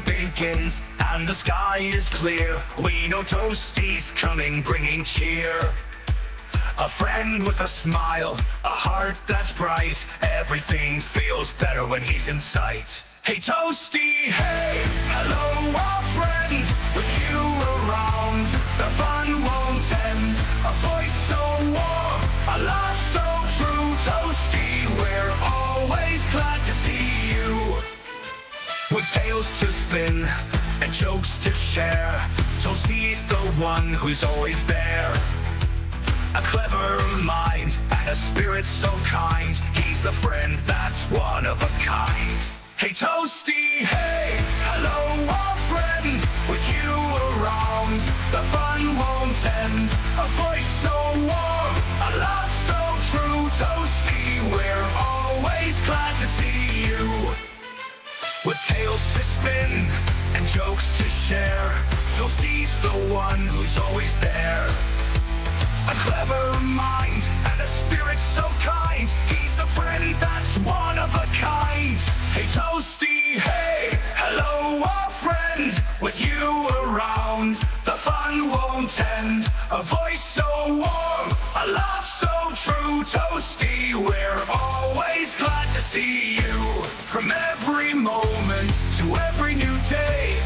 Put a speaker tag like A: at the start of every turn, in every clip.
A: begins and the sky is clear. We know Toasty's coming, bringing cheer. A friend with a smile, a heart that's bright. Everything feels better when he's in sight. Hey Toasty, hey, hello our friend. With you around, the fun won't end. A voice so warm, a laugh so true. Toasty, we're always glad to see you. With tales to spin and jokes to share, Toasty's the one who's always there. A clever mind and a spirit so kind. He's the friend that's one of a kind. Hey Toasty, hey, hello our friend. With you around, the fun won't end. A voice so warm, a laugh so true. Toasty, we're always glad to see you. With tales to spin and jokes to share, Toasty's the one who's always there. A clever mind and a spirit so kind. He's the friend that's one of a kind. Hey Toasty, hey, hello our friend. With you around, the fun won't end. A voice so warm, a laugh so true. Toasty, we're always glad to see you. From every moment to every new day,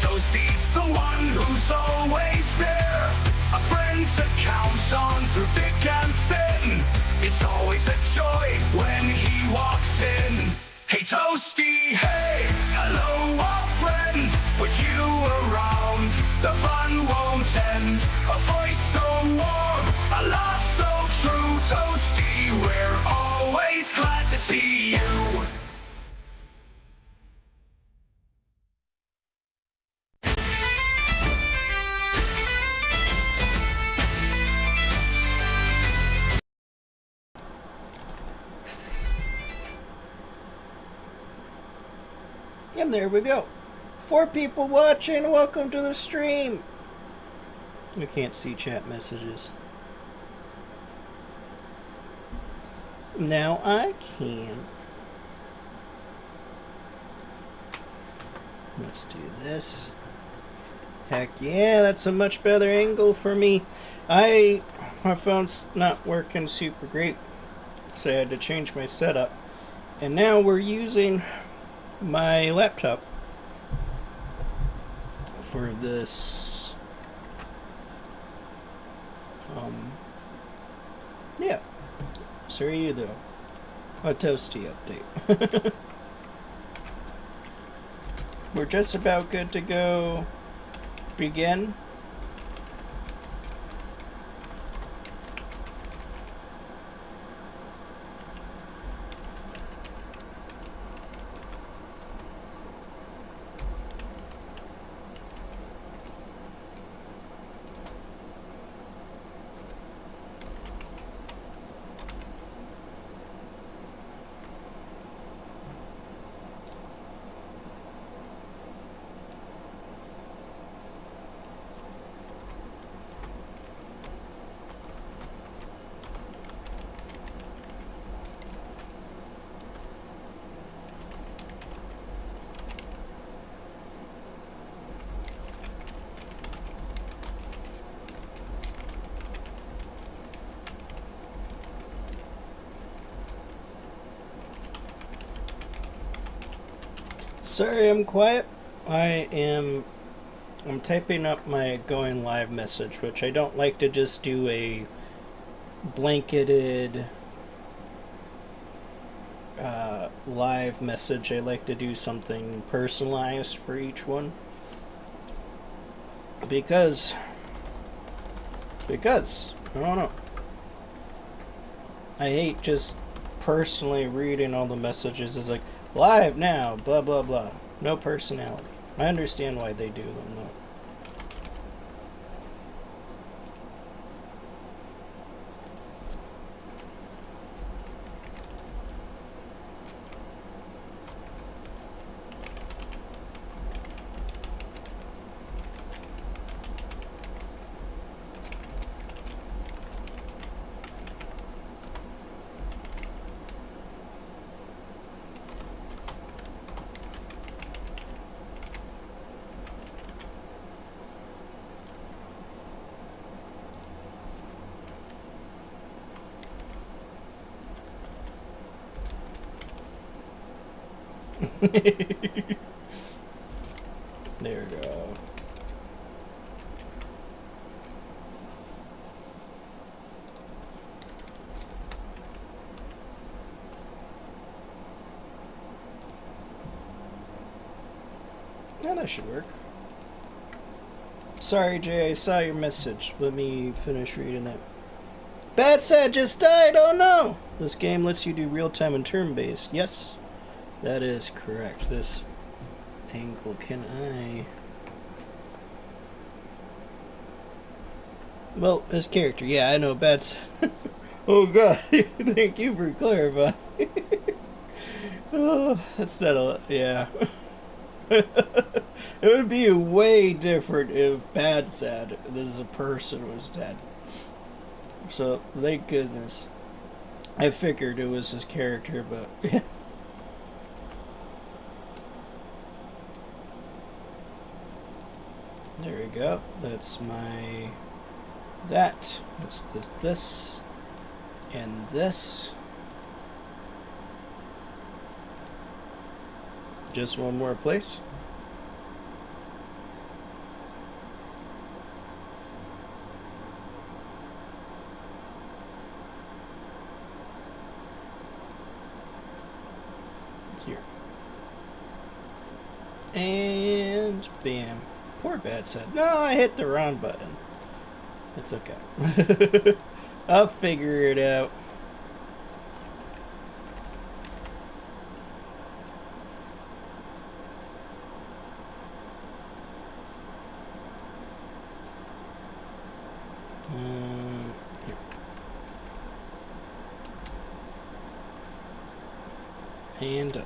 A: Toasty's the one who's always there. A friend to count on through thick and thin. It's always a joy when he walks in. Hey Toasty, hey, hello our friend. With you around, the fun won't end. A voice so warm, a laugh so true. Toasty, we're always glad to see you.
B: And there we go. 4 people watching. Welcome to the stream. We can't see chat messages. Now I can. Let's do this. Heck yeah, that's a much better angle for me. My phone's not working super great, so I had to change my setup. And now we're using my laptop for this. Yeah. So are you though? A Toasty update. We're just about good to go. Begin. Sorry I'm quiet. I'm typing up my going live message, which I don't like to just do a blanketed live message. I like to do something personalized for each one. Because I don't know. I hate just personally reading all the messages. It's like, live now, blah blah blah. No personality. I understand why they do them though. There we go. Yeah, that should work. Sorry, Jay, I saw your message. Let me finish reading that. Bad Sad just died! Oh no! This game lets you do real-time and turn-based. Yes, that is correct. This angle, can I... Well, his character, yeah, I know, Bad Sad. Oh god, thank you for clarifying. Oh, that's not a... yeah. It would be way different if Bad Sad, as a person, was dead. So, thank goodness. I figured it was his character, but... There we go. That's my... That's this, and this. Just one more place. Here. And bam. Poor Bad Sad. No, I hit the wrong button. It's okay. I'll figure it out. Here. And done.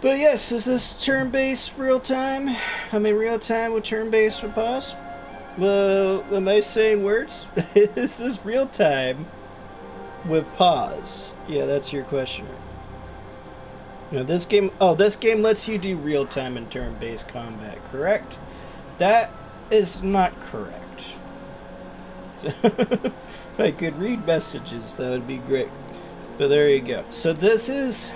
B: But yes, is this turn-based real-time? I mean, real-time with turn-based with pause? Well, am I saying words? Is this real-time with pause? Yeah, that's your question. Now, this game lets you do real-time and turn-based combat, correct? That is not correct. If I could read messages, that would be great. But there you go. So this is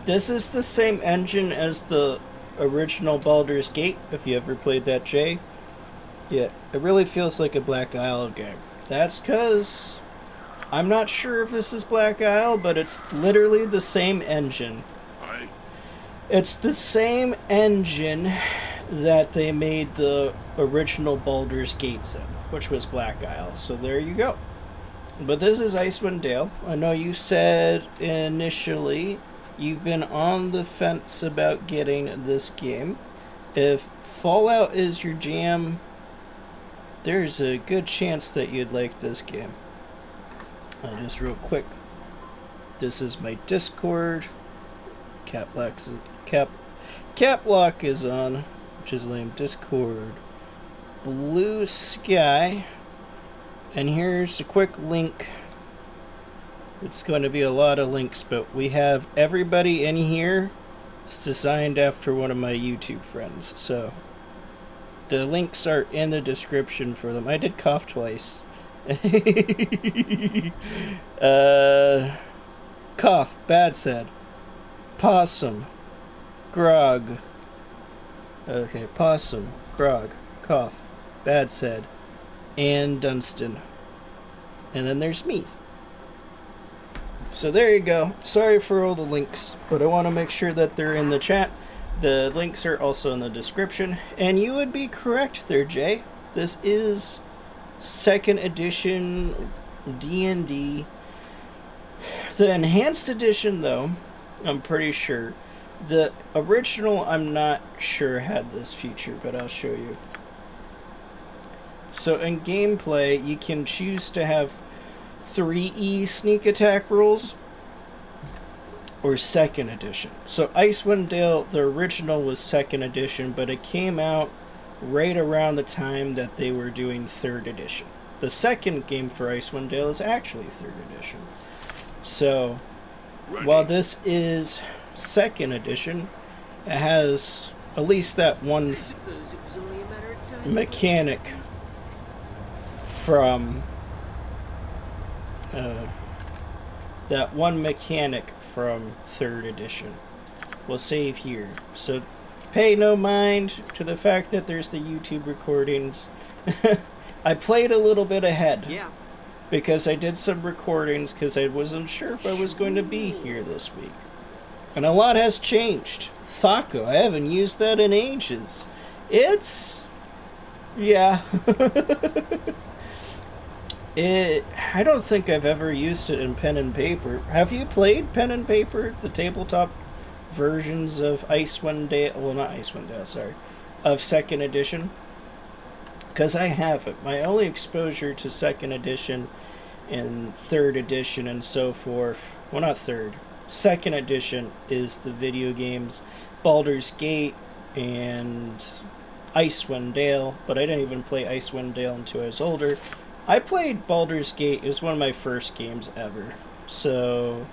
B: the same engine as the original Baldur's Gate, if you ever played that, Jay. Yeah, it really feels like a Black Isle game. That's because I'm not sure if this is Black Isle, but it's literally the same engine.
C: Aye.
B: It's the same engine that they made the original Baldur's Gates in, which was Black Isle. So there you go. But this is Icewind Dale. I know you said initially you've been on the fence about getting this game. If Fallout is your jam, there's a good chance that you'd like this game. Just real quick, this is my Discord. Cap lock is on, which is named Discord. Blue Sky. And here's a quick link. It's going to be a lot of links, but we have everybody in here. It's designed after one of my YouTube friends, so the links are in the description for them. I did cough twice. Cough, Bad Sad, Possum, Grog. Okay, Possum, Grog, Cough, Bad Sad, and Dunstan. And then there's me. So there you go. Sorry for all the links, but I want to make sure that they're in the chat. The links are also in the description. And you would be correct there, Jay. This is 2nd edition DnD. The enhanced edition, though, I'm pretty sure. The original, I'm not sure had this feature, but I'll show you. So in gameplay, you can choose to have 3E sneak attack rolls or 2nd edition. So Icewind Dale, the original was 2nd edition, but it came out right around the time that they were doing 3rd edition. The second game for Icewind Dale is actually 3rd edition. So while this is 2nd edition, it has at least that one mechanic that one mechanic from 3rd edition. We'll save here. So pay no mind to the fact that there's the YouTube recordings. I played a little bit ahead.
C: Yeah.
B: Because I did some recordings because I wasn't sure if I was going to be here this week. And a lot has changed. Thaco, I haven't used that in ages. It's... yeah. I don't think I've ever used it in pen and paper. Have you played pen and paper? The tabletop versions of Icewind Dale... well, not Icewind Dale, sorry. Of 2nd edition? Because I haven't. My only exposure to 2nd edition and 3rd edition and so forth... well, not 3rd. 2nd edition is the video games. Baldur's Gate and Icewind Dale. But I didn't even play Icewind Dale until I was older. I played Baldur's Gate. It was one of my first games ever. So,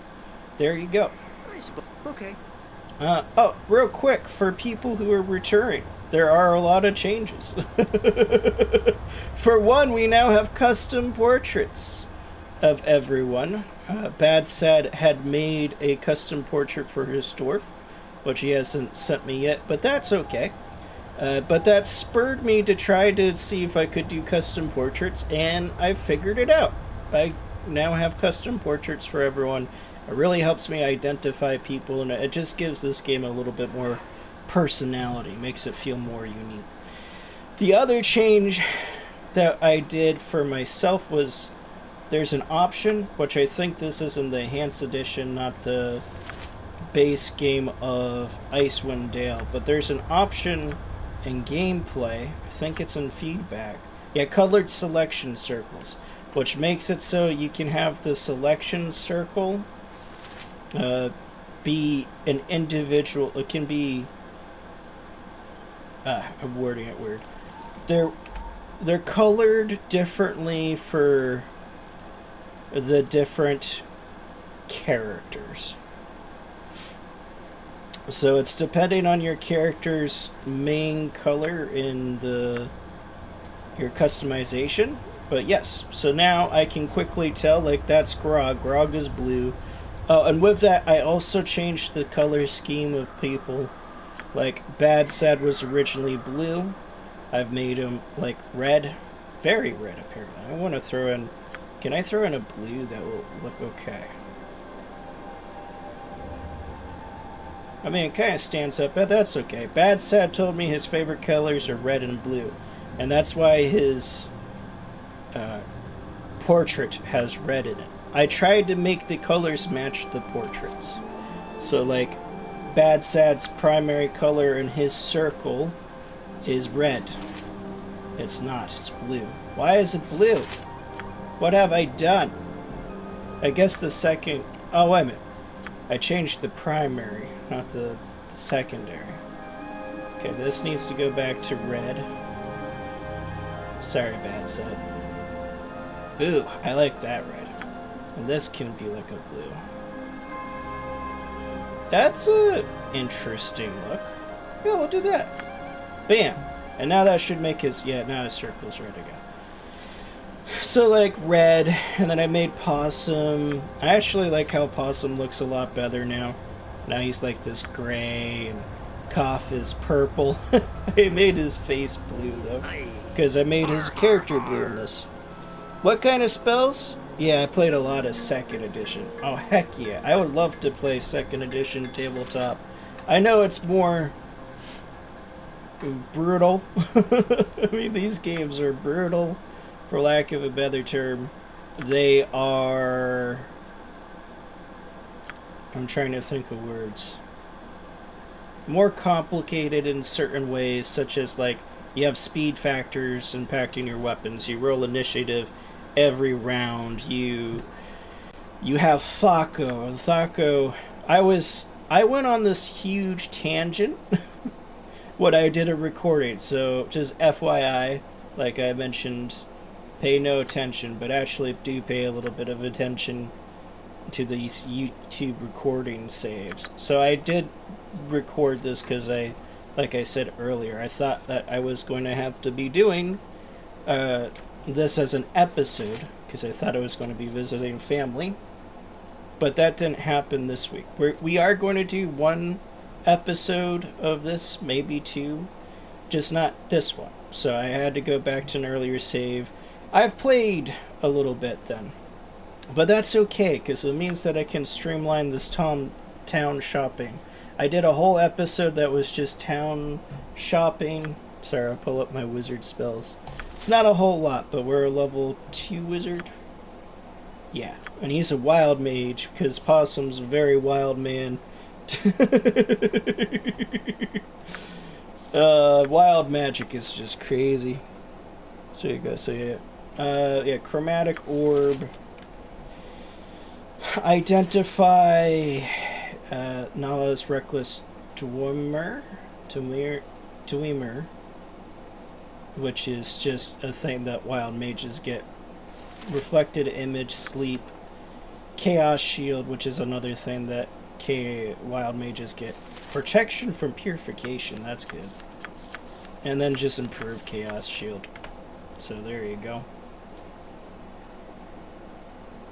B: there you go.
C: I suppose. Okay.
B: Oh, real quick, for people who are returning, there are a lot of changes. For one, we now have custom portraits of everyone. Bad Sad had made a custom portrait for his dwarf, which he hasn't sent me yet, but that's okay. But that spurred me to try to see if I could do custom portraits, and I figured it out. I now have custom portraits for everyone. It really helps me identify people, and it just gives this game a little bit more personality, makes it feel more unique. The other change that I did for myself was there's an option, which I think this is in the Enhanced Edition, not the base game of Icewind Dale, but there's an option in gameplay, I think it's in feedback, yeah, colored selection circles, which makes it so you can have the selection circle be an individual. It can be I'm wording it weird. They're colored differently for the different characters. So it's depending on your character's main color in your customization. But yes, so now I can quickly tell, like, that's Grog. Grog is blue. Oh, and with that, I also changed the color scheme of people. Like, Bad Sad was originally blue. I've made him, like, red. Very red, apparently. I want to throw in... Can I throw in a blue that will look okay? I mean, it kind of stands up, but that's okay. Bad Sad told me his favorite colors are red and blue. And that's why his portrait has red in it. I tried to make the colors match the portraits. So, like, Bad Sad's primary color in his circle is red. It's not. It's blue. Why is it blue? What have I done? I guess the second... Oh, wait a minute. I changed the primary, not the secondary. Okay, this needs to go back to red. Sorry, Bad Sad. Ooh, I like that red. And this can be like a blue. That's a interesting look. Yeah, we'll do that. Bam. And now that should make his... Yeah, now his circle's red again. So, like, red, and then I made Possum. I actually like how Possum looks a lot better now. Now he's like this gray, and Cough is purple. I made his face blue, though, because I made his character blue in this. What kind of spells? Yeah, I played a lot of 2nd edition. Oh, heck yeah. I would love to play 2nd edition tabletop. I know it's more brutal. I mean, these games are brutal. For lack of a better term, they are... I'm trying to think of words. More complicated in certain ways, such as, like, you have speed factors impacting your weapons. You roll initiative every round. You have Thaco. And Thaco... I went on this huge tangent when I did a recording, so just FYI, like I mentioned... Pay no attention, but actually do pay a little bit of attention to these YouTube recording saves. So I did record this because like I said earlier, I thought that I was going to have to be doing this as an episode because I thought I was going to be visiting family. but that didn't happen this week. We are going to do one episode of this, maybe two, just not this one. So I had to go back to an earlier save. I've played a little bit then, but that's okay because it means that I can streamline this town shopping. I did a whole episode that was just town shopping. Sorry, I'll pull up my wizard spells. It's not a whole lot, but we're a level 2 wizard. Yeah, and he's a wild mage because Possum's a very wild man. Wild magic is just crazy. So you go. So yeah, chromatic orb. Identify Nala's reckless Dwemer, which is just a thing that wild mages get. Reflected image, sleep, chaos shield, which is another thing that wild mages get. Protection from purification, that's good. And then just improve chaos shield. So there you go.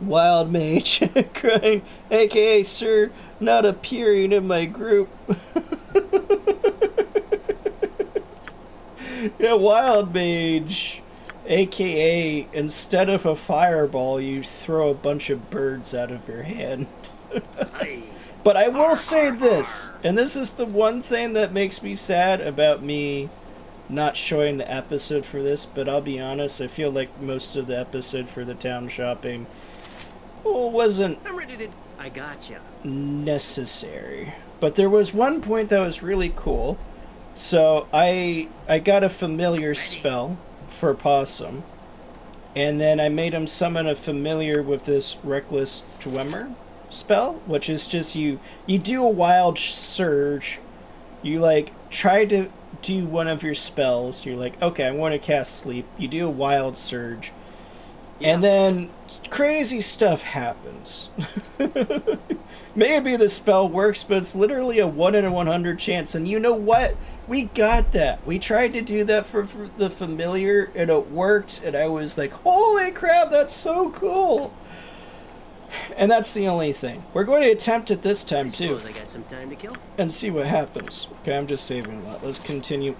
B: Wild mage crying, aka sir, not appearing in my group. Yeah, wild mage, aka instead of a fireball, you throw a bunch of birds out of your hand. But I will say this, and this is the one thing that makes me sad about me not showing the episode for this, but I'll be honest, I feel like most of the episode for the town shopping wasn't
C: I gotcha.
B: necessary. But there was one point that was really cool. So I got a familiar spell for Possum, and then I made him summon a familiar with this Reckless Dwemer spell, which is just you do a wild surge. You like try to do one of your spells. You're like, okay, I want to cast sleep. You do a wild surge. Yeah. And then crazy stuff happens. Maybe the spell works, but it's literally a 1 in 100 chance. And you know what? We got that. We tried to do that for the familiar, and it worked. And I was like, holy crap, that's so cool. And that's the only thing. We're going to attempt it this time, too.
C: I got some time to kill.
B: And see what happens. Okay, I'm just saving a lot. Let's continue.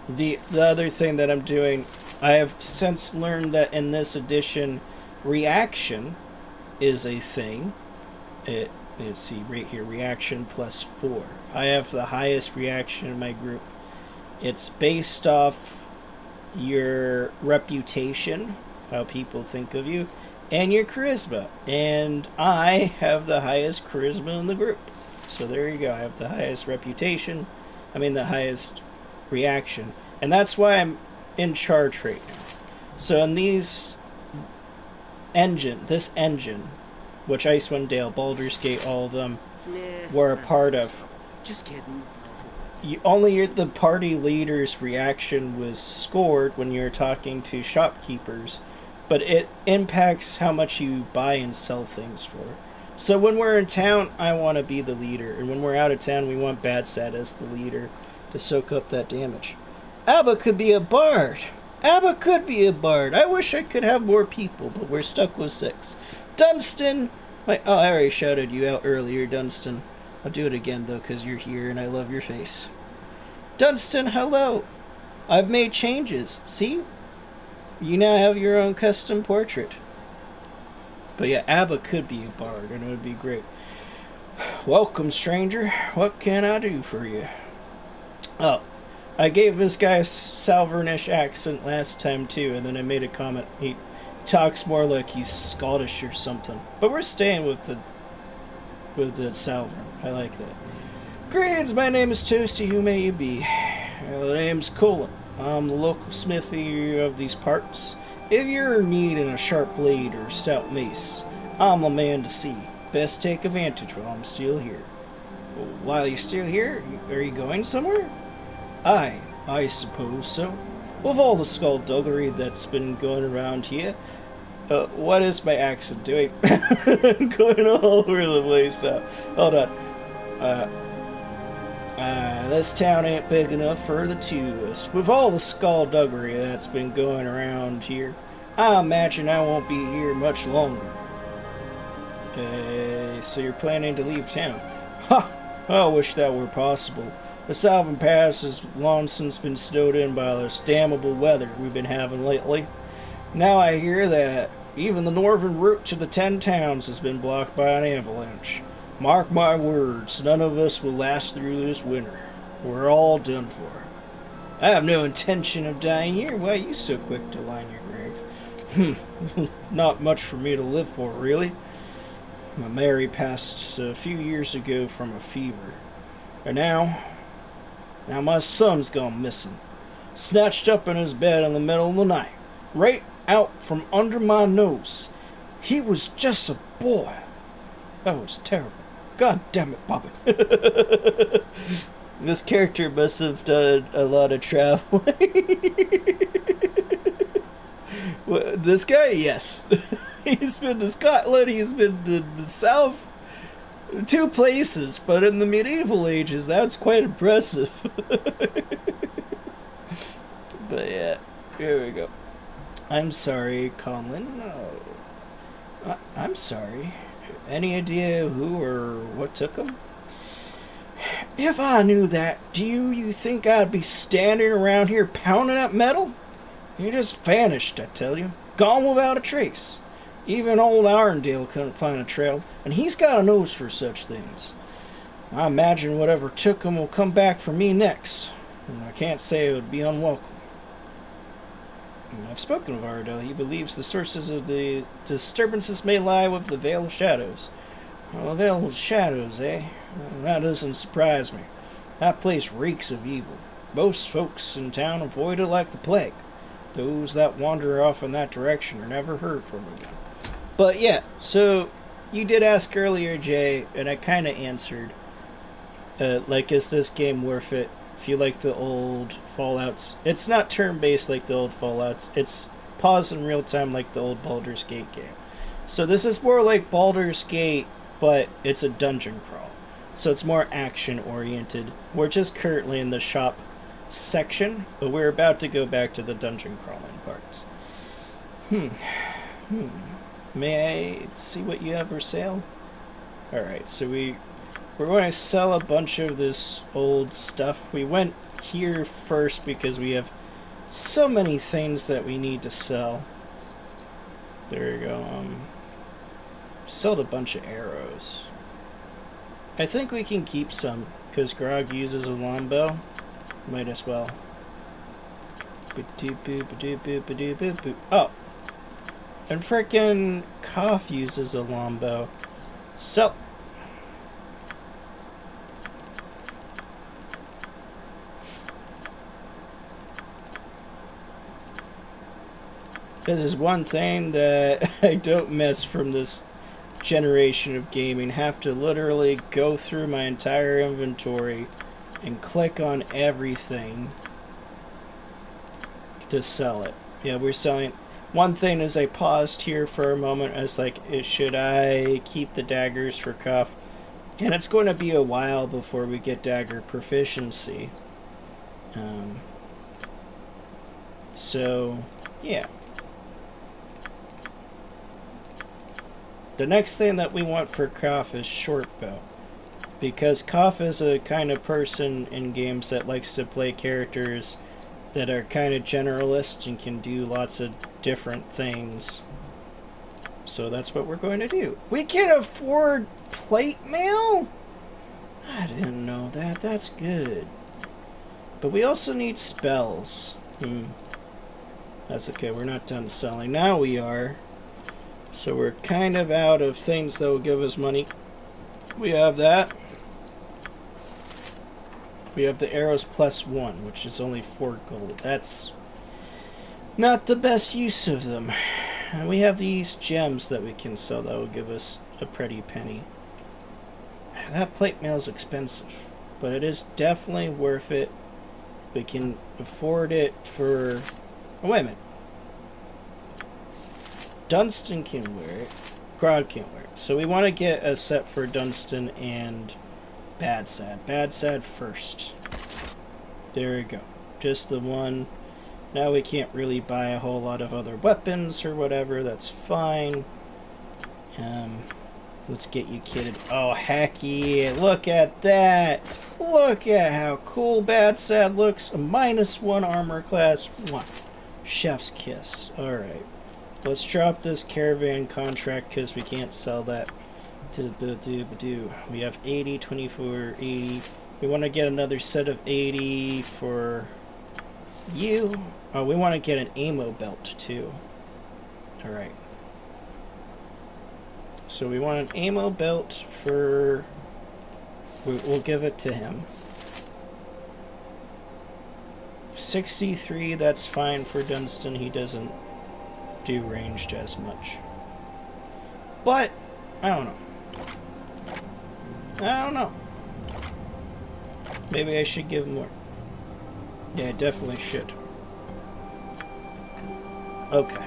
B: The other thing that I'm doing, I have since learned that in this edition, reaction is a thing. Let's see, right here, reaction +4. I have the highest reaction in my group. It's based off your reputation, how people think of you, and your charisma. And I have the highest charisma in the group. So there you go. I have the highest reputation. The highest reaction. And that's why I'm in charge right now. So in this engine, which Icewind Dale, Baldur's Gate, all of them were a part of.
C: Just kidding.
B: Only the party leader's reaction was scored when you're talking to shopkeepers, but it impacts how much you buy and sell things for. So when we're in town, I want to be the leader, and when we're out of town, we want Bad Sad as the leader to soak up that damage. Abba could be a bard. I wish I could have more people, but we're stuck with 6. Dunstan! I already shouted you out earlier, Dunstan. I'll do it again, though, because you're here and I love your face. Dunstan, hello! I've made changes. See? You now have your own custom portrait. But yeah, Abba could be a bard, and it would be great. Welcome, stranger. What can I do for you? Oh, I gave this guy a Salvernish accent last time, too, and then I made a comment. He talks more like he's Scottish or something. But we're staying with the Salvern. I like that. Greetings, my name is Toasty. Who may you be? The name's Colin. I'm the local smithy of these parts. If you're needing a sharp blade or stout mace, I'm the man to see. Best take advantage while I'm still here. While you're still here, are you going somewhere? Aye, I suppose so. With all the skullduggery that's been going around here, what is my accent doing? I'm going all over the place now. Hold on. This town ain't big enough for the two of us. With all the skullduggery that's been going around here, I imagine I won't be here much longer. So you're planning to leave town? Ha! I wish that were possible. The Southern Pass has long since been snowed in by this damnable weather we've been having lately. Now I hear that even the northern route to the 10 towns has been blocked by an avalanche. Mark my words, none of us will last through this winter. We're all done for. I have no intention of dying here. Why are you so quick to line your grave? Not much for me to live for, really. My Mary passed a few years ago from a fever. And now my son's gone missing. Snatched up in his bed in the middle of the night. Right out from under my nose. He was just a boy. That was terrible. God damn it, Bobby. This character must have done a lot of traveling. This guy, yes. He's been to Scotland, he's been to the South. 2 places, but in the medieval ages, that's quite impressive. But yeah, here we go. I'm sorry, Conlon. No. I'm sorry. Any idea who or what took him? If I knew that, do you think I'd be standing around here pounding that metal? He just vanished, I tell you. Gone without a trace. Even old Arndale couldn't find a trail, and he's got a nose for such things. I imagine whatever took him will come back for me next, and I can't say it would be unwelcome. I've spoken of Arndale. He believes the sources of the disturbances may lie with the Veil of Shadows. Well, the Veil of Shadows, eh? Well, that doesn't surprise me. That place reeks of evil. Most folks in town avoid it like the plague. Those that wander off in that direction are never heard from again. But yeah, so you did ask earlier, Jay, and I kind of answered. Is this game worth it? If you like the old Fallouts, it's not turn-based like the old Fallouts. It's pause in real time like the old Baldur's Gate game. So this is more like Baldur's Gate, but it's a dungeon crawl. So it's more action-oriented. We're just currently in the shop section, but we're about to go back to the dungeon crawling parts. May I see what you have for sale? Alright, so we're going to sell a bunch of this old stuff. We went here first because we have so many things that we need to sell. There you go. Sold a bunch of arrows. I think we can keep some because Grog uses a longbow. Might as well. Oh! And frickin' Cough uses a longbow. So. This is one thing that I don't miss from this generation of gaming. Have to literally go through my entire inventory and click on everything to sell it. Yeah, we're selling. One thing is I paused here for a moment. I was like, should I keep the daggers for Cuff? And it's going to be a while before we get dagger proficiency. So, yeah. The next thing that we want for Cuff is short bow. Because Cuff is a kind of person in games that likes to play characters that are kind of generalist and can do lots of different things. So that's what we're going to do. We can afford plate mail? I didn't know that. That's good. But we also need spells. That's okay. We're not done selling. Now we are. So we're kind of out of things that will give us money. We have that. We have the arrows +1, which is only 4 gold. That's not the best use of them. And we have these gems that we can sell that will give us a pretty penny. That plate mail is expensive, but it is definitely worth it. We can afford it for... Oh, wait a minute. Dunstan can wear it. Grog can't wear it. So we want to get a set for Dunstan and Bad Sad. Bad Sad first. There we go. Just the one. Now we can't really buy a whole lot of other weapons or whatever. That's fine. Let's get you kitted. Oh, heck yeah. Look at that. Look at how cool Bad Sad looks. A -1 armor class. Mwah. Chef's kiss. Alright. Let's drop this caravan contract because we can't sell that to Badoo. We have 80, 24, 80. We want to get another set of 80 for you. Oh, we want to get an ammo belt too. Alright. So we want an ammo belt for... We'll give it to him. 63, that's fine for Dunstan. He doesn't do ranged as much. But, I don't know. Maybe I should give more. Yeah, I definitely should. Okay.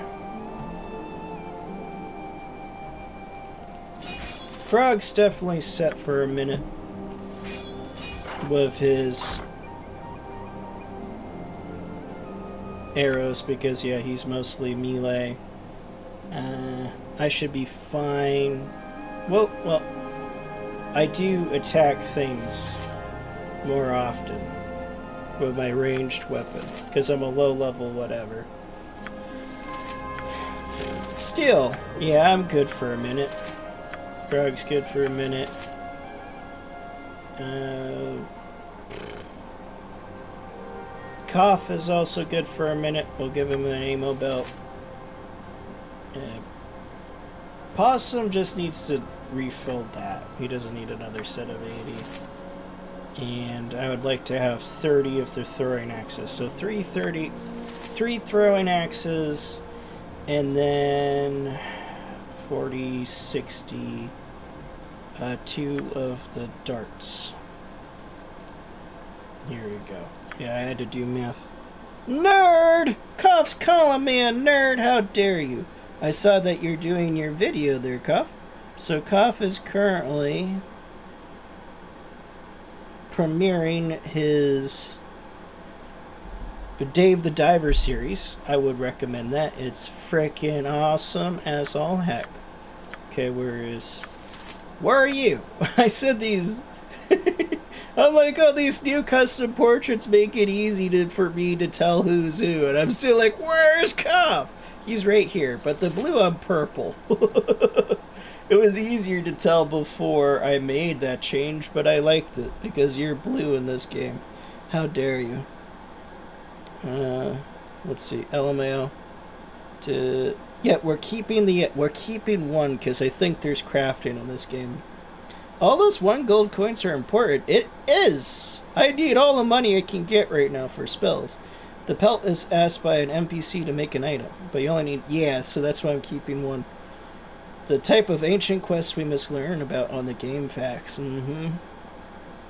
B: Krog's definitely set for a minute with his arrows because, yeah, he's mostly melee. I should be fine. Well, I do attack things more often with my ranged weapon because I'm a low level whatever. Still, yeah, I'm good for a minute. Krog's good for a minute. Cough is also good for a minute. We'll give him an ammo belt. Possum just needs to refill that. He doesn't need another set of 80. And I would like to have 30 of the throwing axes. So 3 throwing axes, and then 40, 60, 2 of the darts. Here we go. Yeah, I had to do math. Nerd! Cuff's calling me a nerd! How dare you? I saw that you're doing your video there, Cuff. So Cuff is currently premiering his Dave the Diver series. I would recommend that. It's frickin' awesome as all heck. Okay, where are you? I said these. I'm like, oh, these new custom portraits make it easy for me to tell who's who. And I'm still like, where's Cuff? He's right here, but the blue on purple. It was easier to tell before I made that change, but I liked it because you're blue in this game. How dare you? Let's see, LMAO. Yeah, we're keeping one because I think there's crafting in this game. All those 1 gold coins are important. It is! I need all the money I can get right now for spells. The pelt is asked by an NPC to make an item, but you only need... Yeah, so that's why I'm keeping one. The type of ancient quests we must learn about on the game facts.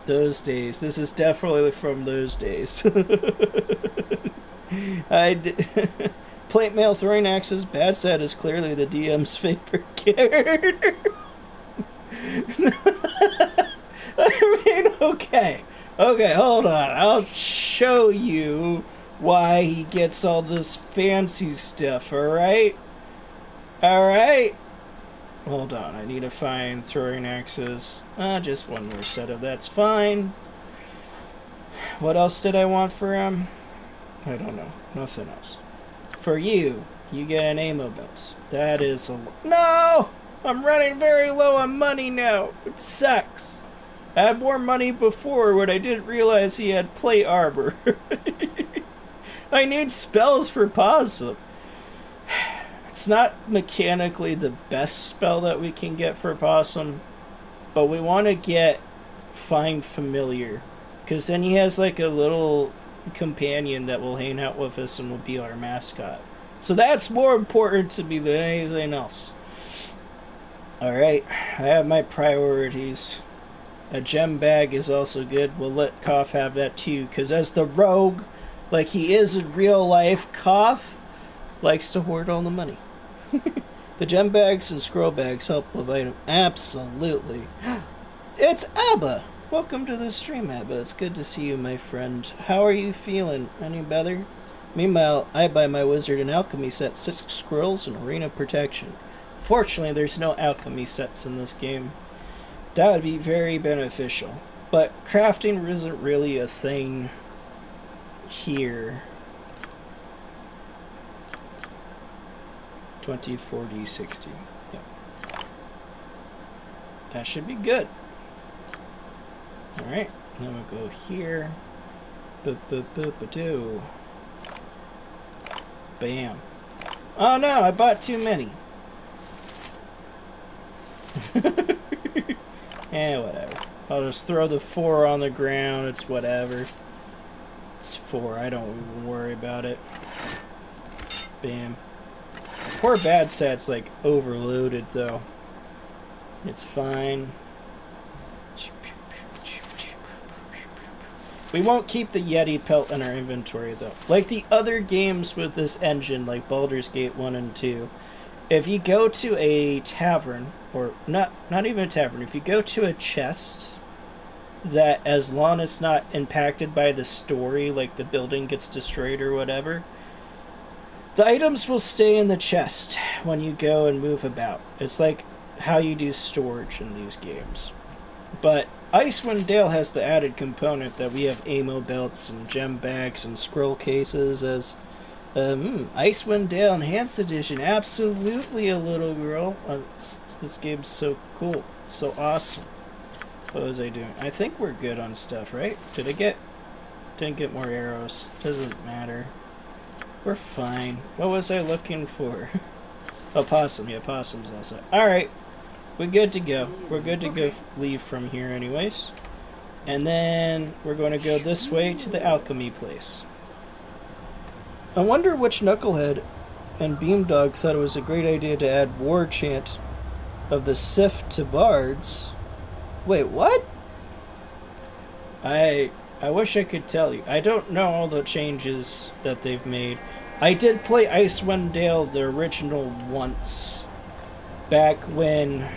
B: Those days. This is definitely from those days. Plate mail throwing axes. Bad Sad is clearly the DM's favorite character. I mean, okay, hold on. I'll show you why he gets all this fancy stuff, alright? Hold on, I need to find throwing axes. Just one more set of that's fine. What else did I want for him? I don't know. Nothing else. For you, you get an ammo belt. That is a... No! I'm running very low on money now. It sucks. I had more money before when I didn't realize he had plate armor. I need spells for Possum. It's not mechanically the best spell that we can get for Possum, but we want to get Find Familiar, because then he has like a little companion that will hang out with us and will be our mascot. So that's more important to me than anything else. Alright, I have my priorities. A gem bag is also good. We'll let Koff have that too, because as the rogue, like he is in real life, Koff likes to hoard all the money. The gem bags and scroll bags help with item. Absolutely. It's Abba! Welcome to the stream, Abba. It's good to see you, my friend. How are you feeling? Any better? Meanwhile, I buy my wizard and alchemy set 6 scrolls and arena protection. Fortunately, there's no alchemy sets in this game. That would be very beneficial. But crafting isn't really a thing here. 20, 40, 60. Yep. That should be good. Alright, then we'll go here. Boop-boop-boop-a-doo. Bam. Oh no, I bought too many. Whatever. I'll just throw the 4 on the ground. It's whatever. It's 4. I don't even worry about it. Bam. Poor bad set's like overloaded though. It's fine. We won't keep the Yeti pelt in our inventory though. Like the other games with this engine, like Baldur's Gate 1 and 2, if you go to a tavern, or not even a tavern, if you go to a chest that, as long as it's not impacted by the story, like the building gets destroyed or whatever, the items will stay in the chest when you go and move about. It's like how you do storage in these games. But Icewind Dale has the added component that we have ammo belts and gem bags and scroll cases as Icewind Dale Enhanced Edition. Absolutely, a little girl. This game's so cool, so awesome. What was I doing? I think we're good on stuff, right? Didn't get more arrows. Doesn't matter. We're fine. What was I looking for? Oh, possum. Yeah, possum's also. Alright. We're good to go. We're good to go leave from here anyways. And then we're going to go this way to the alchemy place. I wonder which knucklehead and Beamdog thought it was a great idea to add war chant of the Sif to bards. Wait, what? I wish I could tell you. I don't know all the changes that they've made. I did play Icewind Dale, the original, once. Back when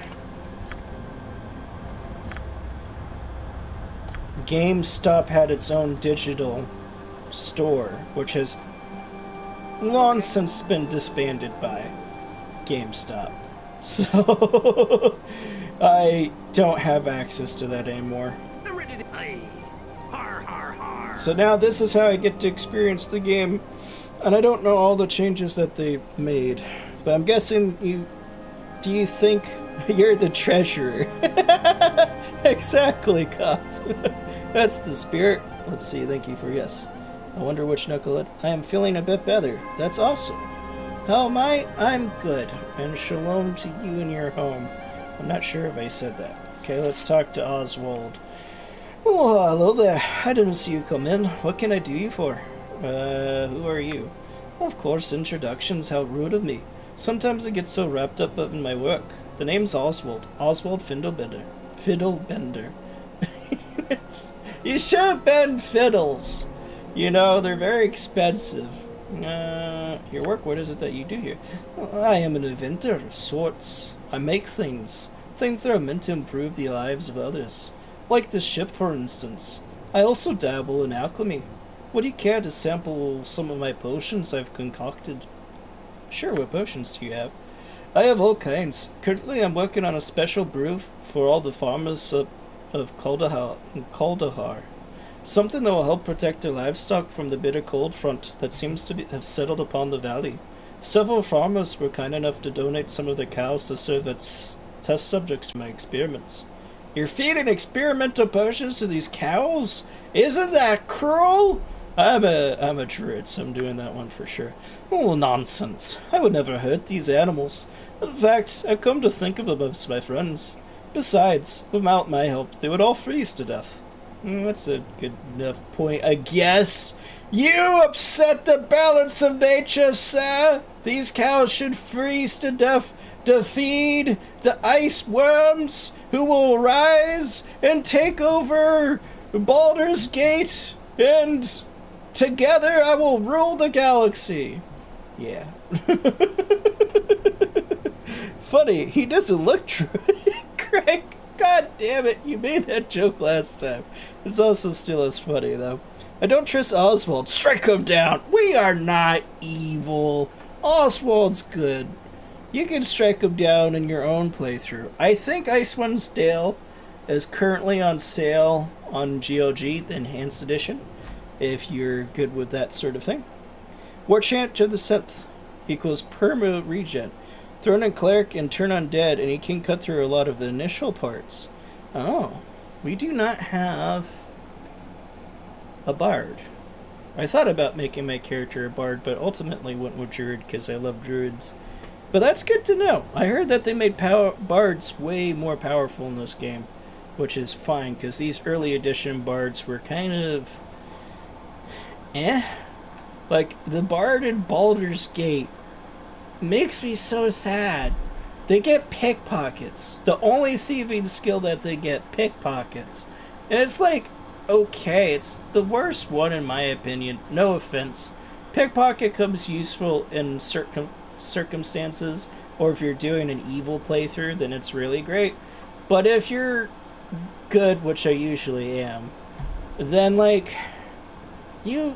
B: GameStop had its own digital store, which has long since been disbanded by GameStop. So I don't have access to that anymore.
C: I'm ready to har har har.
B: So now this is how I get to experience the game, and I don't know all the changes that they've made, but I'm guessing do you think you're the treasurer? Exactly, cop. That's the spirit. Let's see, thank you for yes. I wonder which knucklehead. I am feeling a bit better. That's awesome. How am I? I'm good. And shalom to you and your home. I'm not sure if I said that. Okay, let's talk to Oswald. Oh, hello there. I didn't see you come in. What can I do you for? Who are you? Of course, introductions. How rude of me. Sometimes I get so wrapped up in my work. The name's Oswald. Oswald Fiddlebender. Fiddlebender. You should have been fiddles. You know, they're very expensive. Your work, what is it that you do here? Well, I am an inventor of sorts. I make things that are meant to improve the lives of others. Like this ship, for instance. I also dabble in alchemy. Would you care to sample some of my potions I've concocted? Sure, what potions do you have? I have all kinds. Currently, I'm working on a special brew for all the farmers of Kaldahar. Something that will help protect their livestock from the bitter cold front that seems to have settled upon the valley. Several farmers were kind enough to donate some of their cows to serve as test subjects for my experiments. You're feeding experimental potions to these cows? Isn't that cruel? I'm a druid, so I'm doing that one for sure. Oh, nonsense. I would never hurt these animals. In fact, I've come to think of them as my friends. Besides, without my help, they would all freeze to death. That's a good enough point, I guess. You upset the balance of nature, sir! These cows should freeze to death to feed the ice worms who will rise and take over Baldur's Gate, and together I will rule the galaxy. Yeah. Funny, he doesn't look Craig. God damn it, you made that joke last time. It's also still as funny, though. I don't trust Oswald. Strike him down. We are not evil. Oswald's good. You can strike him down in your own playthrough. I think Icewind's Dale is currently on sale on GOG, the Enhanced Edition, if you're good with that sort of thing. War Chant to the 7th equals perma regen. Throw in a cleric and turn undead, and he can cut through a lot of the initial parts. Oh, we do not have a bard. I thought about making my character a bard, but ultimately went with druid because I love druids. But that's good to know. I heard that they made bards way more powerful in this game, which is fine because these early edition bards were kind of like the bard in Baldur's Gate makes me so sad. They get pickpockets. The only thieving skill that they get, pickpockets. And it's like, okay, it's the worst one in my opinion. No offense. Pickpocket comes useful in circumstances, or if you're doing an evil playthrough, then it's really great. But if you're good, which I usually am, then like, I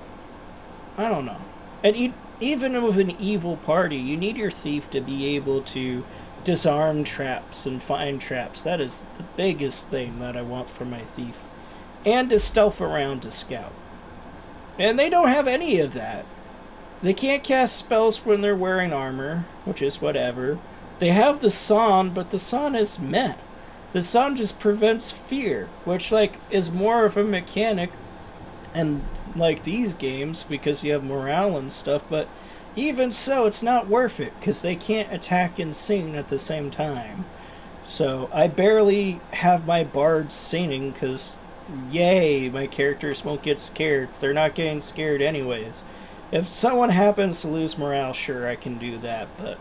B: don't know. And even with an evil party, you need your thief to be able to disarm traps and find traps. That is the biggest thing that I want for my thief. And to stealth around to scout. And they don't have any of that. They can't cast spells when they're wearing armor, which is whatever. They have the Son, but the Son is meh. The Son just prevents fear, which like is more of a mechanic and like these games because you have morale and stuff, but even so, it's not worth it because they can't attack and sing at the same time. So I barely have my bards singing because, yay, my characters won't get scared. They're not getting scared anyways. If someone happens to lose morale, sure, I can do that, but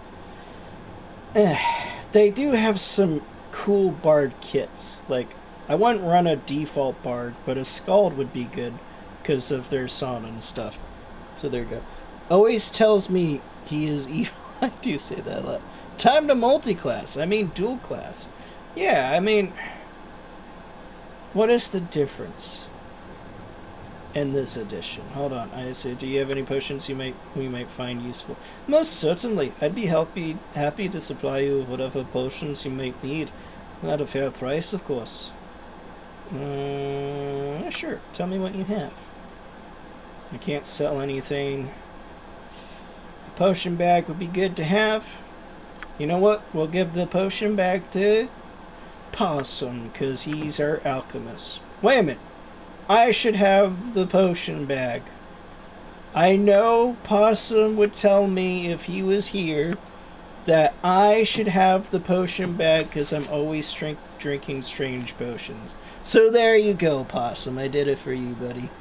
B: they do have some cool bard kits. Like, I wouldn't run a default bard, but a Scald would be good because of their song and stuff. So there you go. Always tells me he is evil. I do say that a lot. Time to multi-class. I mean dual class. Yeah, I mean, what is the difference in this edition? Hold on. I say, do you have any potions we might find useful? Most certainly. I'd be happy to supply you with whatever potions you might need. At a fair price, of course. Sure. Tell me what you have. I can't sell anything. A potion bag would be good to have. You know what? We'll give the potion bag to Possum, because he's our alchemist. Wait a minute. I should have the potion bag. I know Possum would tell me if he was here that I should have the potion bag because I'm always drinking strange potions. So there you go, Possum. I did it for you, buddy.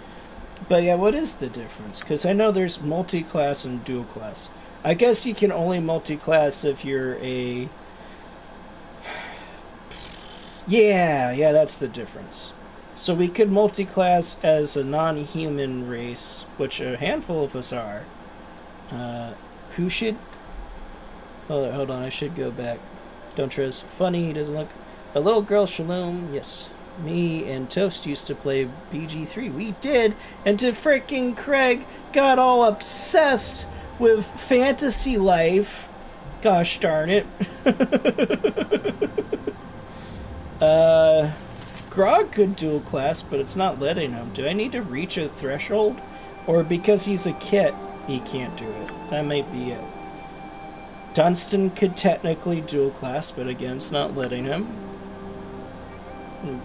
B: But yeah, what is the difference? Because I know there's multi-class and dual class. I guess you can only multi-class if you're a... Yeah, that's the difference. So we could multi-class as a non-human race, which a handful of us are. Who should... hold on, I should go back. Don't trust. Funny, he doesn't look... A little girl, Shalom, yes. Me and Toast used to play BG3. We did, until freaking Craig got all obsessed with Fantasy Life. Gosh darn it. Grog could dual class, but it's not letting him. Do I need to reach a threshold? Or because he's a kit, he can't do it? That might be it. Dunstan could technically dual class, but again, it's not letting him.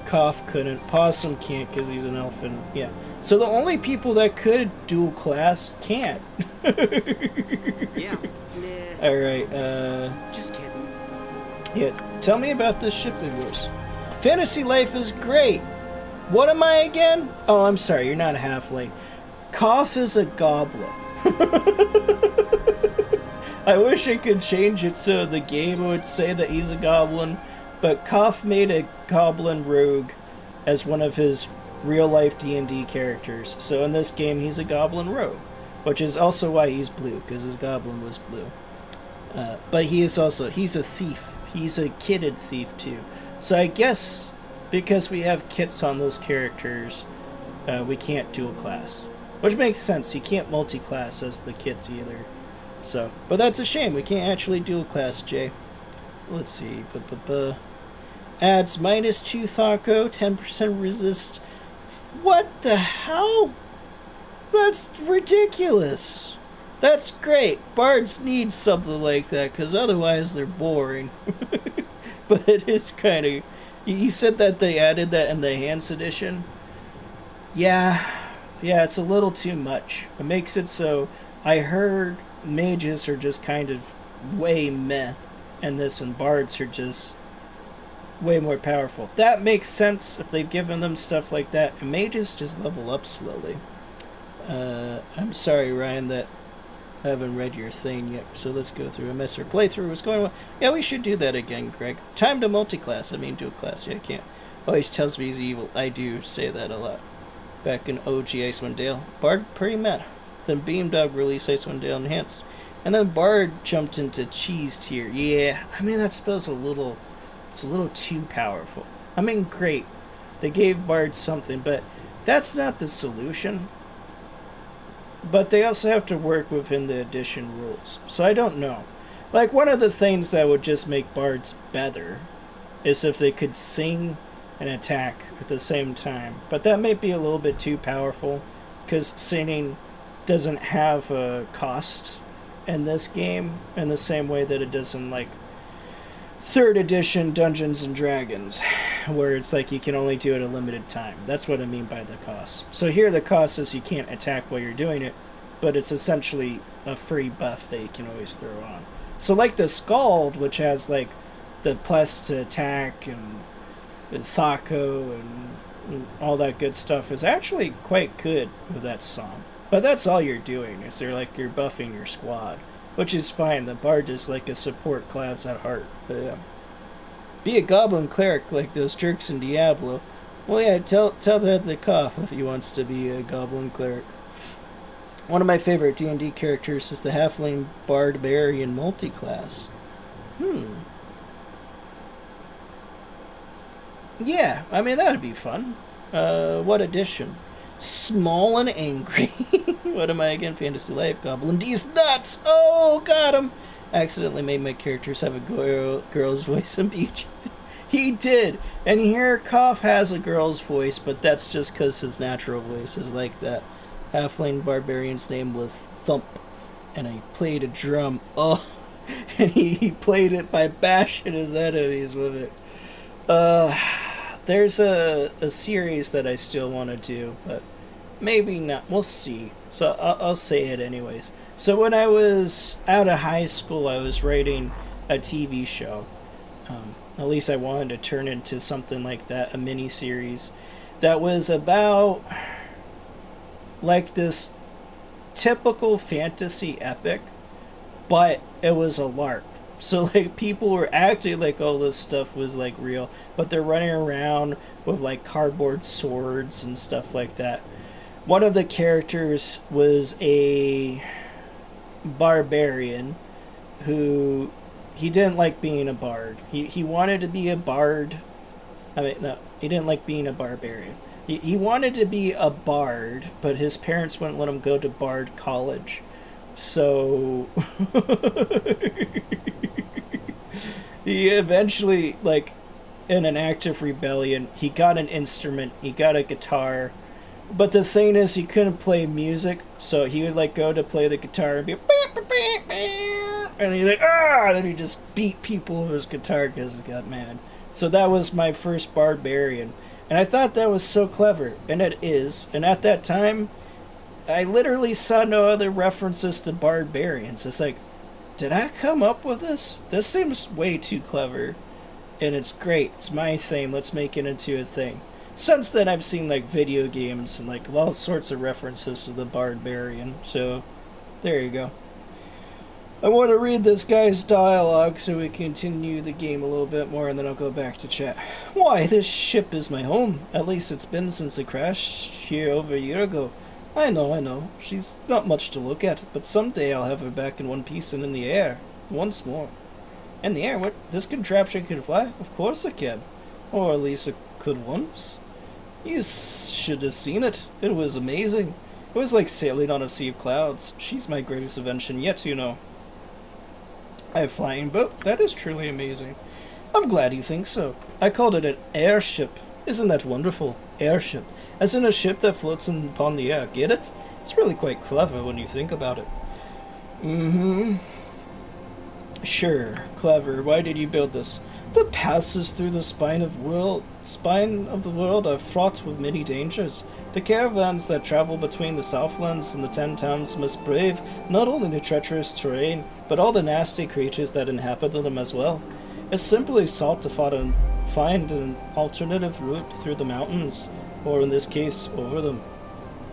B: Cough couldn't. Possum can't because he's an elf and yeah. So the only people that could dual class can't.
C: Yeah. Nah.
B: Alright,
C: Just kidding.
B: yeah, tell me about this ship of yours. Fantasy Life is great. What am I again? Oh, I'm sorry, you're not halfling. Cough is a goblin. I wish I could change it so the game would say that he's a goblin, but Cough made a goblin rogue as one of his real-life D&D characters. So in this game, he's a goblin rogue, which is also why he's blue, because his goblin was blue. But he's a thief. He's a kitted thief, too. So I guess, because we have kits on those characters, we can't dual class. Which makes sense. You can't multi-class as the kids either. So, but that's a shame. We can't actually dual class, Jay. Let's see. Adds -2 Thaco, 10% resist. What the hell? That's ridiculous. That's great. Bards need something like that, because otherwise they're boring. But it is kind of... You said that they added that in the Enhanced Edition? Yeah, it's a little too much. It makes it so... I heard mages are just kind of way meh, and this, and bards are just way more powerful. That makes sense if they've given them stuff like that, and mages just level up slowly. I'm sorry, Ryan, that I haven't read your thing yet, so let's go through. I missed our playthrough. What's going on? Yeah, we should do that again, Greg. Time to multi-class. I mean, dual class. Yeah, I can't. Always tells me he's evil. I do say that a lot. Back in OG Icewind Dale, Bard pretty meh. Then Beamdog released Icewind Dale Enhanced. And then Bard jumped into Cheese tier. Yeah, I mean, that spell's it's a little too powerful. I mean, great. They gave Bard something, but that's not the solution. But they also have to work within the edition rules. So I don't know. Like, one of the things that would just make bards better is if they could sing and attack at the same time. But that might be a little bit too powerful, because singing doesn't have a cost in this game in the same way that it does in, like, 3rd edition Dungeons and Dragons, where it's like you can only do it a limited time. That's what I mean by the cost. So here the cost is you can't attack while you're doing it, but it's essentially a free buff that you can always throw on. So like the Scald, which has like the plus to attack and the Thaco and all that good stuff, is actually quite good with that song. But that's all you're doing, is you're buffing your squad. Which is fine. The Bard is like a support class at heart. But, yeah. Be a goblin cleric like those jerks in Diablo. Well, yeah, tell that to cough if he wants to be a goblin cleric. One of my favorite D&D characters is the halfling barbarian multiclass. Yeah, I mean, that would be fun. What edition? Small and angry. What am I again? Fantasy Life. Goblin D's nuts. Oh, got him. Accidentally made my characters have a girl's voice in BG. He did. And here, Koff has a girl's voice, but that's just because his natural voice is like that. Halfling barbarian's name was Thump, and he played a drum. Oh, and he played it by bashing his enemies with it. There's a series that I still want to do, but maybe not. We'll see. So I'll say it anyways. So when I was out of high school, I was writing a TV show. At least I wanted to turn into something like that, a mini-series that was about like this typical fantasy epic, but it was a LARP. So, like, people were acting like all this stuff was, like, real, but they're running around with, like, cardboard swords and stuff like that. One of the characters was a barbarian who... he didn't like being a bard. He wanted to be a bard. I mean, no, he didn't like being a barbarian. He wanted to be a bard, but his parents wouldn't let him go to bard college. So... he eventually, like, in an act of rebellion, he got an instrument, he got a guitar, but the thing is, he couldn't play music, so he would, like, go to play the guitar and be, and he'd like, and then he just beat people with his guitar because he got mad. So that was my first barbarian, and I thought that was so clever, and it is, and at that time, I literally saw no other references to barbarians. It's like, did I come up with this? This seems way too clever. And it's great. It's my thing. Let's make it into a thing. Since then, I've seen, like, video games and, like, all sorts of references to the barbarian. So, there you go. I want to read this guy's dialogue so we can continue the game a little bit more, and then I'll go back to chat. Why, this ship is my home. At least it's been since it crashed here over a year ago. I know. She's not much to look at, but someday I'll have her back in one piece and in the air. Once more. In the air? What? This contraption can fly? Of course it can. Or at least it could once. You should have seen it. It was amazing. It was like sailing on a sea of clouds. She's my greatest invention yet, you know. A flying boat. That is truly amazing. I'm glad you think so. I called it an airship. Isn't that wonderful? Airship. As in a ship that floats upon the air. Get it? It's really quite clever when you think about it. Mm-hmm. Sure. Clever. Why did you build this? The passes through the spine of the world are fraught with many dangers. The caravans that travel between the Southlands and the 10 towns must brave not only the treacherous terrain, but all the nasty creatures that inhabit them as well. It's simply sought to find an alternative route through the mountains, or in this case, over them.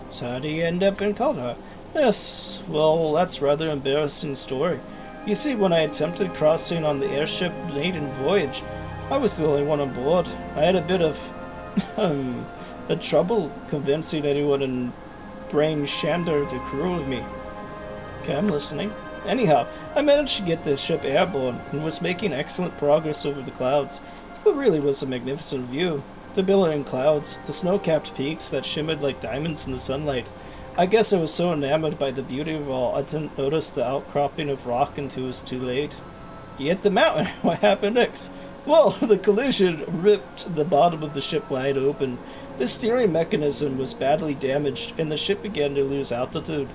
B: So how do you end up in Kaldar? Yes, well, that's a rather embarrassing story. You see, when I attempted crossing on the airship maiden voyage, I was the only one on board. I had a bit of a trouble convincing anyone in Brain Shander to crew with me. Okay, I'm listening. Anyhow, I managed to get the ship airborne and was making excellent progress over the clouds. It really was a magnificent view. The billowing clouds, the snow-capped peaks that shimmered like diamonds in the sunlight. I guess I was so enamored by the beauty of all, I didn't notice the outcropping of rock until it was too late. You hit the mountain. What happened next? Well, the collision ripped the bottom of the ship wide open. The steering mechanism was badly damaged, and the ship began to lose altitude.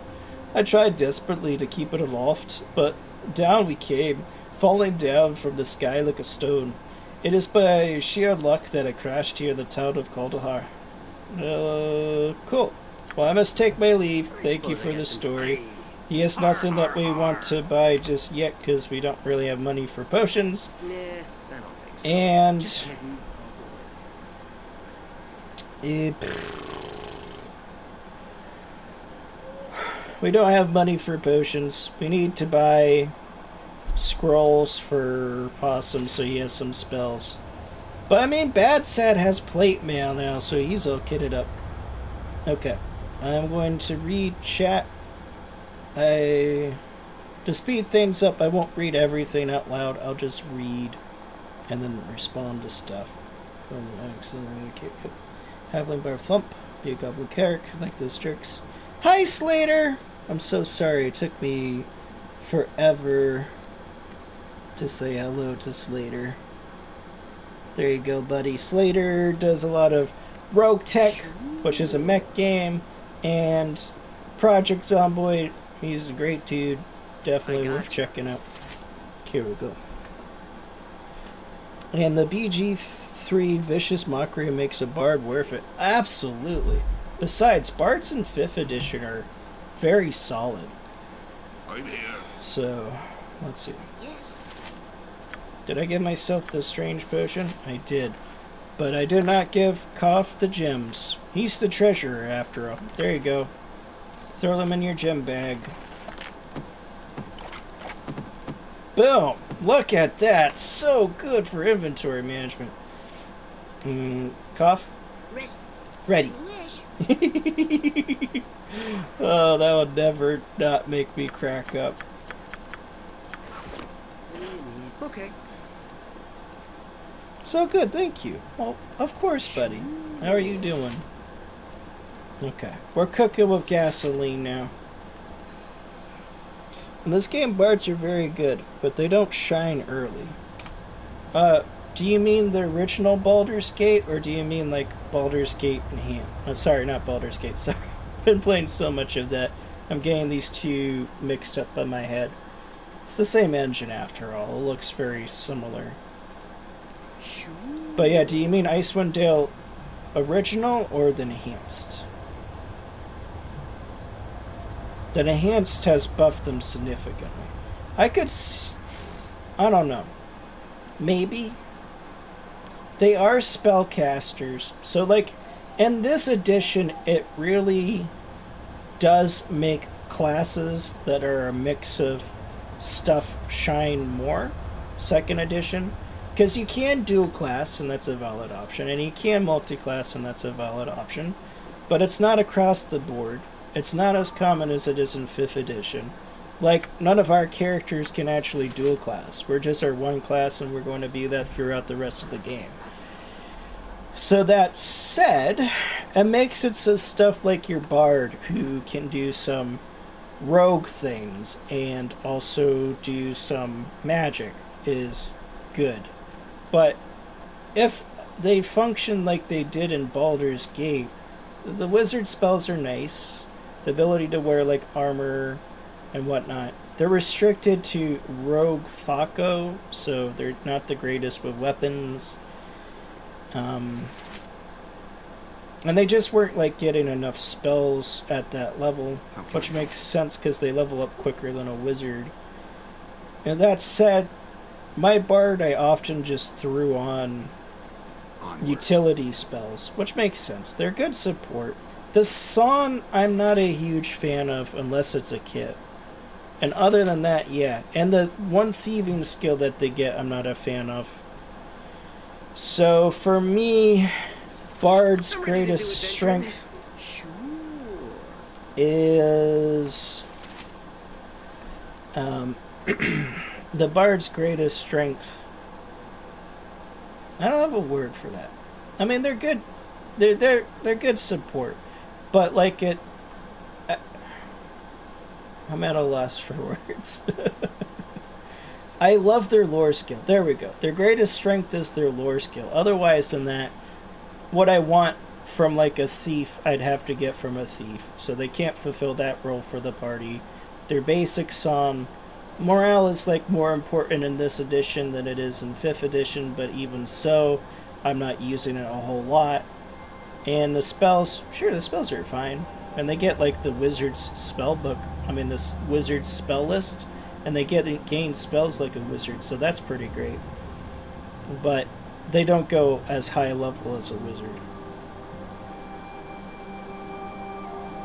B: I tried desperately to keep it aloft, but down we came, falling down from the sky like a stone. It is by sheer luck that I crashed here in the town of Kaldahar. Cool. Well, I must take my leave. Thank you for the story. He has nothing that we want to buy just yet because we don't really have money for potions.
C: Nah, I don't think so.
B: And
C: Just kidding.
B: we don't have money for potions. We need to buy scrolls for Possum so he has some spells. But I mean, Bad Sad has plate mail now, so he's all kitted up. Okay. I'm going to read chat. To speed things up, I won't read everything out loud. I'll just read and then respond to stuff. Havling Bar Thump, be a goblin carrick, like those jerks. Hi, Slater! I'm so sorry. It took me forever to say hello to Slater. There you go, buddy. Slater does a lot of Rogue Tech, which is a mech game, and Project Zomboid. He's a great dude. Definitely worth checking out. Here we go. And the BG3 Vicious Mockery makes a bard worth it. Absolutely. Besides, bards in 5th edition are very solid.
A: I'm here.
B: So, let's see.
C: Yes.
B: Did I give myself the strange potion? I did. But I did not give Koff the gems. He's the treasurer, after all. There you go. Throw them in your gem bag. Boom! Look at that! So good for inventory management. Koff?
C: Ready.
B: Ready.
C: Wish.
B: Oh, that would never not make me crack up.
C: Okay.
B: So good, thank you. Well, of course, buddy. How are you doing? Okay, we're cooking with gasoline now. In this game, bards are very good, but they don't shine early. Do you mean the original Baldur's Gate, or do you mean like Baldur's Gate Enhanced? Sorry, not Baldur's Gate, sorry. I've been playing so much of that, I'm getting these two mixed up in my head. It's the same engine after all, it looks very similar. But yeah, do you mean Icewind Dale original or the Enhanced? The Enhanced has buffed them significantly. I don't know. Maybe. They are spellcasters. So, like, in this edition, it really does make classes that are a mix of stuff shine more. 2nd edition. Because you can dual class, and that's a valid option. And you can multi-class, and that's a valid option. But it's not across the board. It's not as common as it is in 5th edition. Like, none of our characters can actually dual class. We're just our one class, and we're going to be that throughout the rest of the game. So that said, it makes it so stuff like your bard, who can do some rogue things and also do some magic, is good. But if they function like they did in Baldur's Gate, the wizard spells are nice. The ability to wear like armor and whatnot. They're restricted to rogue Thaco, so they're not the greatest with weapons. And they just weren't like getting enough spells at that level, which makes sense because they level up quicker than a wizard. And that said, my bard I often just threw on utility spells, which makes sense. They're good support. The Son I'm not a huge fan of unless it's a kit. And other than that, yeah. And the one thieving skill that they get I'm not a fan of. So for me, Bard's greatest strength is the Bard's greatest strength. I don't have a word for that. I mean, they're good. They're good support, but like it, I'm at a loss for words. I love their lore skill. There we go. Their greatest strength is their lore skill. Otherwise than that, what I want from like a thief, I'd have to get from a thief. So they can't fulfill that role for the party. Their basic song, morale is like more important in this edition than it is in 5th edition, but even so, I'm not using it a whole lot. And the spells, sure, the spells are fine. And they get like the wizard's spell book, this wizard's spell list, and they gain spells like a wizard, so that's pretty great. But they don't go as high level as a wizard.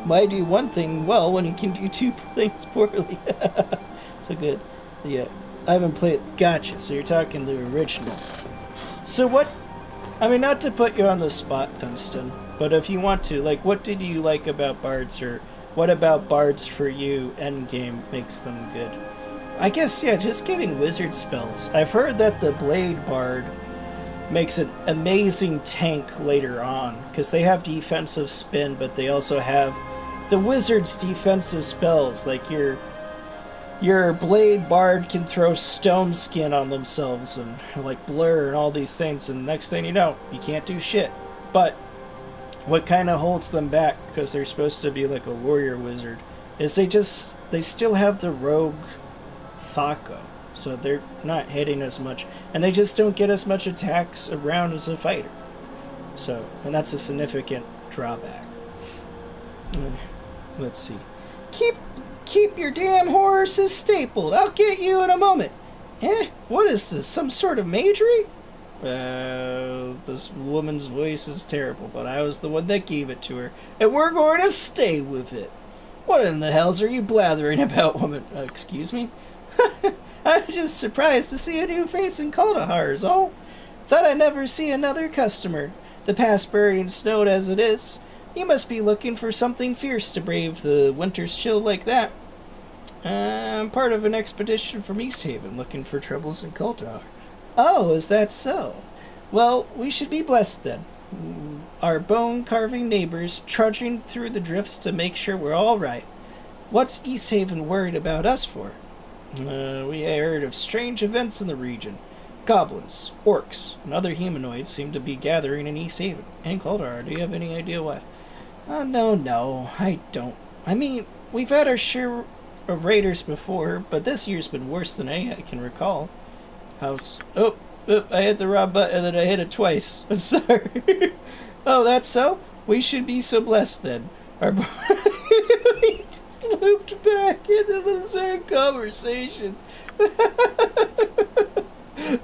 B: Why do one thing well when you can do two things poorly? So good. Yeah, I haven't played. Gotcha. So you're talking the original. So what? Not to put you on the spot, Dunstan, but if you want to, like, what did you like about bards, or what about bards for you? Endgame makes them good. I guess, yeah, just getting wizard spells. I've heard that the Blade Bard makes an amazing tank later on, because they have defensive spin, but they also have the wizard's defensive spells. Like your Blade Bard can throw stone skin on themselves and like blur and all these things, and next thing you know, you can't do shit. But what kind of holds them back, because they're supposed to be like a warrior wizard, is they still have the rogue Thaco, so they're not hitting as much, and they just don't get as much attacks around as a fighter. So, and that's a significant drawback. Let's see. Keep your damn horses stapled. I'll get you in a moment. What is this? Some sort of magery? This woman's voice is terrible, but I was the one that gave it to her, and we're going to stay with it. What in the hells are you blathering about, woman? Excuse me? I'm just surprised to see a new face in Kaldahar is all. Thought I'd never see another customer. The pass buried and snowed as it is. You must be looking for something fierce to brave the winter's chill like that. I'm part of an expedition from East Haven looking for troubles in Kaldahar. Oh, is that so? Well, we should be blessed then. Our bone-carving neighbors trudging through the drifts to make sure we're all right. What's East Haven worried about us for? We heard of strange events in the region. Goblins, orcs, and other humanoids seem to be gathering in East Haven and Kaldahar. Do you have any idea why? No, I don't. We've had our share of raiders before, but this year's been worse than any I can recall. Oh, I hit the wrong button and then I hit it twice. I'm sorry. Oh, that's so? We should be so blessed then. We just looped back into the same conversation.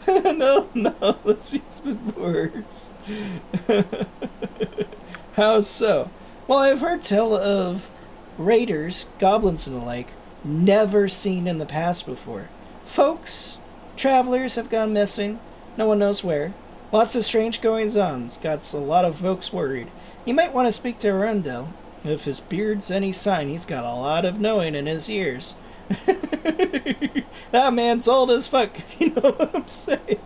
B: No, this year's been worse. How so? Well, I've heard tell of raiders, goblins and the like, never seen in the past before. Folks, travelers have gone missing. No one knows where. Lots of strange goings-on. It's got a lot of folks worried. You might want to speak to Arundel. If his beard's any sign, he's got a lot of knowing in his ears. That man's old as fuck, if you know what I'm saying.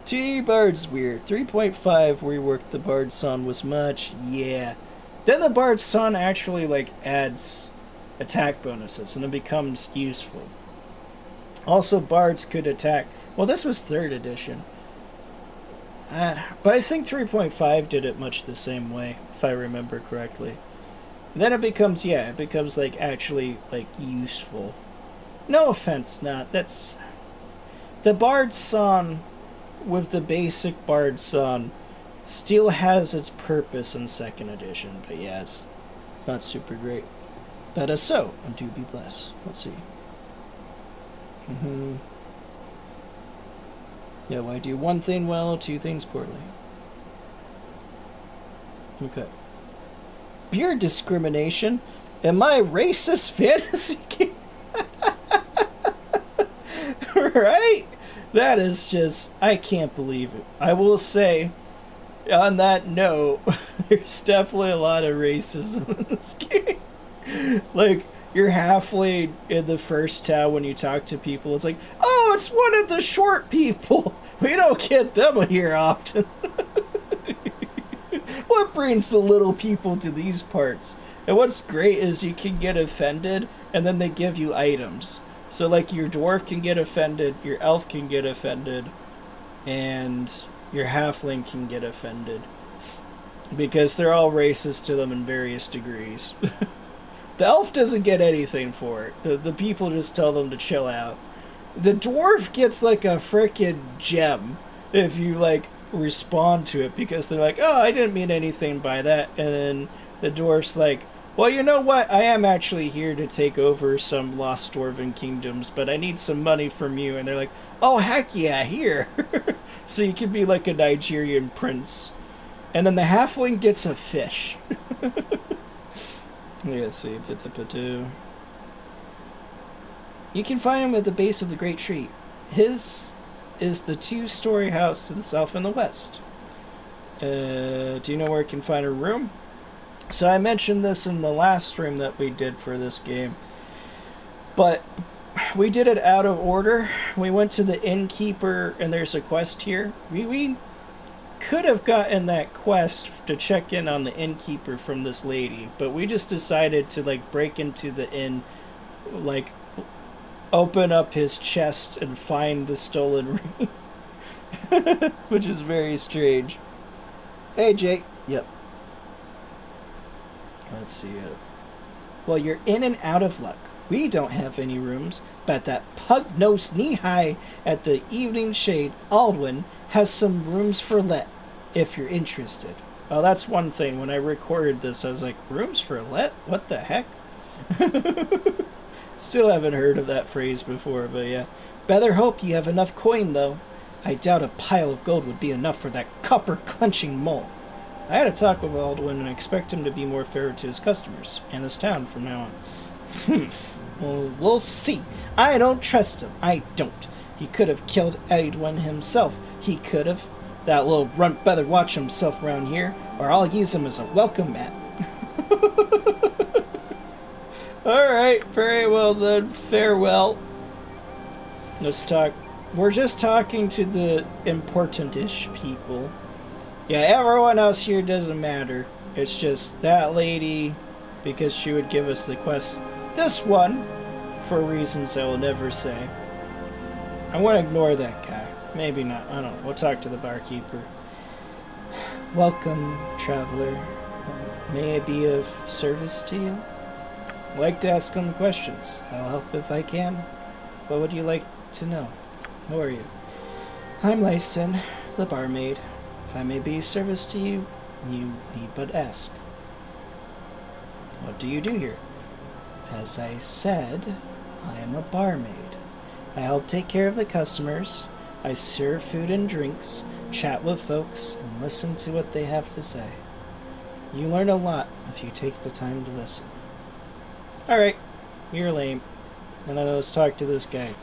B: T Bard's weird. 3.5 reworked the Bard Son was much, yeah. Then the Bard Son actually like adds attack bonuses and it becomes useful. Also, bards could attack. Well, this was 3rd edition. But I think 3.5 did it much the same way, if I remember correctly. Then it becomes, yeah, it becomes like actually like useful. No offense, not. That's the Bard Son with the basic Bard Son still has its purpose in 2nd edition, but yeah, it's not super great. That is so, and do be blessed. Let's see. Yeah, why do one thing well, 2 things poorly? Okay. Beard discrimination? Am I racist fantasy game? Right? That is just, I can't believe it. I will say, on that note, there's definitely a lot of racism in this game. Like, you're halfway in the first town when you talk to people, it's like, oh, it's one of the short people. We don't get them here often. What brings the little people to these parts? And what's great is you can get offended, and then they give you items. So, like, your dwarf can get offended, your elf can get offended, and your halfling can get offended. Because they're all racist to them in various degrees. The elf doesn't get anything for it. The people just tell them to chill out. The dwarf gets, like, a frickin' gem if you, like, respond to it, because they're like, oh, I didn't mean anything by that. And then the dwarf's like, well, you know what? I am actually here to take over some lost dwarven kingdoms, but I need some money from you. And they're like, oh, heck yeah, here. So you can be like a Nigerian prince. And then the halfling gets a fish. Let's see. You can find him at the base of the great tree. His is the 2-story house to the south and the west. Do you know where I can find a room? So I mentioned this in the last stream that we did for this game, but we did it out of order. We went to the innkeeper, and there's a quest here. We could have gotten that quest to check in on the innkeeper from this lady, but we just decided to like break into the inn, like open up his chest and find the stolen ring. Which is very strange. Hey, Jake. Yep. Let's see. Well, you're in and out of luck. We don't have any rooms, but that pug-nosed knee-high at the Evening Shade, Aldwin, has some rooms for let, if you're interested. Oh, that's one thing. When I recorded this, I was like, rooms for let? What the heck? Still haven't heard of that phrase before, but yeah. Better hope you have enough coin, though. I doubt a pile of gold would be enough for that copper-clenching mole. I had a talk with Aldwin and I expect him to be more fair to his customers and this town from now on. Well, we'll see. I don't trust him. I don't. He could have killed Edwin himself. He could have. That little runt better watch himself around here, or I'll use him as a welcome mat. Alright, very well then. Farewell. Let's talk. We're just talking to the important-ish people. Yeah, everyone else here doesn't matter. It's just that lady, because she would give us the quest. This one, for reasons I will never say. I'm going to ignore that guy. Maybe not. I don't know. We'll talk to the barkeeper. Welcome, traveler. May I be of service to you? I like to ask him questions. I'll help if I can. What would you like to know? Who are you? I'm Lyson, the barmaid. If I may be of service to you, you need but ask. What do you do here? As I said, I am a barmaid. I help take care of the customers. I serve food and drinks, chat with folks, and listen to what they have to say. You learn a lot if you take the time to listen. Alright, you're lame. And then let's talk to this guy.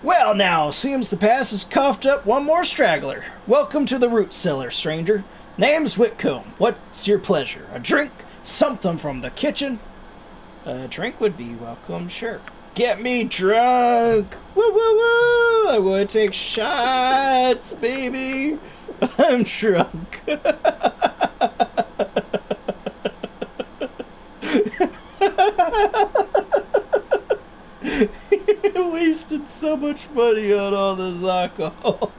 B: Well now, seems the pass has coughed up one more straggler. Welcome to the root cellar, stranger. Name's Whitcomb. What's your pleasure? A drink? Something from the kitchen? A drink would be welcome, sure. Get me drunk! Woo woo woo! I want to take shots, baby! I'm drunk. Wasted so much money on all this alcohol.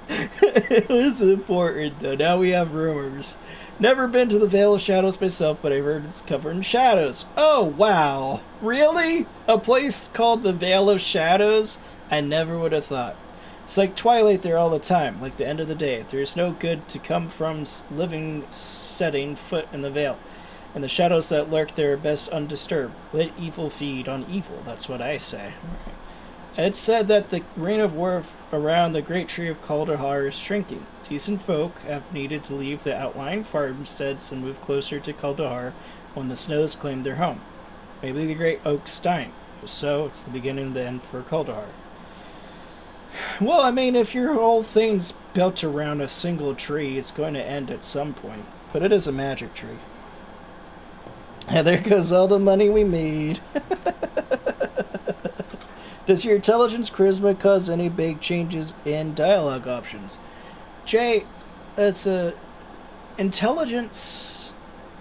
B: It was important though. Now we have rumors. Never been to the Vale of Shadows myself, but I've heard it's covered in shadows. Oh wow. Really? A place called the Vale of Shadows? I never would have thought. It's like twilight there all the time, like the end of the day. There is no good to come from living setting foot in the Vale. And the shadows that lurk there are best undisturbed. Let evil feed on evil, that's what I say. It's said that the reign of war around the great tree of Kaldahar is shrinking. Decent folk have needed to leave the outlying farmsteads and move closer to Kaldahar when the snows claim their home. Maybe the great oak's dying. If so, it's the beginning of the end for Kaldahar. Well, I mean, if your whole thing's built around a single tree, it's going to end at some point. But it is a magic tree. And there goes all the money we made. Does your intelligence charisma cause any big changes in dialogue options? Jay, that's a... Intelligence...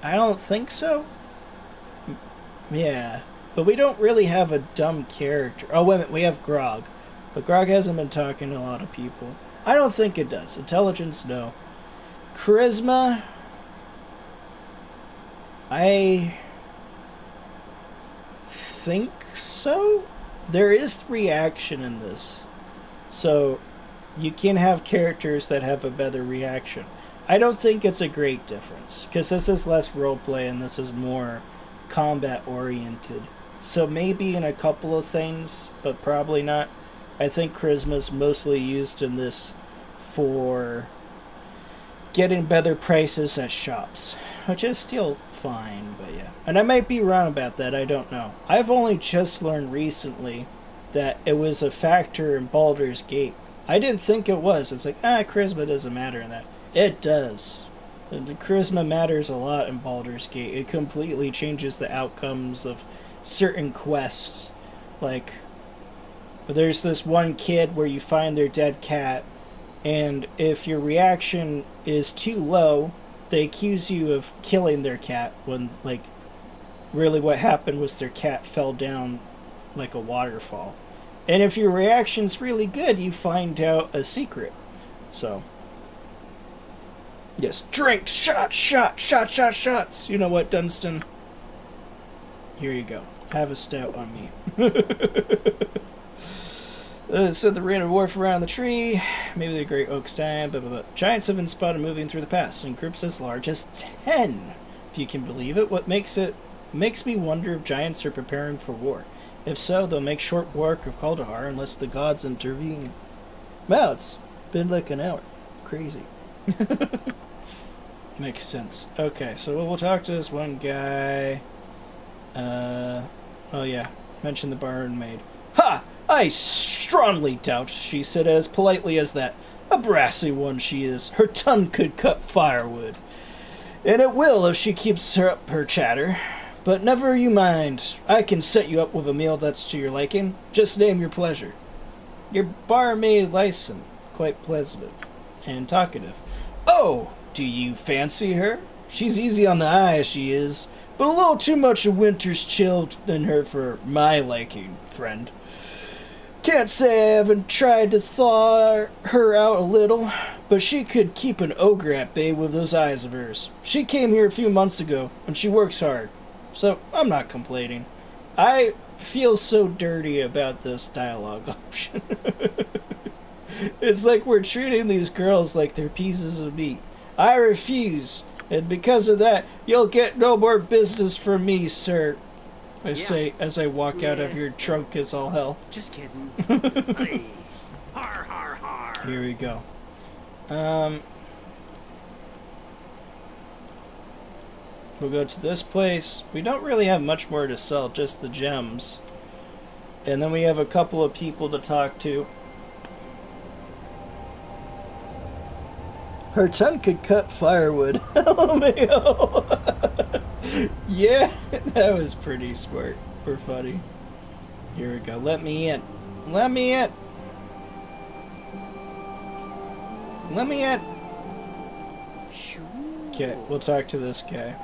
B: I don't think so. Yeah. But we don't really have a dumb character. Oh, wait a minute, we have Grog. But Grog hasn't been talking to a lot of people. I don't think it does. Intelligence, no. Charisma... I think so. There is reaction in this, so you can have characters that have a better reaction. I don't think it's a great difference because this is less roleplay and this is more combat oriented. So maybe in a couple of things, but probably not. I think charisma is mostly used in this for getting better prices at shops, which is still fine, but yeah. And I might be wrong about that, I don't know. I've only just learned recently that it was a factor in Baldur's Gate. I didn't think it was. It's like, charisma doesn't matter in that. It does. And the charisma matters a lot in Baldur's Gate. It completely changes the outcomes of certain quests. Like, there's this one kid where you find their dead cat, and if your reaction is too low, they accuse you of killing their cat when, like, really what happened was their cat fell down like a waterfall. And if your reaction's really good, you find out a secret. So, yes, drink, shots. You know what, Dunstan? Here you go. Have a stout on me. Said the rate of warfare around the tree. Maybe the great oak's dying, blah, blah, blah. Giants have been spotted moving through the pass in groups as large as 10. If you can believe it, what makes me wonder if giants are preparing for war. If so, they'll make short work of Kaldahar unless the gods intervene. Wow, it's been like an hour. Crazy. Makes sense. Okay, so we'll talk to this one guy. Oh yeah, mention the barmaid. Ha! I strongly doubt, she said as politely as that. A brassy one she is. Her tongue could cut firewood. And it will if she keeps her up her chatter. But never you mind. I can set you up with a meal that's to your liking. Just name your pleasure. Your barmaid Lyson, quite pleasant and talkative. Oh, do you fancy her? She's easy on the eye, she is, but a little too much of winter's chill in her for my liking, friend. Can't say I haven't tried to thaw her out a little, but she could keep an ogre at bay with those eyes of hers. She came here a few months ago, and she works hard, so I'm not complaining. I feel so dirty about this dialogue option. It's like we're treating these girls like they're pieces of meat. I refuse, and because of that, you'll get no more business from me, sir. I say as I walk out of your trunk as all hell.
C: Just kidding. Hey. Har, har, har.
B: Here we go. We'll go to this place. We don't really have much more to sell, just the gems. And then we have a couple of people to talk to. Her tongue could cut firewood. LMAO. Yeah, that was pretty smart. super funny. Here we go. Let me in. Let me in. Let me in.
C: Shoo.
B: Okay, we'll talk to this guy.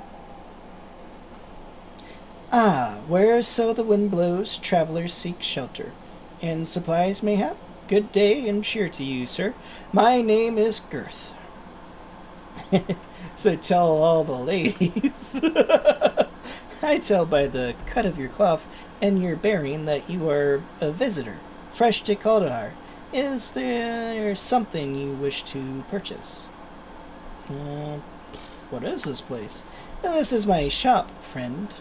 B: Ah, whereso the wind blows, travelers seek shelter. And supplies mayhap? Good day and cheer to you, sir. My name is Girth. So tell all the ladies. I tell by the cut of your cloth and your bearing that you are a visitor, fresh to Kaldahar. Is there something you wish to purchase? What is this place? This is my shop, friend.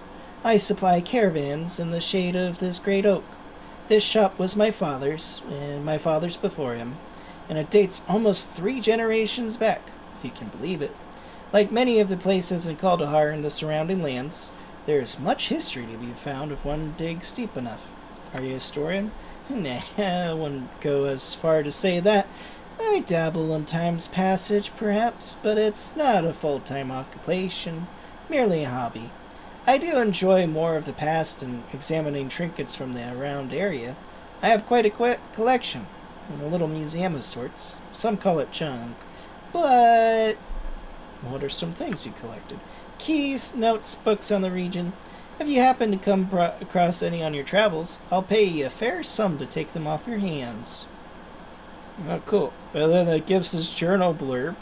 B: I supply caravans in the shade of this great oak. This shop was my father's, and my father's before him, and it dates almost 3 generations back, if you can believe it. Like many of the places in Kaldahar and the surrounding lands, there is much history to be found if one digs deep enough. Are you a historian? Nah, I wouldn't go as far to say that. I dabble in time's passage, perhaps, but it's not a full-time occupation, merely a hobby. I do enjoy more of the past and examining trinkets from the around area. I have quite a collection, in a little museum of sorts. Some call it junk, but what are some things you collected? Keys, notes, books on the region. If you happen to come across any on your travels, I'll pay you a fair sum to take them off your hands. Oh, cool. Well, then it gives this journal blurb,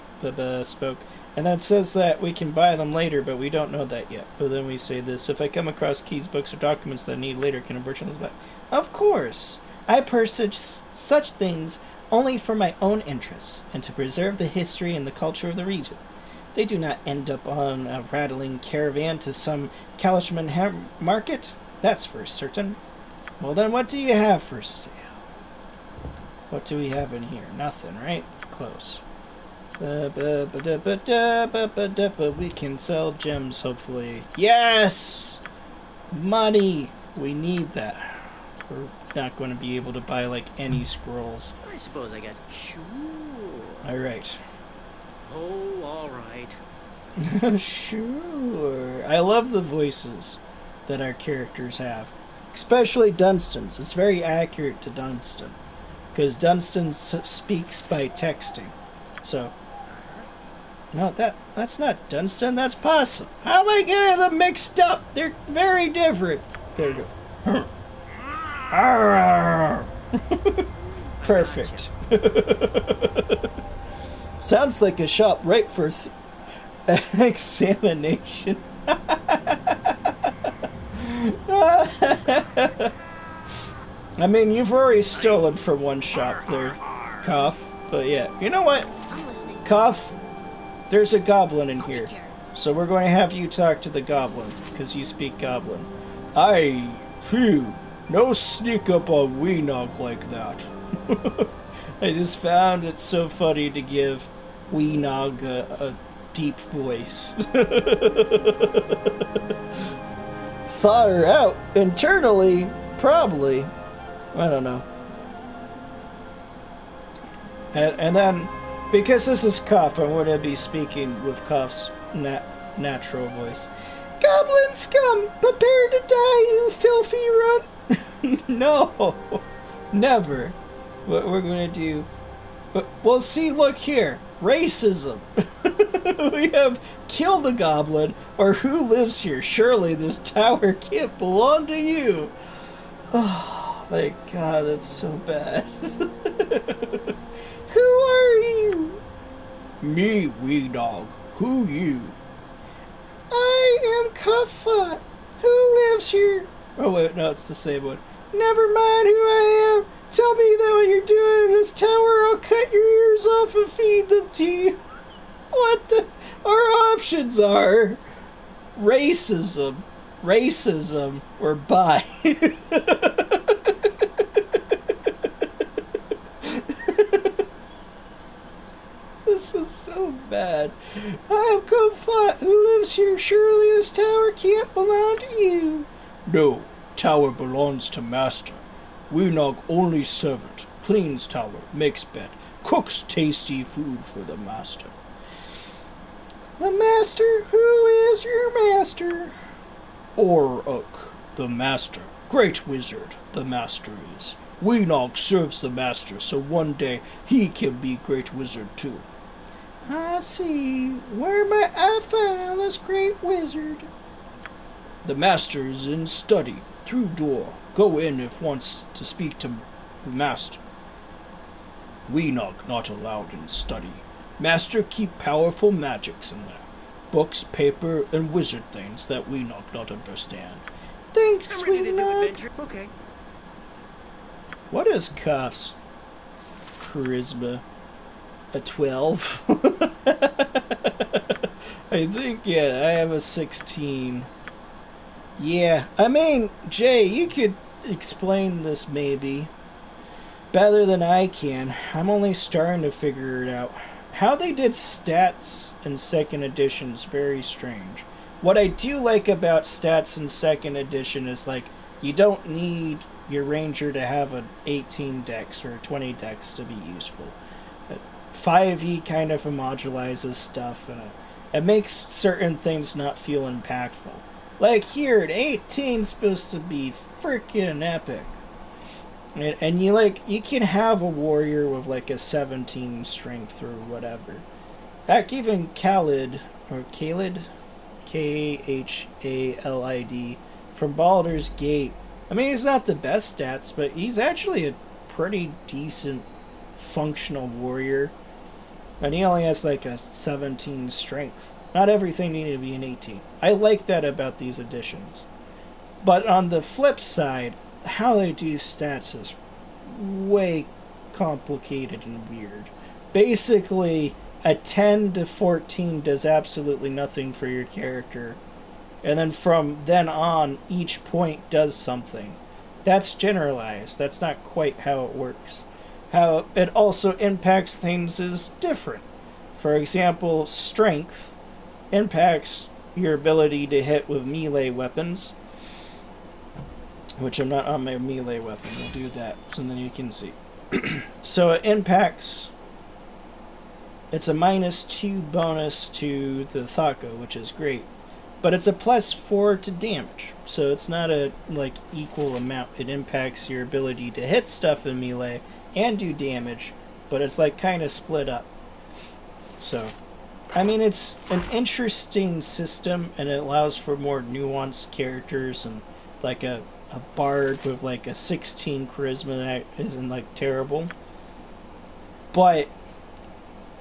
B: spoke, and that says that we can buy them later, but we don't know that yet. But then we say this: if I come across keys, books, or documents that I need later, can I purchase them back? Of course. I purchase such things only for my own interests, and to preserve the history and the culture of the region. They do not end up on a rattling caravan to some Kalishman market, that's for certain. Well then, what do you have for sale? What do we have in here? Nothing, right? Close. We can sell gems, hopefully. Yes! Money! We need that. We're not going to be able to buy, like, any scrolls.
C: I suppose I got. Sure.
B: Alright.
C: Oh, all right.
B: Sure. I love the voices that our characters have. Especially Dunstan's. It's very accurate to Dunstan. Because Dunstan speaks by texting. So, no, that's not Dunstan, that's Possum. How am I getting them mixed up? They're very different. There you go. Perfect. Sounds like a shop right for examination. I mean, you've already stolen from one shop there, Cough. But yeah, you know what?
D: I'm listening.
B: Cough, there's a goblin in
D: I'll
B: here.
D: take care.
B: So we're going to have you talk to the goblin, because you speak goblin. No sneak up on Weenog like that. I just found it so funny to give Weenog a deep voice. Thought her out internally, probably. I don't know. And then, because this is Cough, I'm going to be speaking with Cough's natural voice. Goblin scum, prepare to die, you filthy runt! No, never. What we're going to do... Well, see, look here. Racism. We have kill the goblin, or who lives here? Surely this tower can't belong to you. Oh, my God, that's so bad. Who are you? Me, wee dog. Who you? I am Cuffat. Who lives here? Oh, wait, no, it's the same one. Never mind who I am. Tell me that what you're doing in this tower, I'll cut your ears off and feed them to you. What the... Our options are racism, or buy. This is so bad. I am Kumfat, who lives here. Surely this tower can't belong to you. No, tower belongs to master. Weenog only servant, cleans tower, makes bed, cooks tasty food for the master. The master? Who is your master? Or Oak. The master. Great wizard, the master is. Weenog serves the master, so one day he can be great wizard too. I see. Where may I find this great wizard? The master is in study, through door. Go in if wants to speak to master. Weenog not allowed in study. Master keep powerful magics in there. Books, paper, and wizard things that Weenog not understand. Thanks,
C: I'm ready to do
B: Weenog.
C: adventure. Okay.
B: What is Cuff's charisma? A 12? I think, yeah, I have a 16. Yeah, I mean, Jay, you could explain this maybe better than I can. I'm only starting to figure it out. How they did stats in second edition is very strange. What I do like about stats in second edition is, like, you don't need your ranger to have an 18 dex or a 20 dex to be useful. 5e kind of homogenizes stuff, and it makes certain things not feel impactful. Like here, an 18's supposed to be freaking epic. And you can have a warrior with like a 17 strength or whatever. Heck, even Khalid, Khalid, from Baldur's Gate. I mean, he's not the best stats, but he's actually a pretty decent functional warrior. And he only has like a 17 strength. Not everything needed to be an 18. I like that about these editions. But on the flip side, how they do stats is way complicated and weird. Basically, a 10 to 14 does absolutely nothing for your character. And then from then on, each point does something. That's generalized. That's not quite how it works. How it also impacts things is different. For example, strength impacts your ability to hit with melee weapons. Which I'm not on my melee weapon. We'll do that so then you can see. So it impacts... It's a -2 bonus to the Thako, which is great. But it's a +4 to damage. So it's not a equal amount. It impacts your ability to hit stuff in melee and do damage. But it's kind of split up. So, I mean, it's an interesting system, and it allows for more nuanced characters, and a bard with a 16 charisma that isn't terrible. But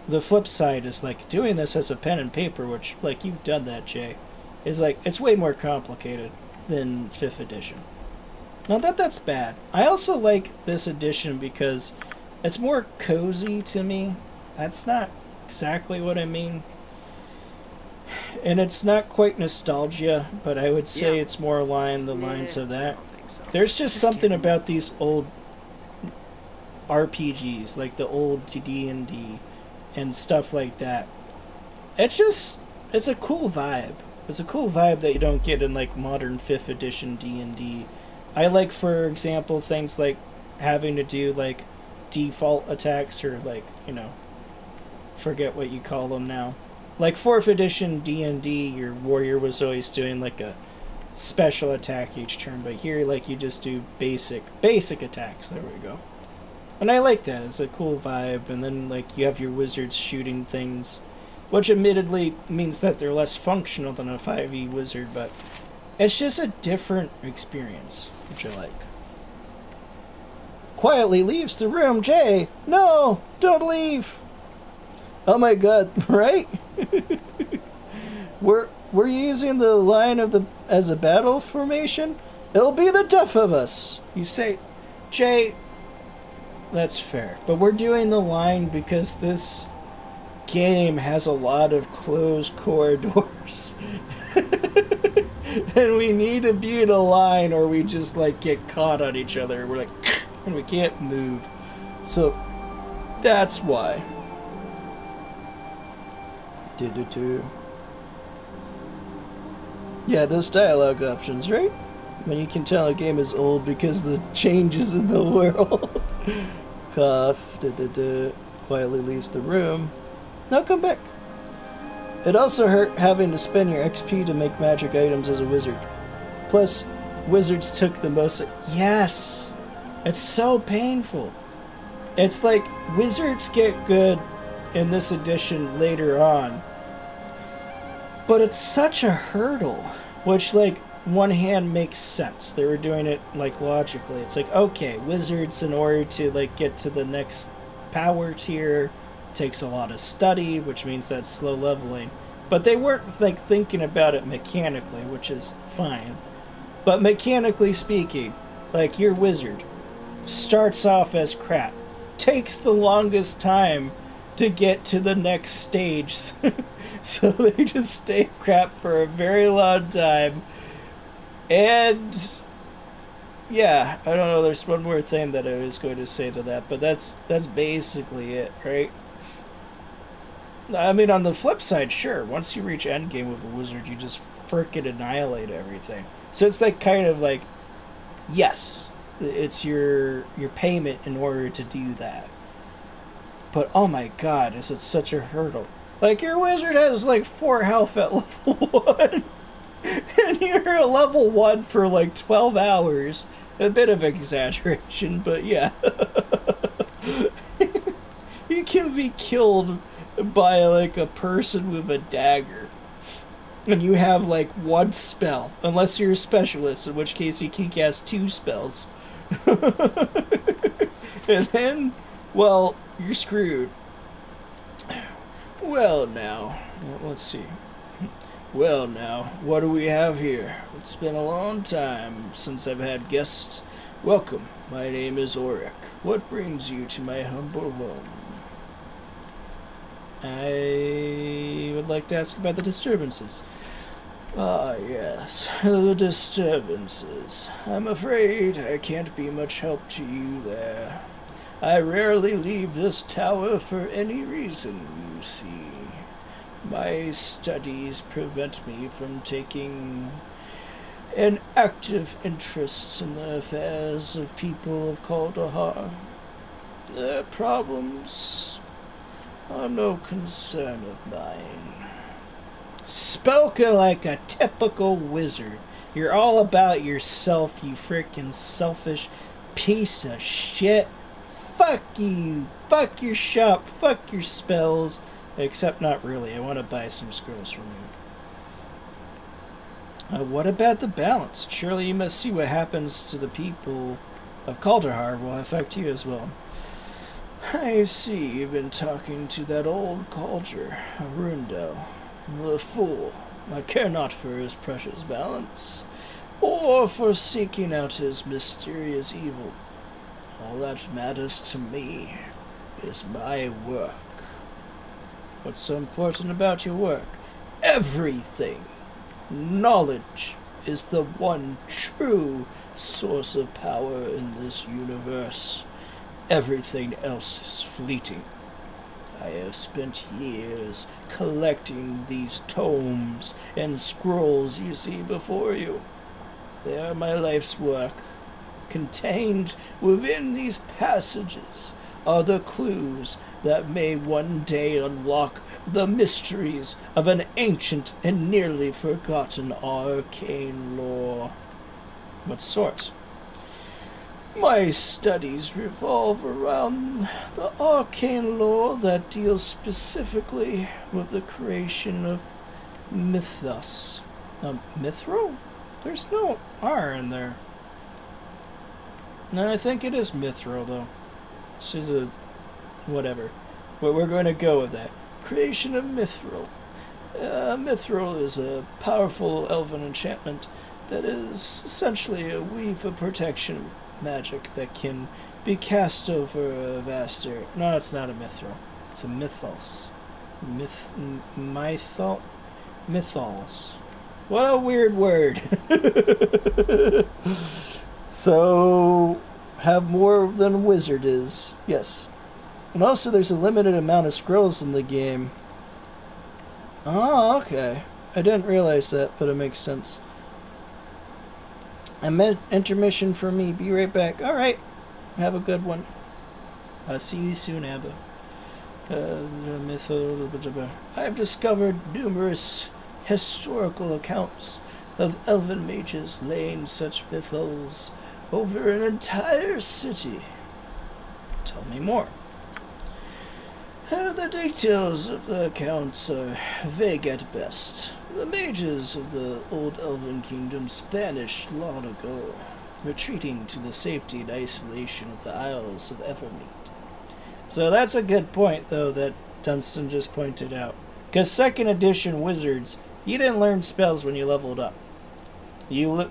B: the flip side is doing this as a pen and paper, which you've done that, Jay, is it's way more complicated than 5th edition. Not that that's bad. I also like this edition because it's more cozy to me. That's not exactly what I mean. And it's not quite nostalgia, but I would say it's more along the lines of that. There's just something about these old RPGs, like the old DnD and stuff like that. It's a cool vibe. It's a cool vibe that you don't get in modern 5th edition D&D. I like, for example, things like having to do default attacks or forget what you call them now. 4th edition D&D, your warrior was always doing a special attack each turn, but here you just do basic attacks. There we go. And I like that. It's a cool vibe. And then you have your wizards shooting things, which admittedly means that they're less functional than a 5e wizard, but it's just a different experience, which I like. Quietly leaves the room. Jay, no, don't leave. Oh my god, right? We're using the line as a battle formation? It'll be the death of us. You say, Jay, that's fair. But we're doing the line because this game has a lot of closed corridors. And we need to be in a line or we just get caught on each other. We're and we can't move. So that's why. Yeah, those dialogue options, right? When you can tell a game is old because of the changes in the world. Cough. Quietly leaves the room. Now come back. It also hurt having to spend your XP to make magic items as a wizard. Plus, wizards took the most. Yes, it's so painful. It's like wizards get good in this edition later on, but it's such a hurdle, which like one hand makes sense. They were doing it like logically. It's like, okay, wizards in order to like get to the next power tier takes a lot of study, which means that's slow leveling. But they weren't like thinking about it mechanically, which is fine. But mechanically speaking, like your wizard starts off as crap, takes the longest time to get to the next stage. So they just stay crap for a very long time. And yeah, I don't know, there's one more thing that I was going to say to that, but that's basically it, right? I mean, on the flip side, sure, once you reach endgame with a wizard, you just frickin' annihilate everything. So it's like kind of like, yes, it's your payment in order to do that. But oh my god, is it such a hurdle. Like, your wizard has like 4 health at level 1. And you're at level 1 for like 12 hours. A bit of exaggeration, but yeah. You can be killed by like a person with a dagger. And you have like 1 spell. Unless you're a specialist, in which case you can cast 2 spells. And then, well, you're screwed. Well now, let's see. Well now, what do we have here? It's been a long time since I've had guests. Welcome, my name is Auric. What brings you to my humble home? I would like to ask about the disturbances. Ah, yes, the disturbances. I'm afraid I can't be much help to you there. I rarely leave this tower for any reason, you see. My studies prevent me from taking an active interest in the affairs of people of Kaldahar. Their problems are no concern of mine. Spoken like a typical wizard. You're all about yourself, you frickin' selfish piece of shit. Fuck you. Fuck your shop. Fuck your spells. Except not really. I want to buy some scrolls from you. What about the balance? Surely you must see what happens to the people of Kaldahar will affect you as well. I see you've been talking to that old Calder, Arundel. The fool. I care not for his precious balance, or for seeking out his mysterious evil. All that matters to me is my work. What's so important about your work? Everything. Knowledge is the one true source of power in this universe. Everything else is fleeting. I have spent years collecting these tomes and scrolls you see before you. They are my life's work. Contained within these passages are the clues that may one day unlock the mysteries of an ancient and nearly forgotten arcane lore. What sort? My studies revolve around the arcane lore that deals specifically with the creation of mythos. Mithril? There's no R in there. No, I think it is mithril, though. It's just a... whatever. But we're going to go with that. Creation of mithril. Mithril is a powerful elven enchantment that is essentially a weave of protection magic that can be cast over a vast area. No, it's not a mithril. It's a mythos. Mythos. What a weird word. So, have more than wizard is. Yes. And also there's a limited amount of scrolls in the game. Oh, okay. I didn't realize that, but it makes sense. Intermission for me. Be right back. Alright. Have a good one. I'll see you soon, Abba. I've discovered numerous historical accounts of elven mages laying such mythals over an entire city. Tell me more. The details of the accounts are vague at best. The mages of the old elven kingdoms vanished long ago, retreating to the safety and isolation of the Isles of Evermeet. So that's a good point, though, that Dunstan just pointed out. Because 2nd edition wizards, you didn't learn spells when you leveled up. You,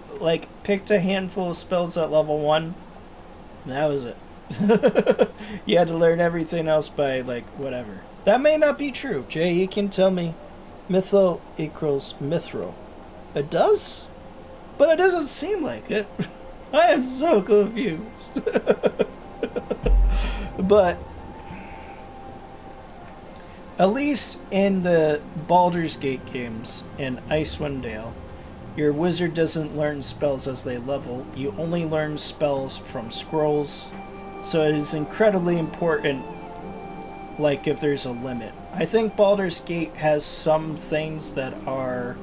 B: picked a handful of spells at level 1, and that was it. You had to learn everything else by, whatever. That may not be true. Jay, you can tell me. Mytho equals mithril. It does? But it doesn't seem like it. I am so confused. But at least in the Baldur's Gate games in Icewind Dale, your wizard doesn't learn spells as they level. You only learn spells from scrolls. So it is incredibly important, if there's a limit. I think Baldur's Gate has some things that are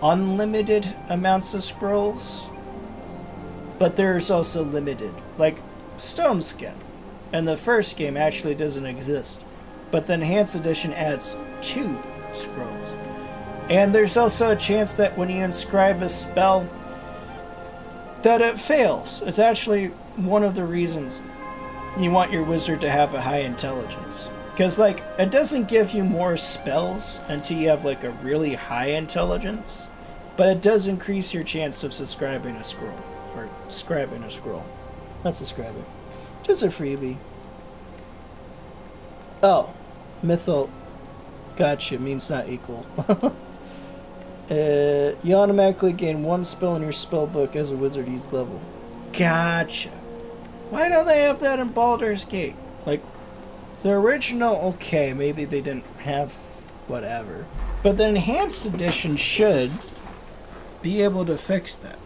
B: unlimited amounts of scrolls, but there's also limited, like Stone Skin. And the first game actually doesn't exist, but the Enhanced Edition adds 2 scrolls. And there's also a chance that when you inscribe a spell, that it fails. It's actually one of the reasons you want your wizard to have a high intelligence. Because, it doesn't give you more spells until you have, a really high intelligence, but it does increase your chance of subscribing a scroll. Or scribing a scroll. Not subscribing. Just a freebie. Oh. Mythal. Gotcha. Means not equal. You automatically gain 1 spell in your spell book as a wizard each level. Gotcha. Why don't they have that in Baldur's Gate? The original, okay, maybe they didn't have whatever. But the Enhanced Edition should be able to fix that.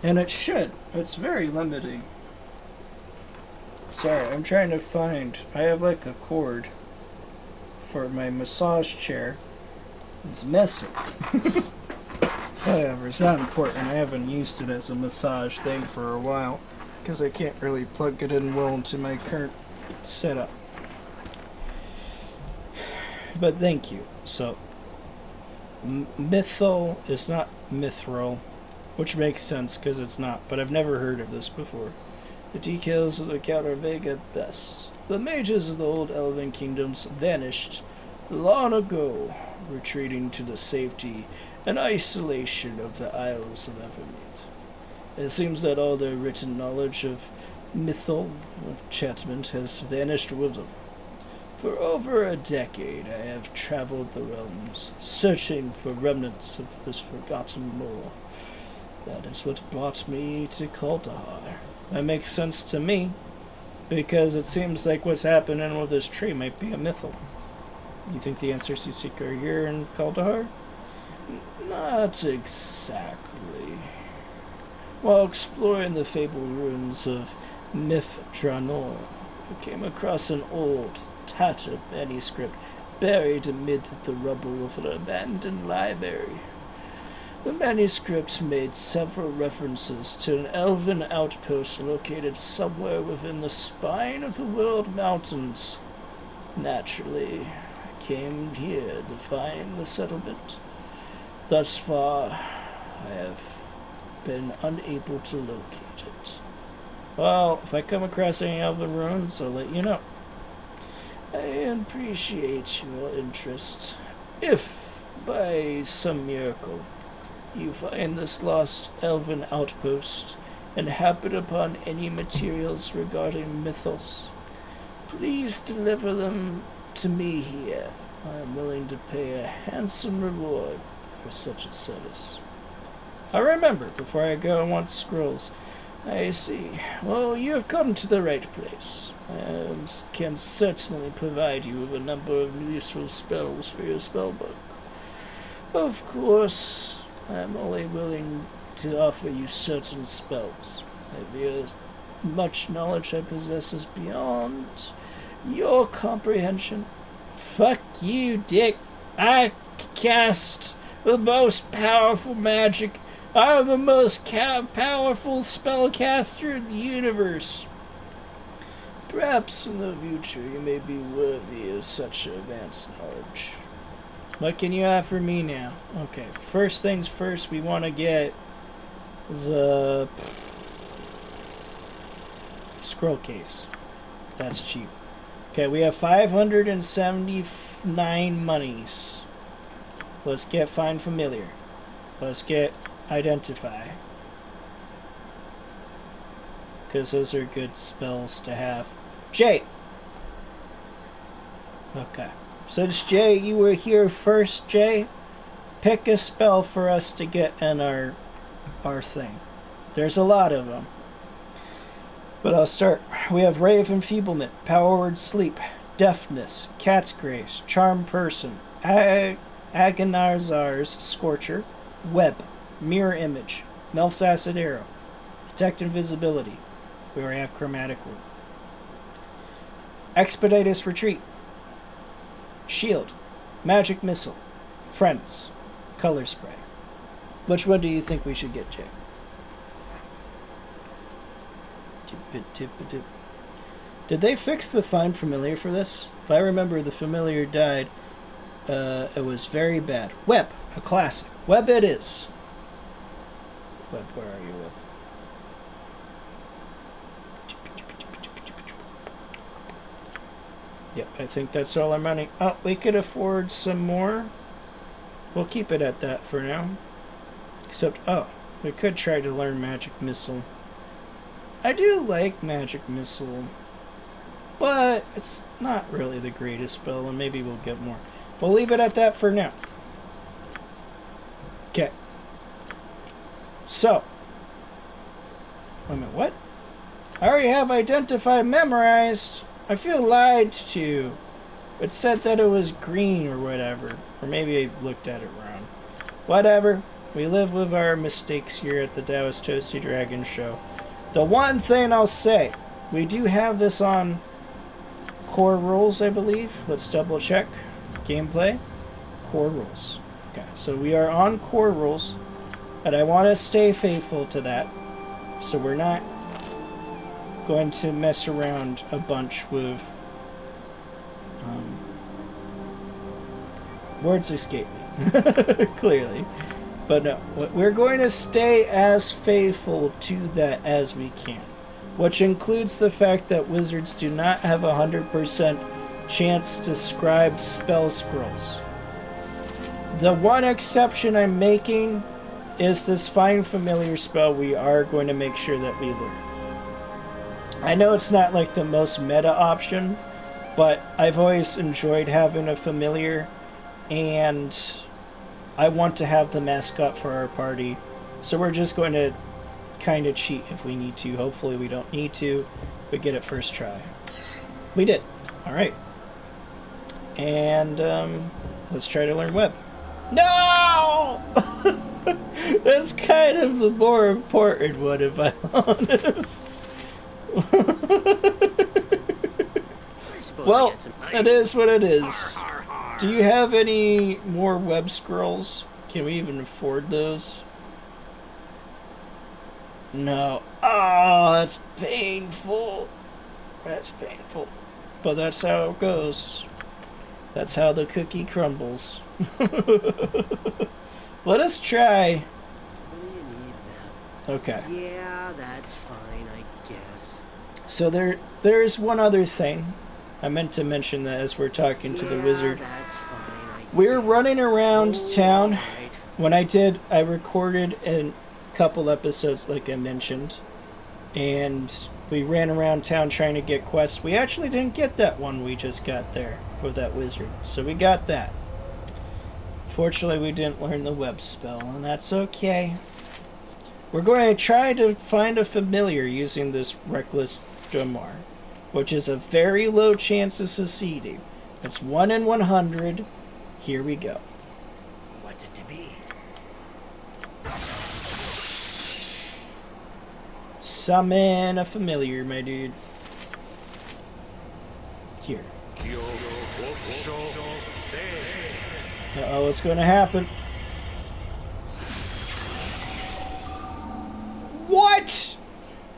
B: And it should. It's very limiting. Sorry, I'm trying to find... I have, a cord for my massage chair. It's missing. Whatever, it's not important. I haven't used it as a massage thing for a while because I can't really plug it in well into my current setup. But thank you. So, mythal is not mithril, which makes sense because it's not, but I've never heard of this before. The details of the account are vague at best. The mages of the old elven kingdoms vanished long ago, retreating to the safety and isolation of the Isles of Evermeet. It seems that all their written knowledge of mythal enchantment has vanished with them. For over a decade I have traveled the realms, searching for remnants of this forgotten lore. That is what brought me to Kaldahar. That makes sense to me, because it seems like what's happening with this tree might be a mythal. You think the answers you seek are here in Kaldahar? Not exactly. While exploring the fabled ruins of Mithranor, I came across an old, tattered manuscript buried amid the rubble of an abandoned library. The manuscript made several references to an elven outpost located somewhere within the spine of the World Mountains. Naturally, I came here to find the settlement. Thus far, I have been unable to locate it. Well, if I come across any elven ruins, I'll let you know. I appreciate your interest. If, by some miracle, you find this lost elven outpost and happen upon any materials regarding mythos, please deliver them to me here. I am willing to pay a handsome reward for such a service. I remember, before I go, I want scrolls. I see. Well, you have come to the right place. I can certainly provide you with a number of useful spells for your spellbook. Of course, I am only willing to offer you certain spells. I fear much knowledge I possess is beyond your comprehension. Fuck you, Dick. I cast the most powerful magic. I'm the most powerful spellcaster in the universe. Perhaps in the future you may be worthy of such advanced knowledge. What can you offer me now? Okay, first things first, we want to get the scroll case. That's cheap. Okay, we have 579 monies. Let's get Find Familiar. Let's get Identify. Because those are good spells to have. Jay! Okay. Since Jay, you were here first, Jay, pick a spell for us to get in our thing. There's a lot of them. But I'll start. We have Ray of Enfeeblement, Power Word Sleep, Deafness, Cat's Grace, Charm Person, Agonizar's Scorcher, Web, Mirror Image, Melf's Acid Arrow, Detect Invisibility. We already have Chromatic Word. Expeditious Retreat, Shield, Magic Missile, Friends, Color Spray. Which one do you think we should get, Jay? Did they fix the Find Familiar for this? If I remember, the Familiar died. It was very bad. Web, a classic. Web it is. Web, where are you, Web? Yep, I think that's all our money. Oh, we could afford some more. We'll keep it at that for now. Except, oh, we could try to learn Magic Missile. I do like Magic Missile, but it's not really the greatest spell, and maybe we'll get more. We'll leave it at that for now. Okay. So. Wait a minute, what? I already have Identify memorized. I feel lied to. It said that it was green or whatever. Or maybe I looked at it wrong. Whatever. We live with our mistakes here at the Taoist Toasty Dragon show. The one thing I'll say, we do have this on core rules, I believe. Let's double check. Gameplay. Core rules. Okay, so we are on core rules. And I want to stay faithful to that. So we're not going to mess around a bunch with words escape me. Clearly. But no, we're going to stay as faithful to that as we can. Which includes the fact that wizards do not have 100% chance to scribe spell scrolls. The one exception I'm making is this Find Familiar spell we are going to make sure that we learn. I know it's not like the most meta option, but I've always enjoyed having a familiar, and I want to have the mascot for our party, so we're just going to kind of cheat if we need to. Hopefully we don't need to, but get it first try. We did. Alright. And let's try to learn Web. No! That's kind of the more important one, if I'm honest. Well, it is what it is. Do you have any more web scrolls? Can we even afford those? No. Oh, that's painful. That's painful. But that's how it goes. That's how the cookie crumbles. Let us try.
C: What do you need now?
B: Okay.
C: Yeah, that's fine, I guess.
B: So there's one other thing. I meant to mention that as we're talking to the wizard.
C: That's fine, I
B: We're
C: guess.
B: running around town.
C: Alright.
B: When I recorded a couple episodes like I mentioned. And we ran around town trying to get quests. We actually didn't get that one we just got there with that wizard. So we got that. Fortunately, we didn't learn the web spell, and that's okay. We're going to try to find a familiar using this Reckless Domar, which is a very low chance of succeeding. It's 1 in 100. Here we go.
C: What's it to be?
B: Summon a familiar, my dude. Here. Uh-oh, what's going to happen?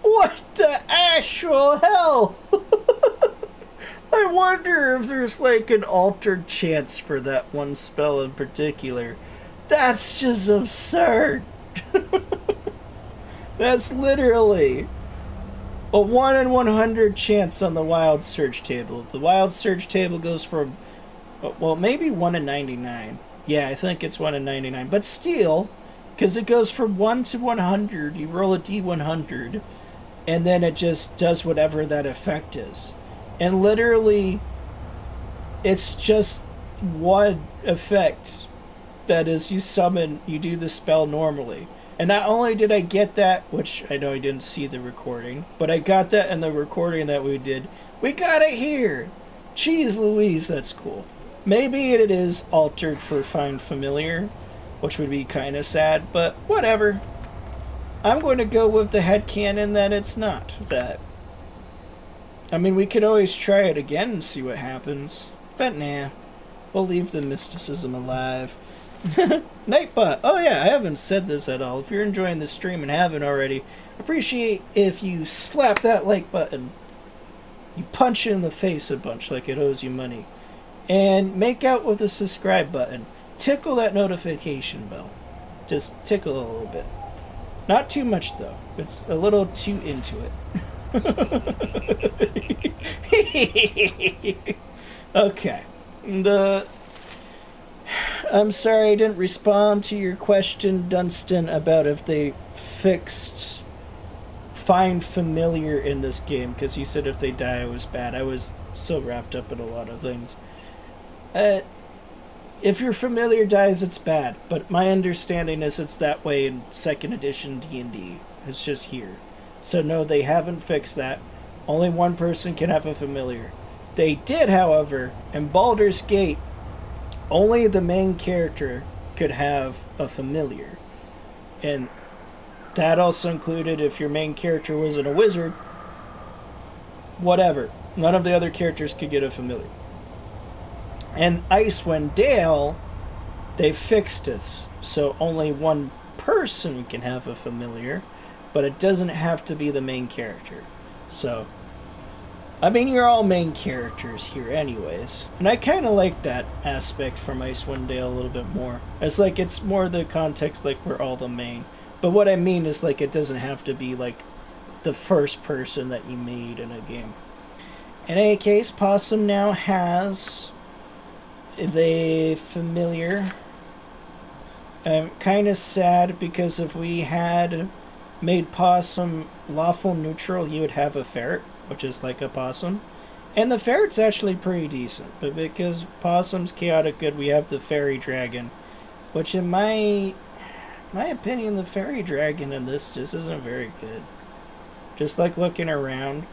B: What? What the actual hell? I wonder if there's like an altered chance for that one spell in particular. That's just absurd. That's literally a 1 in 100 chance on the wild search table. The wild search table goes from, well, maybe 1 in 99. Yeah, I think it's 1 in 99. But still, because it goes from 1 to 100, you roll a d100, and then it just does whatever that effect is. And literally, it's just one effect. That is, you do the spell normally. And not only did I get that, which I know I didn't see the recording, but I got that in the recording that we did. We got it here! Jeez Louise, that's cool. Maybe it is altered for Find Familiar, which would be kind of sad, but whatever. I'm going to go with the headcanon that it's not that. I mean, we could always try it again and see what happens, but nah. We'll leave the mysticism alive. Nightbot. Oh yeah, I haven't said this at all. If you're enjoying the stream and haven't already, appreciate if you slap that like button. You punch it in the face a bunch like it owes you money. And make out with the subscribe button. Tickle that notification bell. Just tickle it a little bit. Not too much though. It's a little too into it. Okay. I'm sorry I didn't respond to your question, Dunstan, about if they fixed Find Familiar in this game, because you said if they die it was bad. I was so wrapped up in a lot of things. If your familiar dies, it's bad, but my understanding is it's that way in 2nd edition D&D. It's just here. So no, they haven't fixed that. Only one person can have a familiar. They did, however, in Baldur's Gate, only the main character could have a familiar. And that also included if your main character wasn't a wizard, whatever. None of the other characters could get a familiar. And Icewind Dale, they fixed this. So only one person can have a familiar, but it doesn't have to be the main character. So, I mean, you're all main characters here anyways. And I kind of like that aspect from Icewind Dale a little bit more. It's like, it's more the context like we're all the main. But what I mean is like, it doesn't have to be like the first person that you made in a game. In any case, Possum now has the familiar. I'm kind of sad because if we had made Possum lawful neutral, he would have a ferret, which is like a possum. And the ferret's actually pretty decent, but because Possum's chaotic good, we have the fairy dragon, which in my opinion, the fairy dragon in this just isn't very good. Just like looking around,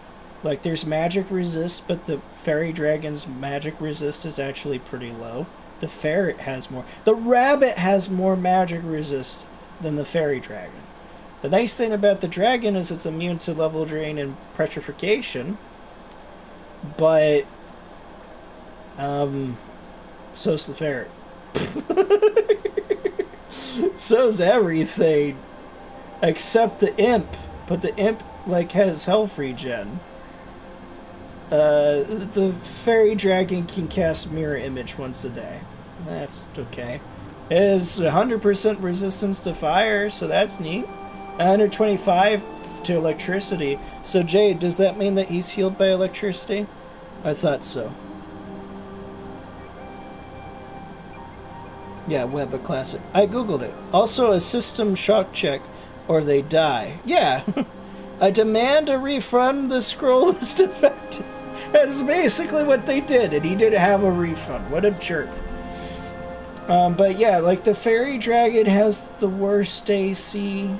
B: like there's magic resist, but the fairy dragon's magic resist is actually pretty low. The ferret has more. The rabbit has more magic resist than the fairy dragon. The nice thing about the dragon is it's immune to level drain and petrification, but so's the ferret. So's everything except the imp, but the imp like has health regen. The fairy dragon can cast mirror image once a day. That's okay. It has 100% resistance to fire, so that's neat. 125 to electricity. So Jade, does that mean that he's healed by electricity? I thought so. Yeah, Web a classic. I googled it. Also a system shock check or they die. Yeah. I demand a refund. The scroll was defective. That's basically what they did, and he did have a refund. What a jerk. But yeah, like the fairy dragon has the worst AC.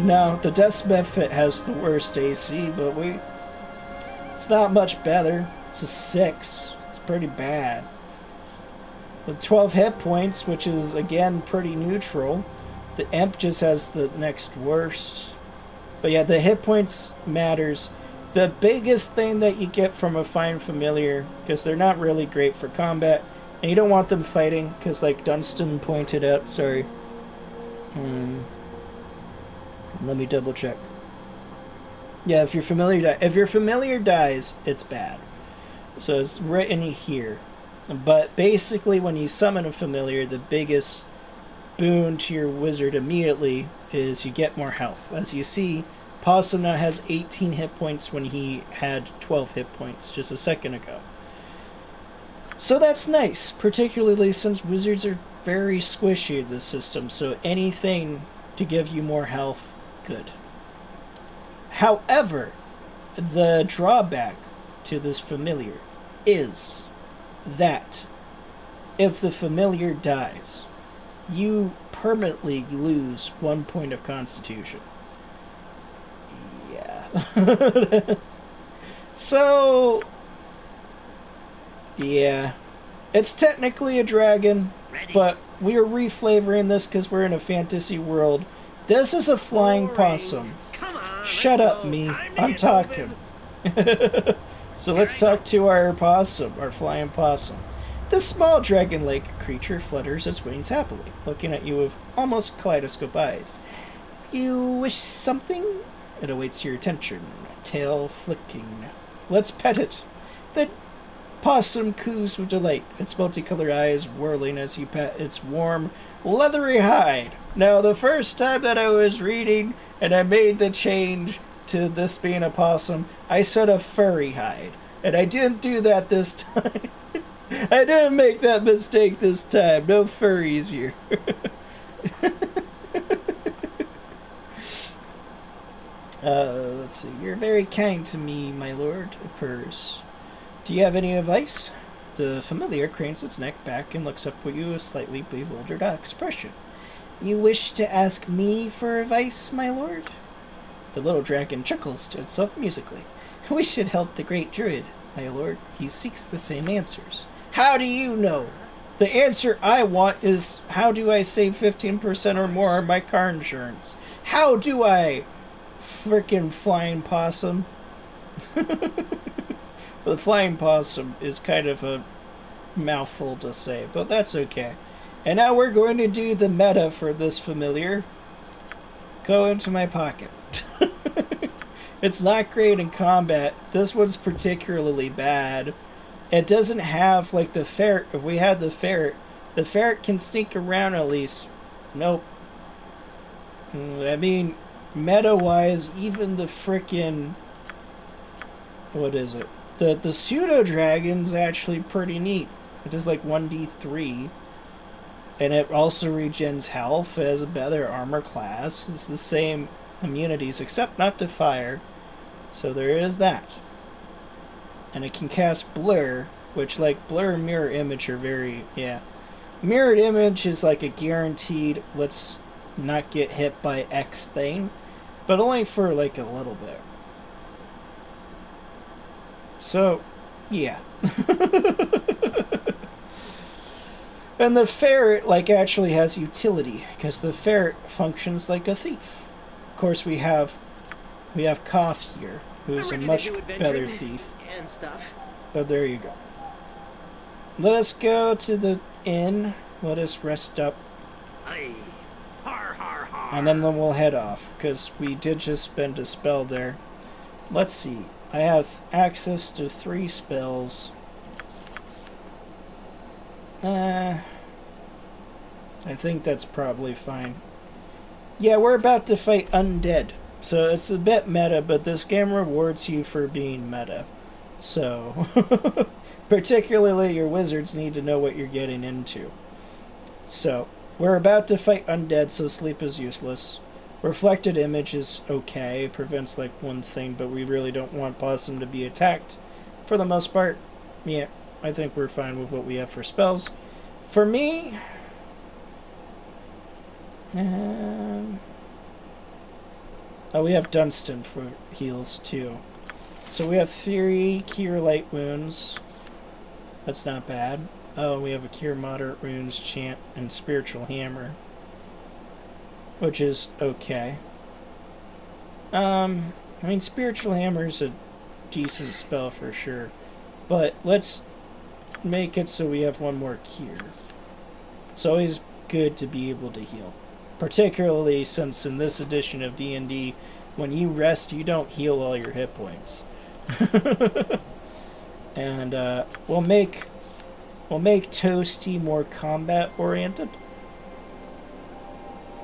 B: No, the Death Benefit has the worst AC, but it's not much better. It's a 6. It's pretty bad. With 12 hit points, which is again pretty neutral. The imp just has the next worst. But yeah, the hit points matters. The biggest thing that you get from a Find Familiar, because they're not really great for combat, and you don't want them fighting, because like Dunstan pointed out, sorry. Let me double check. Yeah, if your familiar dies, it's bad. So it's written here. But basically, when you summon a familiar, the biggest boon to your wizard immediately is you get more health. As you see, Possum now has 18 hit points when he had 12 hit points just a second ago. So that's nice, particularly since wizards are very squishy in this system, so anything to give you more health, good. However, the drawback to this familiar is that if the familiar dies, you permanently lose 1 point of constitution. Yeah. So, yeah. It's technically a dragon, but we are reflavoring this because we're in a fantasy world. This is a flying possum.
C: Come on,
B: Shut
C: let's
B: up,
C: go.
B: me.
C: Time to
B: I'm
C: get
B: talking.
C: moving.
B: So let's talk to our possum, our flying possum. This small dragon-like creature flutters its wings happily, looking at you with almost kaleidoscope eyes. You wish something? It awaits your attention, tail flicking. Let's pet it. The possum coos with delight, its multicolored eyes whirling as you pet its warm, leathery hide. Now, the first time that I was reading and I made the change to this being a possum, I said a furry hide. And I didn't do that this time. I didn't make that mistake this time. No furries here. Let's see. You're very kind to me, my lord. It purrs. Do you have any advice? The familiar cranes its neck back and looks up at you with a slightly bewildered expression. You wish to ask me for advice, my lord? The little dragon chuckles to itself musically. We should help the great druid, my lord. He seeks the same answers. How do you know? The answer I want is, how do I save 15% or more on my car insurance? How do I? Frickin' flying possum. The flying possum is kind of a mouthful to say, but that's okay. And now we're going to do the meta for this familiar. Go into my pocket. It's not great in combat. This one's particularly bad. It doesn't have, like, the ferret. If we had the ferret can sneak around at least. Nope. I mean, meta-wise, even the frickin'... What is it? The pseudo-dragon's actually pretty neat. It does, like, 1d3. And it also regens health as a better armor class. It's the same immunities, except not to fire. So there is that. And it can cast Blur, which, like, Blur and Mirror Image are very, yeah. Mirrored Image is like a guaranteed, let's not get hit by X thing, but only for, like, a little bit. So, yeah. And the ferret, like, actually has utility, because the ferret functions like a thief. Of course, we have Koth here, who's a
C: I'm ready to
B: much
C: do adventuring
B: better thief.
C: and stuff.
B: But there you go. Let us go to the inn. Let us rest up.
C: Aye. Har, har, har.
B: And then we'll head off, because we did just spend a spell there. Let's see. I have access to 3 spells. I think that's probably fine. Yeah, we're about to fight undead. So it's a bit meta, but this game rewards you for being meta. So, particularly your wizards need to know what you're getting into. So, we're about to fight undead, so sleep is useless. Reflected image is okay, prevents like one thing, but we really don't want Possum to be attacked. For the most part, yeah, I think we're fine with what we have for spells. For me... Oh, we have Dunstan for heals, too. So we have Theory, Cure Light Wounds. That's not bad. Oh, we have a Cure Moderate Wounds, Chant, and Spiritual Hammer. Which is okay. I mean, Spiritual Hammer is a decent spell for sure. But let's make it so we have one more Cure. It's always good to be able to heal. Particularly since in this edition of D&D, when you rest, you don't heal all your hit points. And we'll make Toasty more combat oriented.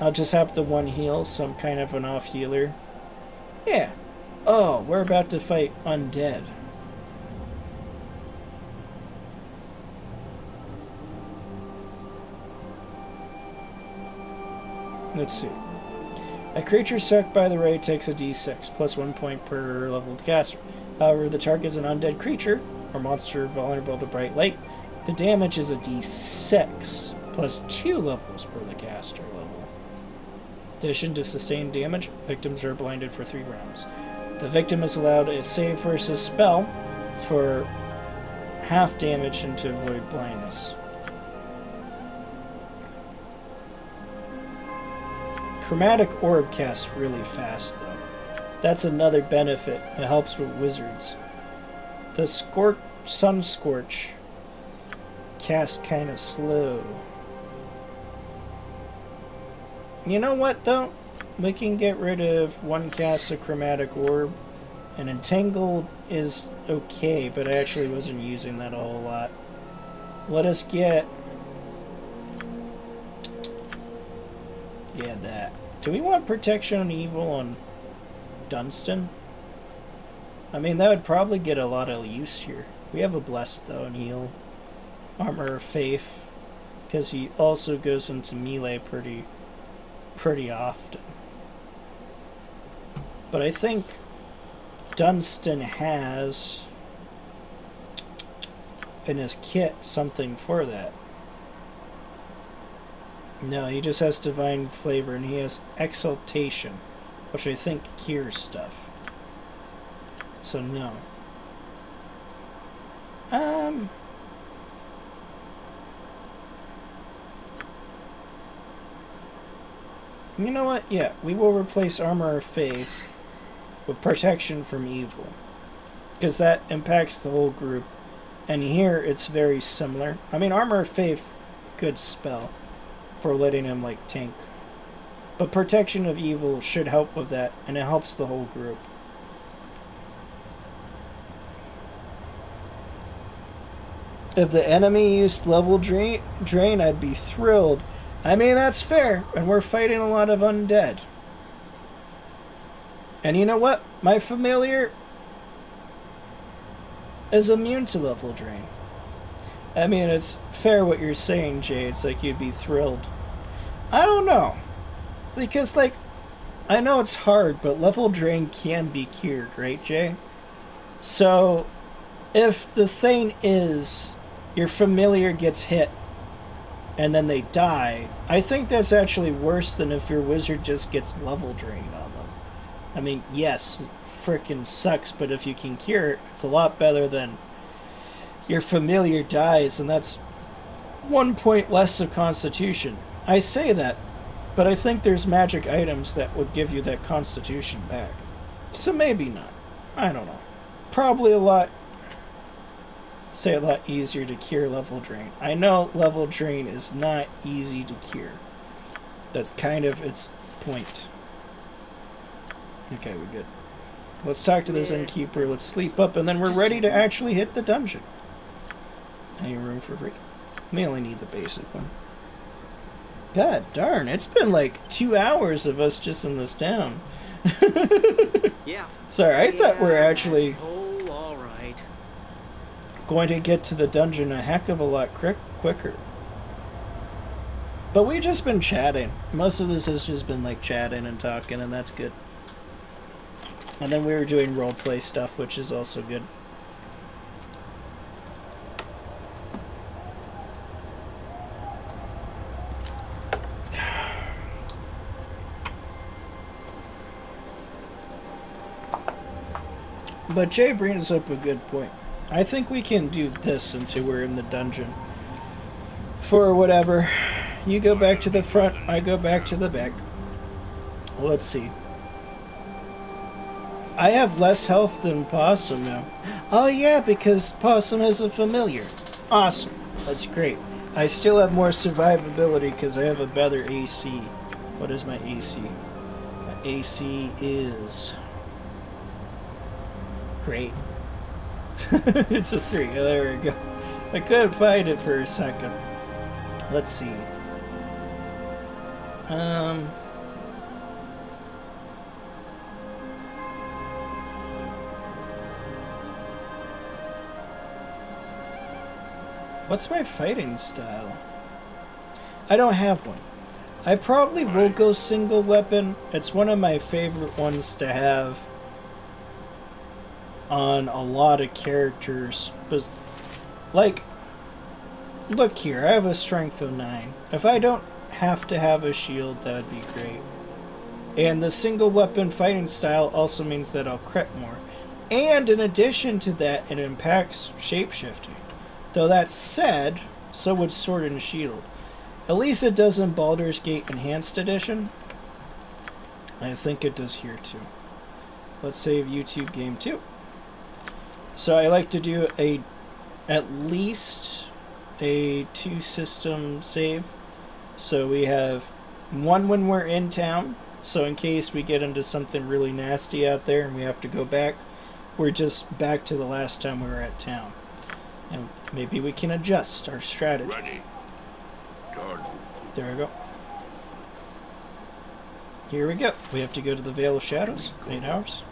B: I'll just have the one heal, so I'm kind of an off healer. Yeah. Oh, we're about to fight undead. Let's see. A creature struck by the ray takes a d6, plus 1 point per level of the caster. However, the target is an undead creature or monster vulnerable to bright light. The damage is a d6, plus 2 levels per the caster level. In addition to sustained damage, victims are blinded for 3 rounds. The victim is allowed a save versus spell for half damage and to avoid blindness. Chromatic Orb casts really fast, though. That's another benefit. It helps with wizards. The Sun Scorch casts kind of slow. You know what, though? We can get rid of one cast of Chromatic Orb. And Entangled is okay, but I actually wasn't using that a whole lot. Let us get... yeah, that. Do we want Protection on Evil on Dunstan? I mean, that would probably get a lot of use here. We have a Blessed, though, and heal. Armor of Faith, because he also goes into melee pretty often. But I think Dunstan has in his kit something for that. No, he just has Divine Flavor, and he has Exaltation, which I think cures stuff. So no. You know what? Yeah, we will replace Armor of Faith with Protection from Evil, because that impacts the whole group. And here it's very similar. I mean, Armor of Faith, good spell for letting him like tank, but Protection of Evil should help with that, and it helps the whole group. If the enemy used level drain, I'd be thrilled. I mean, that's fair, and we're fighting a lot of undead. And you know what? My familiar is immune to level drain. I mean, it's fair what you're saying, Jay. It's like you'd be thrilled. I don't know. Because, like, I know it's hard, but level drain can be cured, right, Jay? So, if the thing is your familiar gets hit and then they die, I think that's actually worse than if your wizard just gets level drain on them. I mean, yes, it frickin' sucks, but if you can cure it, it's a lot better than your familiar dies, and that's 1 point less of Constitution. I say that, but I think there's magic items that would give you that Constitution back. So maybe not. I don't know. Probably a lot easier to cure level drain. I know level drain is not easy to cure. That's kind of its point. Okay, we're good. Let's talk to this innkeeper, let's sleep up, and then we're ready to actually hit the dungeon. Any room for free? We only need the basic one. God darn, it's been like 2 hours of us just in this town.
C: Yeah.
B: Sorry, I thought we're actually
C: all right.
B: going to get to the dungeon a heck of a lot quicker. But we've just been chatting. Most of this has just been like chatting and talking, and that's good. And then we were doing roleplay stuff, which is also good. But Jay brings up a good point. I think we can do this until we're in the dungeon. For whatever. You go back to the front, I go back to the back. Let's see. I have less health than Possum now. Oh yeah, because Possum is a familiar. Awesome. That's great. I still have more survivability because I have a better AC. What is my AC? My AC is great. It's a 3. Oh, there we go. I couldn't find it for a second. Let's see. What's my fighting style? I don't have one. I probably will go single weapon. It's one of my favorite ones to have on a lot of characters. But, like, look here, I have a strength of 9. If I don't have to have a shield, that would be great. And the single weapon fighting style also means that I'll crit more. And in addition to that, it impacts shapeshifting. Though that said, so would Sword and Shield. At least it does in Baldur's Gate Enhanced Edition. I think it does here too. Let's save YouTube game 2. So I like to do at least a 2 system save. So we have one when we're in town. So in case we get into something really nasty out there and we have to go back, we're just back to the last time we were at town. And maybe we can adjust our strategy.
C: Ready. Turn.
B: There we go. Here we go. We have to go to the Veil of Shadows. 8 hours.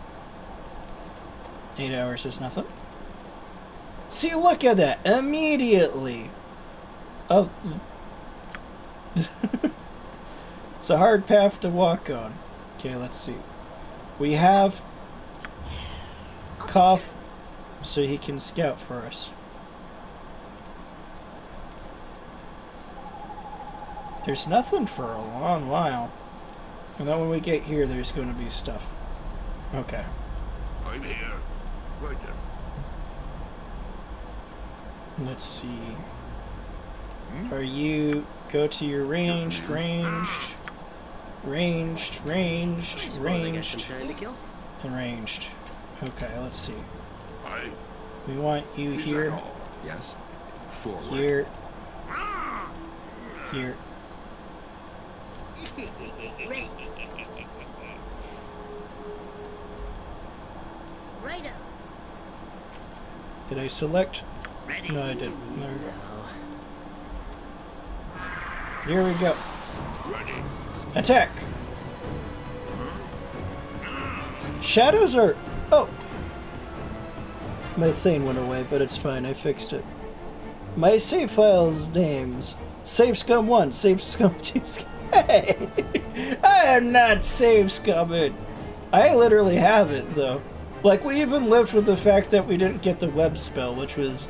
B: 8 hours is nothing. See, look at that. Immediately. Oh. It's a hard path to walk on. Okay, let's see. We have Cough so he can scout for us. There's nothing for a long while. And then when we get here, there's going to be stuff. Okay.
C: I'm here. Right there.
B: Let's see. Are you... Go to your ranged, ranged, ranged, ranged, ranged, and ranged. Okay, let's see. We want you here.
C: Yes. Forward.
B: Here. Here.
D: Righto.
B: Did I select?
C: Ready.
B: No, I didn't. There we go. Here we go.
C: Ready.
B: Attack! Shadows are... Oh! My thing went away, but it's fine. I fixed it. My save file's names. Save Scum 1, Save Scum 2. Hey! I am not Save Scumming! I literally have it, though. Like, we even lived with the fact that we didn't get the web spell, which was...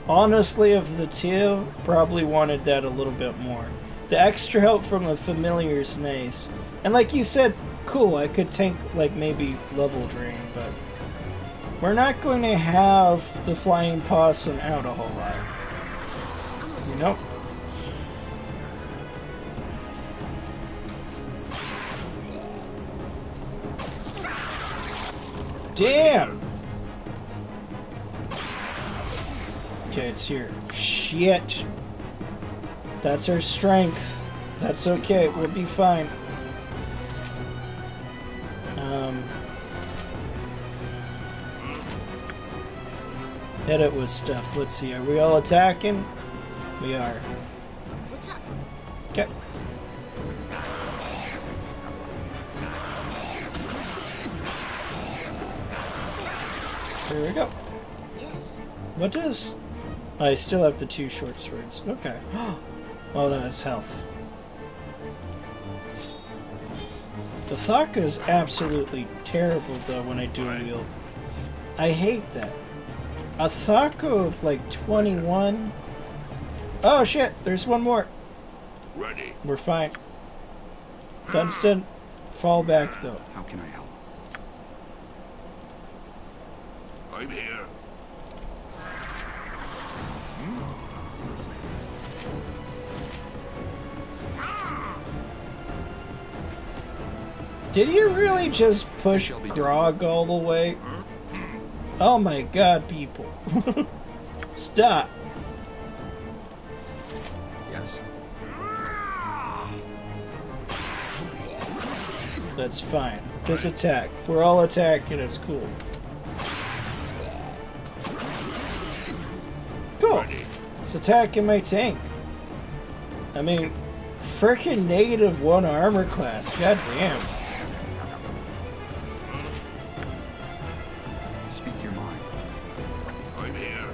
B: honestly, of the two, probably wanted that a little bit more. The extra help from a familiar is nice. And like you said, cool, I could tank, like, maybe level drain, but... We're not going to have the flying possum out a whole lot. You know? Damn! Okay, it's here. Shit! That's her strength. That's okay, we'll be fine. Hit it with stuff. Let's see, are we all attacking? We are.
D: What's up?
B: Okay. Here we go.
D: Yes.
B: What does... I still have the 2 short swords. Okay. Oh, that is health. The Thaka is absolutely terrible, though, when I dual wield. I hate that. A Thaka of, like, 21... Oh, shit! There's one more!
C: Ready.
B: We're fine. Dunstan, fall back, though.
E: How can I help?
C: I'm here.
B: Did you really just push Grog all the way? Oh my god, people. Stop.
E: Yes.
B: That's fine. Just attack. We're all attacking. It's cool. Cool. It's attacking my tank. I mean, frickin' -1 armor class. God damn.
C: Speak your mind. I'm here.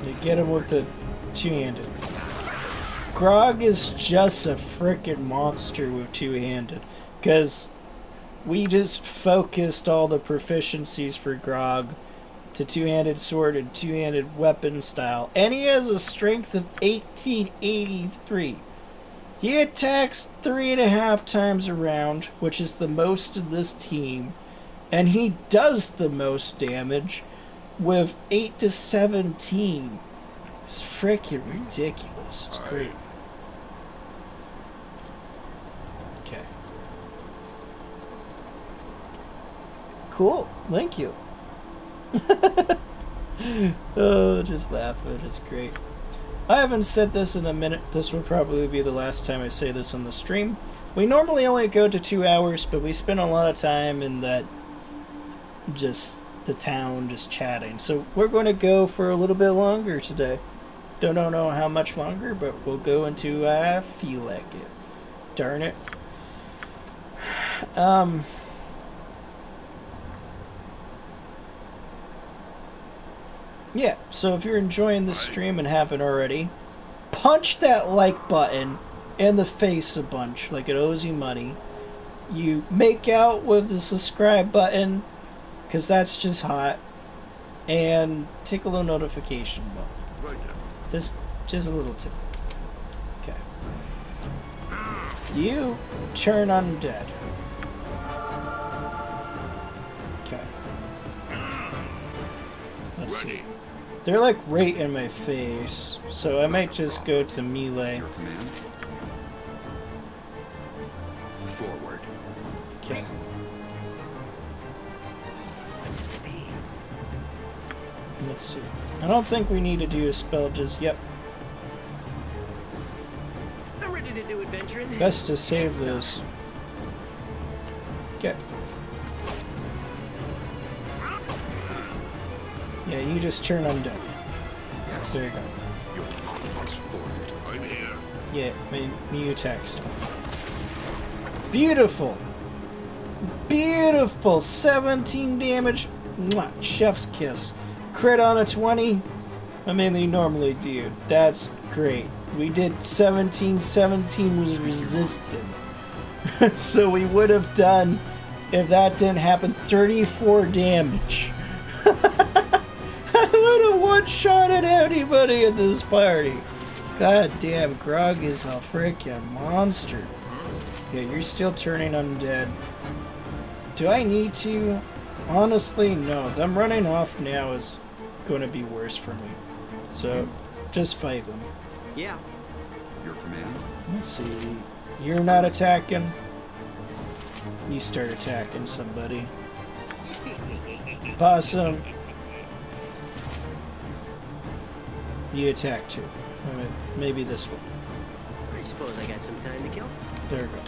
B: You get him with the two-handed. Grog is just a frickin' monster with two-handed. Because we just focused all the proficiencies for Grog to two-handed sword and two-handed weapon style. And he has a strength of 1883. He attacks 3.5 times a round, which is the most of this team. And he does the most damage with 8 to 17. It's freaking ridiculous. It's great. Okay. Cool. Thank you. Oh, just laughing. It's great. I haven't said this in a minute. This will probably be the last time I say this on the stream. We normally only go to 2 hours, but we spend a lot of time in that just the town, just chatting. So we're going to go for a little bit longer today. Don't know how much longer, but we'll go until I feel like it. Darn it. Yeah, so if you're enjoying this stream and haven't already, punch that like button in the face a bunch, like it owes you money. You make out with the subscribe button, because that's just hot. And tickle the notification bell. Just a little tip. Okay. You turn undead. Okay. Let's see. They're like right in my face, so I might just go to melee.
C: Your command. Forward.
B: Okay.
E: What's it to be?
B: Let's see. I don't think we need to do a spell just yet.
E: I'm ready to do adventuring.
B: Best to save those. Okay. Yeah, you just turn undead.
C: Yes.
B: There you go.
C: Your thoughts forfeit. I'm here.
B: Yeah, you attack stuff. Beautiful! Beautiful! 17 damage. Mwah, chef's kiss. Crit on a 20. I mean, they normally do. That's great. We did 17. 17 was resistant. So we would have done, if that didn't happen, 34 damage. I would have one-shotted anybody at this party. God damn, Grog is a freaking monster. Yeah, you're still turning undead. Do I need to? Honestly, no. Them running off now is going to be worse for me. So, just fight them.
E: Yeah.
C: Your command.
B: Let's see. You're not attacking. You start attacking somebody. Possum. You attack too. Maybe this one.
E: I suppose I got some time to kill.
B: There we go.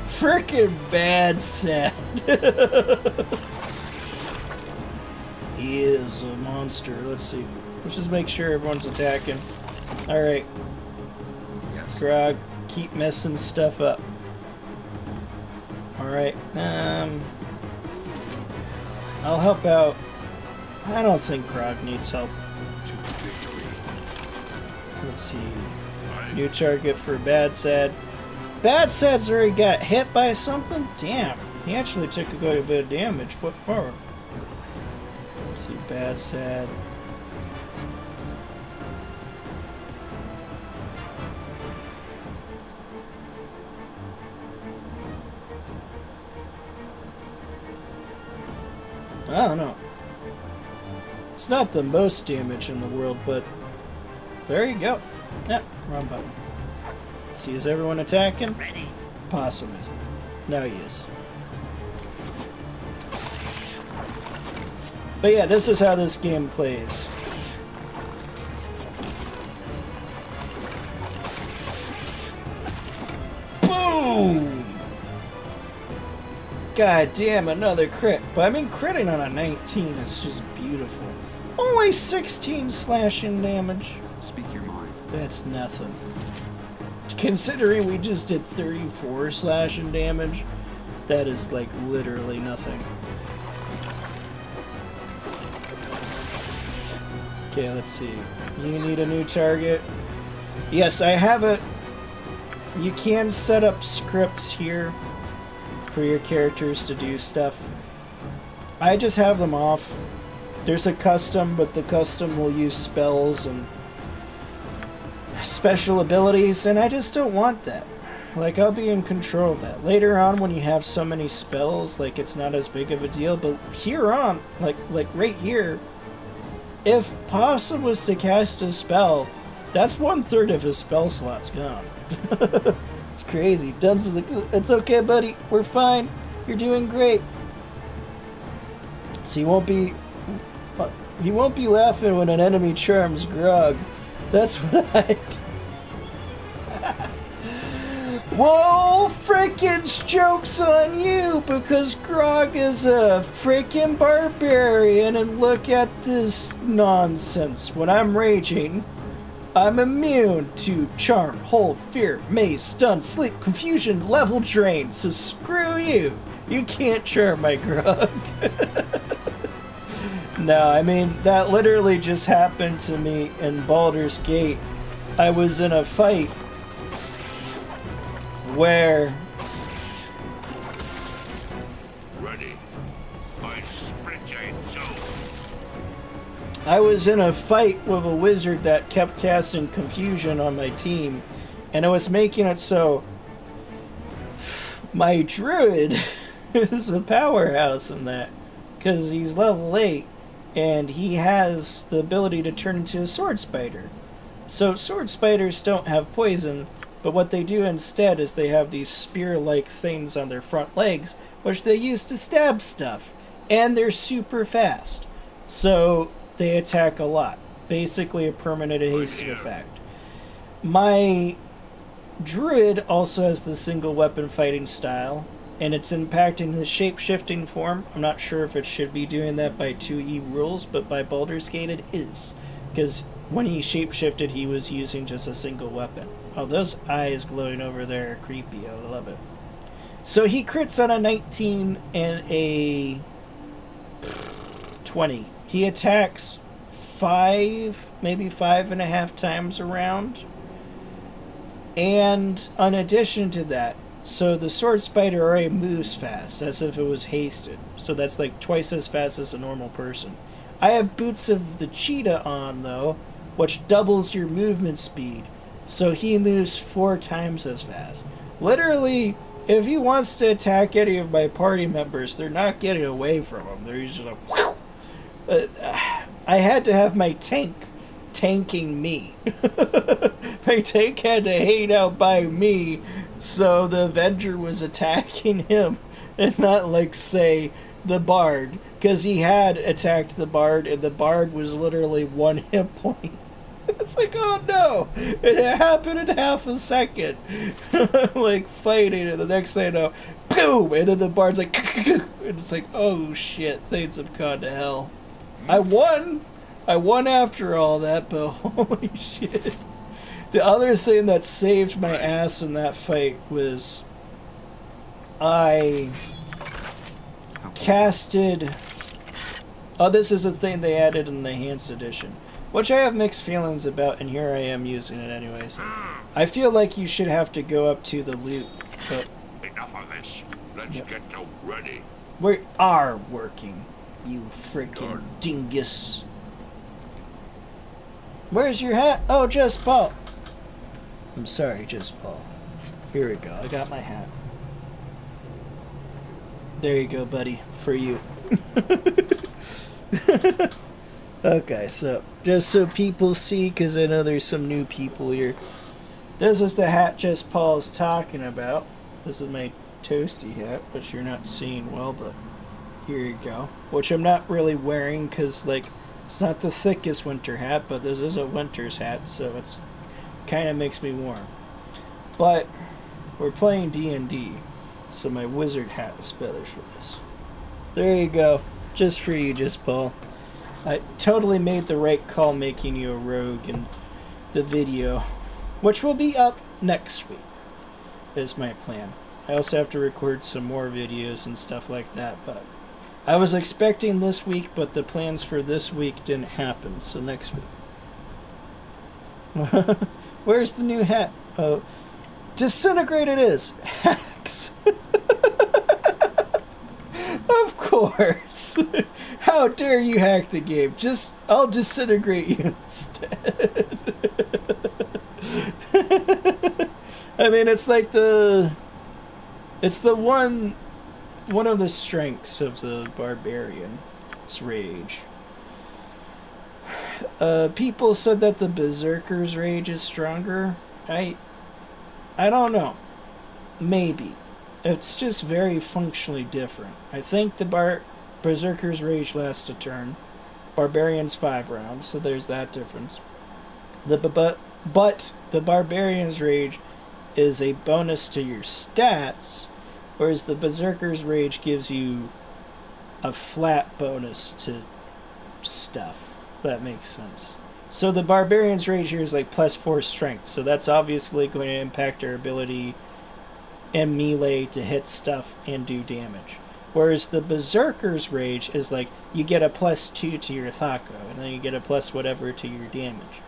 B: Frickin' bad set. He is a monster. Let's see. Let's just make sure everyone's attacking. Alright.
C: Yes.
B: Grog, keep messing stuff up. Alright, I'll help out. I don't think Grog needs help.
C: To victory.
B: Let's see. New target for Bad Sad. Bad Sad's already got hit by something? Damn. He actually took quite a bit of damage. What for? Let's see, Bad Sad. I don't know. It's not the most damage in the world, but there you go. Yep, wrong button. Let's see, is everyone attacking?
E: Ready.
B: Possum is. No, he is. But yeah, this is how this game plays. Boom! God damn, another crit. But I mean, critting on a 19 is just beautiful. Only 16 slashing damage.
C: Speak your mind.
B: That's nothing. Considering we just did 34 slashing damage, that is like literally nothing. Okay, let's see. You need a new target. Yes, I have it. You can set up scripts here for your characters to do stuff. I just have them off. There's a custom, but the custom will use spells and special abilities, and I just don't want that. Like, I'll be in control of that. Later on, when you have so many spells, like, it's not as big of a deal, but here on, like right here, if Possum was to cast a spell, that's 1/3 of his spell slots gone. It's crazy. Duns is like, it's okay, buddy. We're fine. You're doing great. So he won't be laughing when an enemy charms Grog. That's what I do. Whoa, frickin' joke's on you, because Grog is a frickin' barbarian, and look at this nonsense. When I'm raging, I'm immune to charm, hold, fear, maze, stun, sleep, confusion, level drain, so screw you. You can't charm my Grog. No, I mean, that literally just happened to me in Baldur's Gate. I was in a fight where
C: Ready. I split you in two.
B: I was in a fight with a wizard that kept casting confusion on my team, and it was making it so my druid is a powerhouse in that, because he's level 8 and he has the ability to turn into a sword spider. So sword spiders don't have poison, but what they do instead is they have these spear-like things on their front legs, which they use to stab stuff, and they're super fast. So they attack a lot. Basically a permanent hasted effect. My druid also has the single weapon fighting style, and it's impacting his shape-shifting form. I'm not sure if it should be doing that by 2E rules, but by Baldur's Gate it is. Because when he shape-shifted, he was using just a single weapon. Oh, those eyes glowing over there are creepy. I love it. So he crits on a 19 and a 20. He attacks 5, maybe 5.5 times around. And in addition to that, so the sword spider already moves fast, as if it was hasted. So that's like twice as fast as a normal person. I have Boots of the Cheetah on, though, which doubles your movement speed. So he moves 4 times as fast. Literally, if he wants to attack any of my party members, they're not getting away from him. They're usually like, whew! I had to have my tank tanking me. My tank had to hang out by me, so the Avenger was attacking him, and not, like, say, the Bard, because he had attacked the Bard, and the Bard was literally 1 hit point. It's like, oh no, it happened in half a second. Like, fighting, and the next thing I know, boom, and then the Bard's like, and it's like, oh shit, things have gone to hell. I won after all that, but holy shit. The other thing that saved my ass in that fight was I casted... Oh, this is a thing they added in the Enhanced Edition, which I have mixed feelings about, and here I am using it anyways. I feel like you should have to go up to the loot, but...
C: Enough of this. Let's get to ready.
B: We are working, you freaking dingus. Where's your hat? Oh, just Paul. I'm sorry, just Paul. Here we go. I got my hat. There you go, buddy. For you. Okay, so just so people see, because I know there's some new people here. This is the hat Just Paul's talking about. This is my toasty hat, which you're not seeing well, but Here you go. Which I'm not really wearing because, like, it's not the thickest winter hat, but this is a winter's hat, so it's kind of makes me warm. But we're playing D&D, so my wizard hat is better for this. There you go. Just for you, just Paul. I totally made the right call making you a rogue in the video, which will be up next week, is my plan. I also have to record some more videos and stuff like that, but I was expecting this week, but the plans for this week didn't happen, so next week. Where's the new hat? Oh, disintegrate it is! Hacks! Of course! How dare you hack the game? I'll disintegrate you instead. I mean, it's like it's the one of the strengths of the barbarian's rage. People said that the berserker's rage is stronger. I don't know. Maybe. It's just very functionally different. I think the berserker's rage lasts a turn. Barbarian's 5 rounds, so there's that difference. But the barbarian's rage is a bonus to your stats, whereas the berserker's rage gives you a flat bonus to stuff. That makes sense. So the barbarian's rage here is like +4 strength, so that's obviously going to impact our ability and melee to hit stuff and do damage. Whereas the berserker's rage is like you get a +2 to your Thako, and then you get a plus whatever to your damage.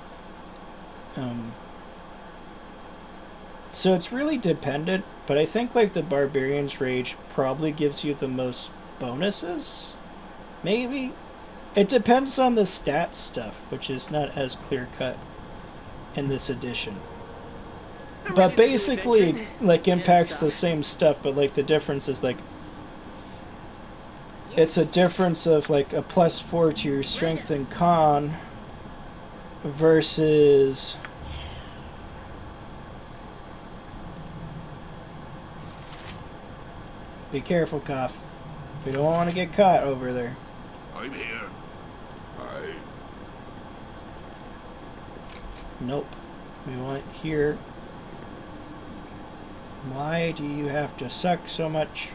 B: So it's really dependent, but I think like the barbarian's rage probably gives you the most bonuses. Maybe. It depends on the stat stuff, which is not as clear cut in this edition. But basically, like, impacts the same stuff, but, like, the difference is, like, it's a difference of, like, a +4 to your strength and con versus... Be careful, Cough. We don't want to get caught over there.
C: I'm here.
B: Nope. We want here. Why do you have to suck so much?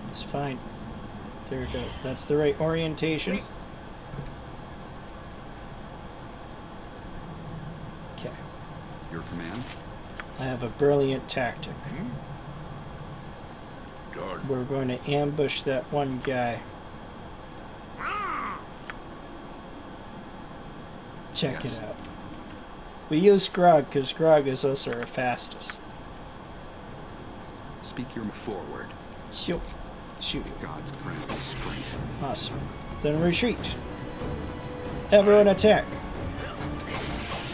B: It's fine. There we go. That's the right orientation. Okay.
C: Your command?
B: I have a brilliant tactic.
C: Guard.
B: We're going to ambush that one guy. Check
C: Yes.
B: it out. We use Grog because Grog is also our fastest.
C: Speak your forward.
B: Shoot. Shoot.
C: God's grant me strength.
B: Awesome. Then retreat. Everyone attack.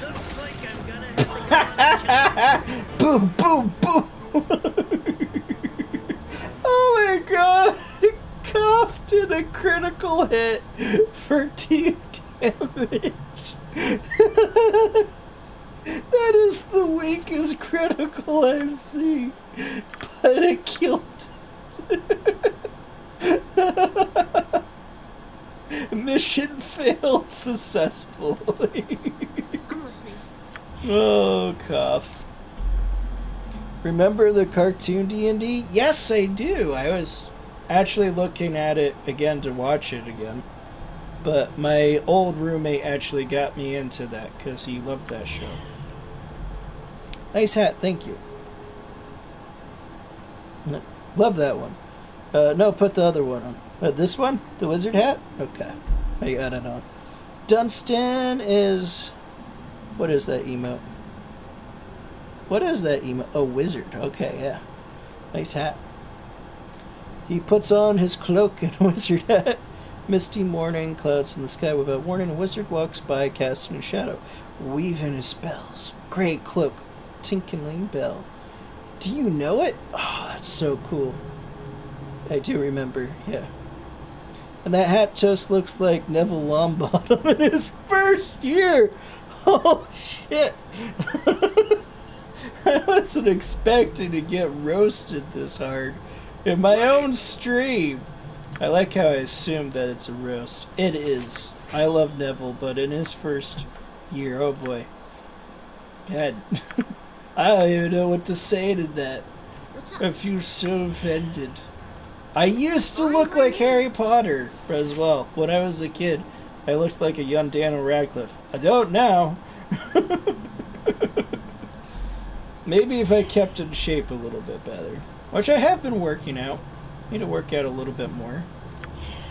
E: Looks like I'm gonna
B: Boom, boom, boom. Oh my god. Cough did a critical hit for 2 damage. That is the weakest critical I've seen, but it killed it. Mission failed successfully.
D: I'm listening.
B: Oh, Cough. Remember the cartoon D&D? Yes, I do. I was actually looking at it again to watch it again. But my old roommate actually got me into that because he loved that show. Nice hat, thank you. Love that one. No, put the other one on. This one? The wizard hat? Okay. I got it on. Dunstan is... What is that emote? What is that emote? Oh, wizard. Okay, yeah. Nice hat. He puts on his cloak and wizard hat. Misty morning, clouds in the sky without warning. A wizard walks by, casting a shadow, weaving his spells. Great cloak, tinkling bell. Do you know it? Oh, that's so cool. I do remember, yeah. And that hat just looks like Neville Longbottom in his first year. Oh, shit. I wasn't expecting to get roasted this hard in my own stream. I like how I assumed that it's a roast. It is. I love Neville, but in his first year, oh boy. God. I don't even know what to say to that.
D: What's up?
B: I feel so offended. I used to look like Harry Potter as well. When I was a kid, I looked like a young Daniel Radcliffe. I don't now. Maybe if I kept in shape a little bit better. Which I have been working out. Need to work out a little bit more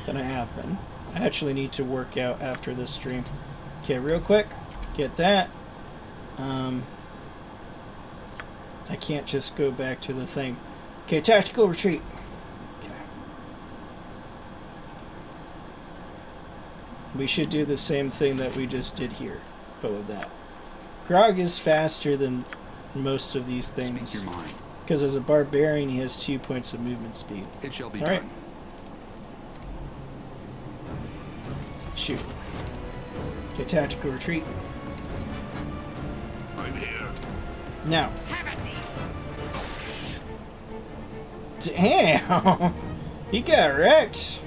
B: than I have been. I actually need to work out after this stream. Okay, real quick. Get that. I can't just go back to the thing. Okay, tactical retreat. Okay. We should do the same thing that we just did here, but with that. Grog is faster than most of these things.
F: Speak your mind.
B: Because as a barbarian, he has 2 points of movement speed.
F: It shall be
B: All right.
F: done.
B: Shoot. Okay, tactical retreat.
F: I'm here.
B: Now.
E: Have at thee.
B: Damn! You got wrecked.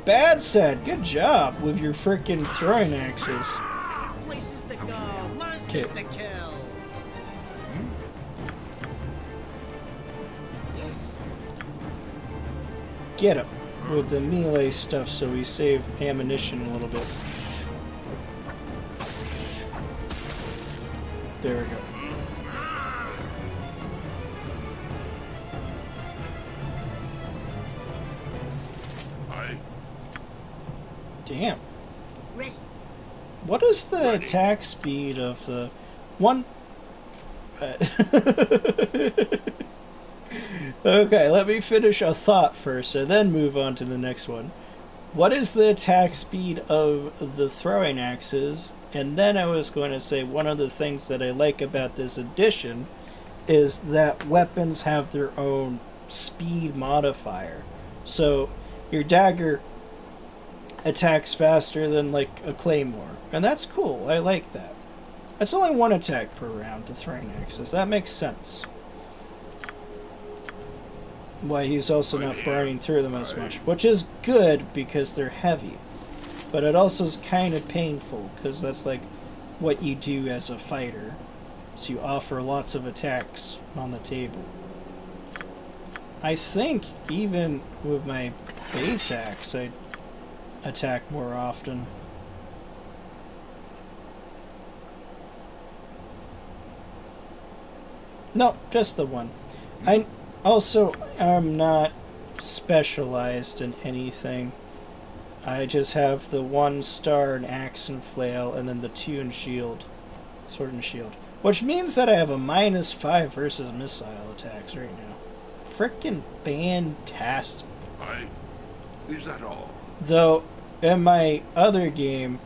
B: Bad said. Good job with your frickin' throwing axes.
E: Places to go, monsters
B: Okay.
E: to kill.
D: Yes.
B: Get him with the melee stuff so we save ammunition a little bit. There we go.
F: I
B: Damn.
D: Ready.
B: What is the attack speed of the one? Okay, let me finish a thought first and then move on to the next one. What is the attack speed of the throwing axes? And then I was going to say one of the things that I like about this edition is that weapons have their own speed modifier. So your dagger attacks faster than like a claymore, and that's cool. I like that. It's only one attack per round, the throwing axes. That makes sense. Why he's also not burning through them as much, which is good because they're heavy. But it also is kind of painful because that's like what you do as a fighter. So you offer lots of attacks on the table. I think even with my base axe, I attack more often. No, just the one. I also am not specialized in anything. I just have the 1 star in axe and flail, and then the 2 in shield, sword and shield. Which means that I have a -5 versus missile attacks right now. Frickin' fantastic.
F: Is that all?
B: Though, in my other game,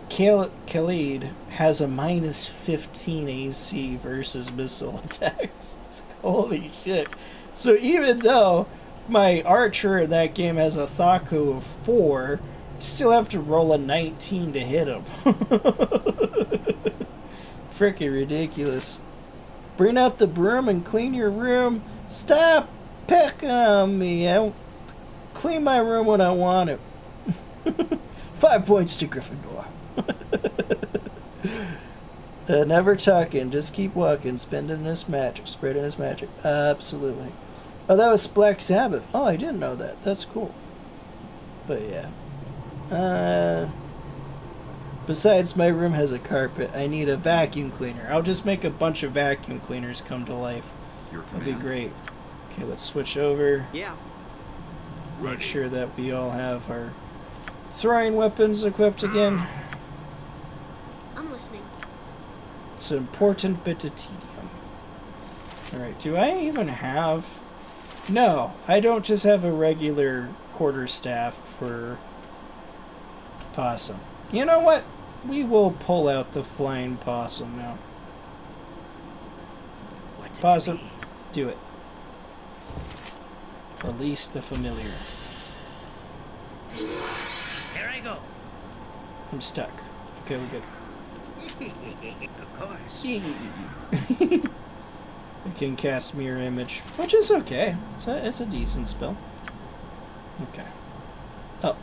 B: Khalid has a -15 AC versus missile attacks. It's like, holy shit. So even though my archer in that game has a Thaku of 4, I still have to roll a 19 to hit him. Frickin' ridiculous. Bring out the broom and clean your room. Stop picking on me. I don't clean my room when I want it. 5 points to Gryffindor. Never talking, just keep walking, spreading his magic. Absolutely. Oh, that was Black Sabbath. Oh, I didn't know that. That's cool. But yeah. Besides, my room has a carpet. I need a vacuum cleaner. I'll just make a bunch of vacuum cleaners come to life.
F: Your
B: That'd
F: command.
B: be great. Okay, let's switch over.
E: Yeah.
B: Make sure that we all have our throwing weapons equipped again.
D: I'm listening.
B: It's an important bit of tedium. Alright, do I even have... No, I don't just have a regular quarterstaff for possum. You know what? We will pull out the flying possum now.
E: What's it
B: Possum,
E: to be?
B: do it. Release the familiar.
E: Here I go.
B: I'm stuck. Okay, we're good.
E: Of course.
B: I can cast mirror image, which is okay. It's a decent spell. Okay. Oh,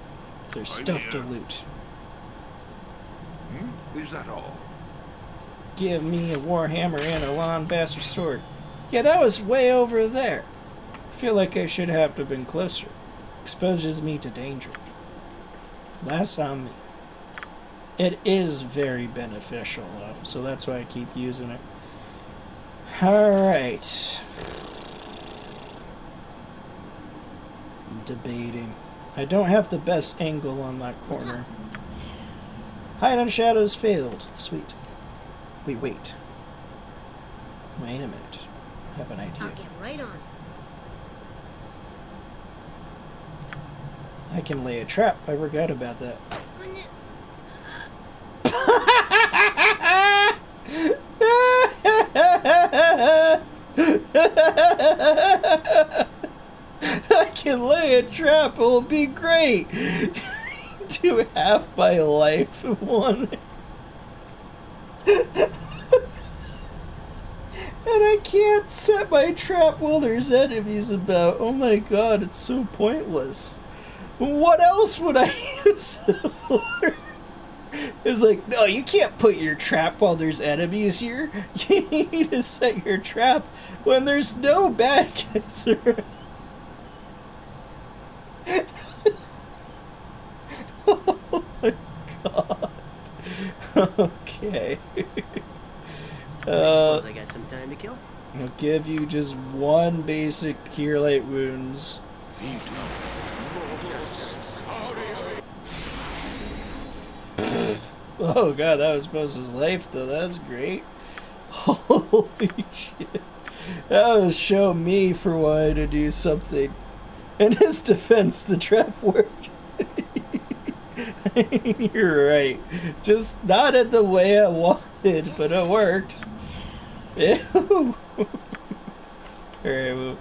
B: there's
F: I'm
B: stuff to
F: here.
B: loot.
F: Is that all?
B: Give me a warhammer and a long bastard sword. Yeah, that was way over there. I feel like I should have to been closer. Exposes me to danger. That's on me. It is very beneficial, though, so that's why I keep using it. Alright. I'm debating. I don't have the best angle on that corner. Hide on shadows failed. Sweet. Wait. Wait a minute. I have an idea.
D: I'll get right on.
B: I can lay a trap. I forgot about that. I can lay a trap. It will be great. Do half my life in one. And I can't set my trap while there's enemies about. Oh my god, it's so pointless. What else would I use it for? It's like, no, you can't put your trap while there's enemies here. You need to set your trap when there's no bad guys around. Oh my god. Okay.
E: I suppose I got some time to kill.
B: I'll give you just one basic Cure Light Wounds. Oh god, that was Bosa's life though, that's great. Holy shit. That was show me for wanting to do something. In his defense, the trap worked. You're right. Just not in the way I wanted, but it worked. Ew. Alright, well.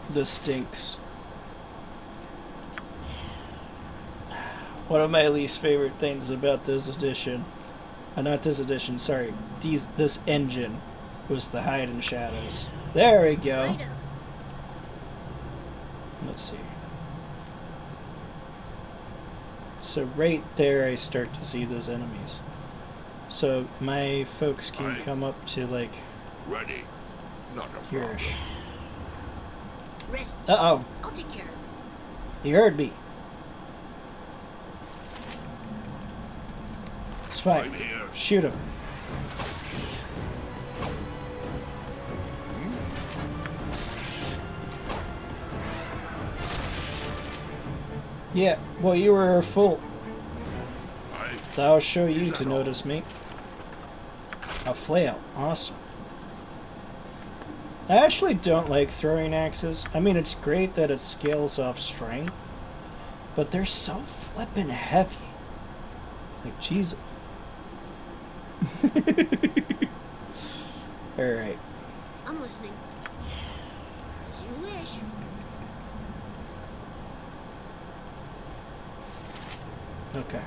B: This stinks. One of my least favorite things about this edition, not this edition, sorry, this engine, was the hide in shadows. There we go.
D: Right up.
B: Let's see. So right there I start to see those enemies. So my folks can come up to like
F: Ready. Not a
B: here.
F: problem.
D: Ready.
B: Uh-oh.
D: I'll take care of it.
B: He heard me. It's fine.
F: I'm here.
B: Shoot him. Yeah, well, you were a fool. I'll show you to notice me. A flail. Awesome. I actually don't like throwing axes. I mean, it's great that it scales off strength, but they're so flippin' heavy. Like, Jesus. Alright.
D: I'm listening. As you wish.
B: Okay.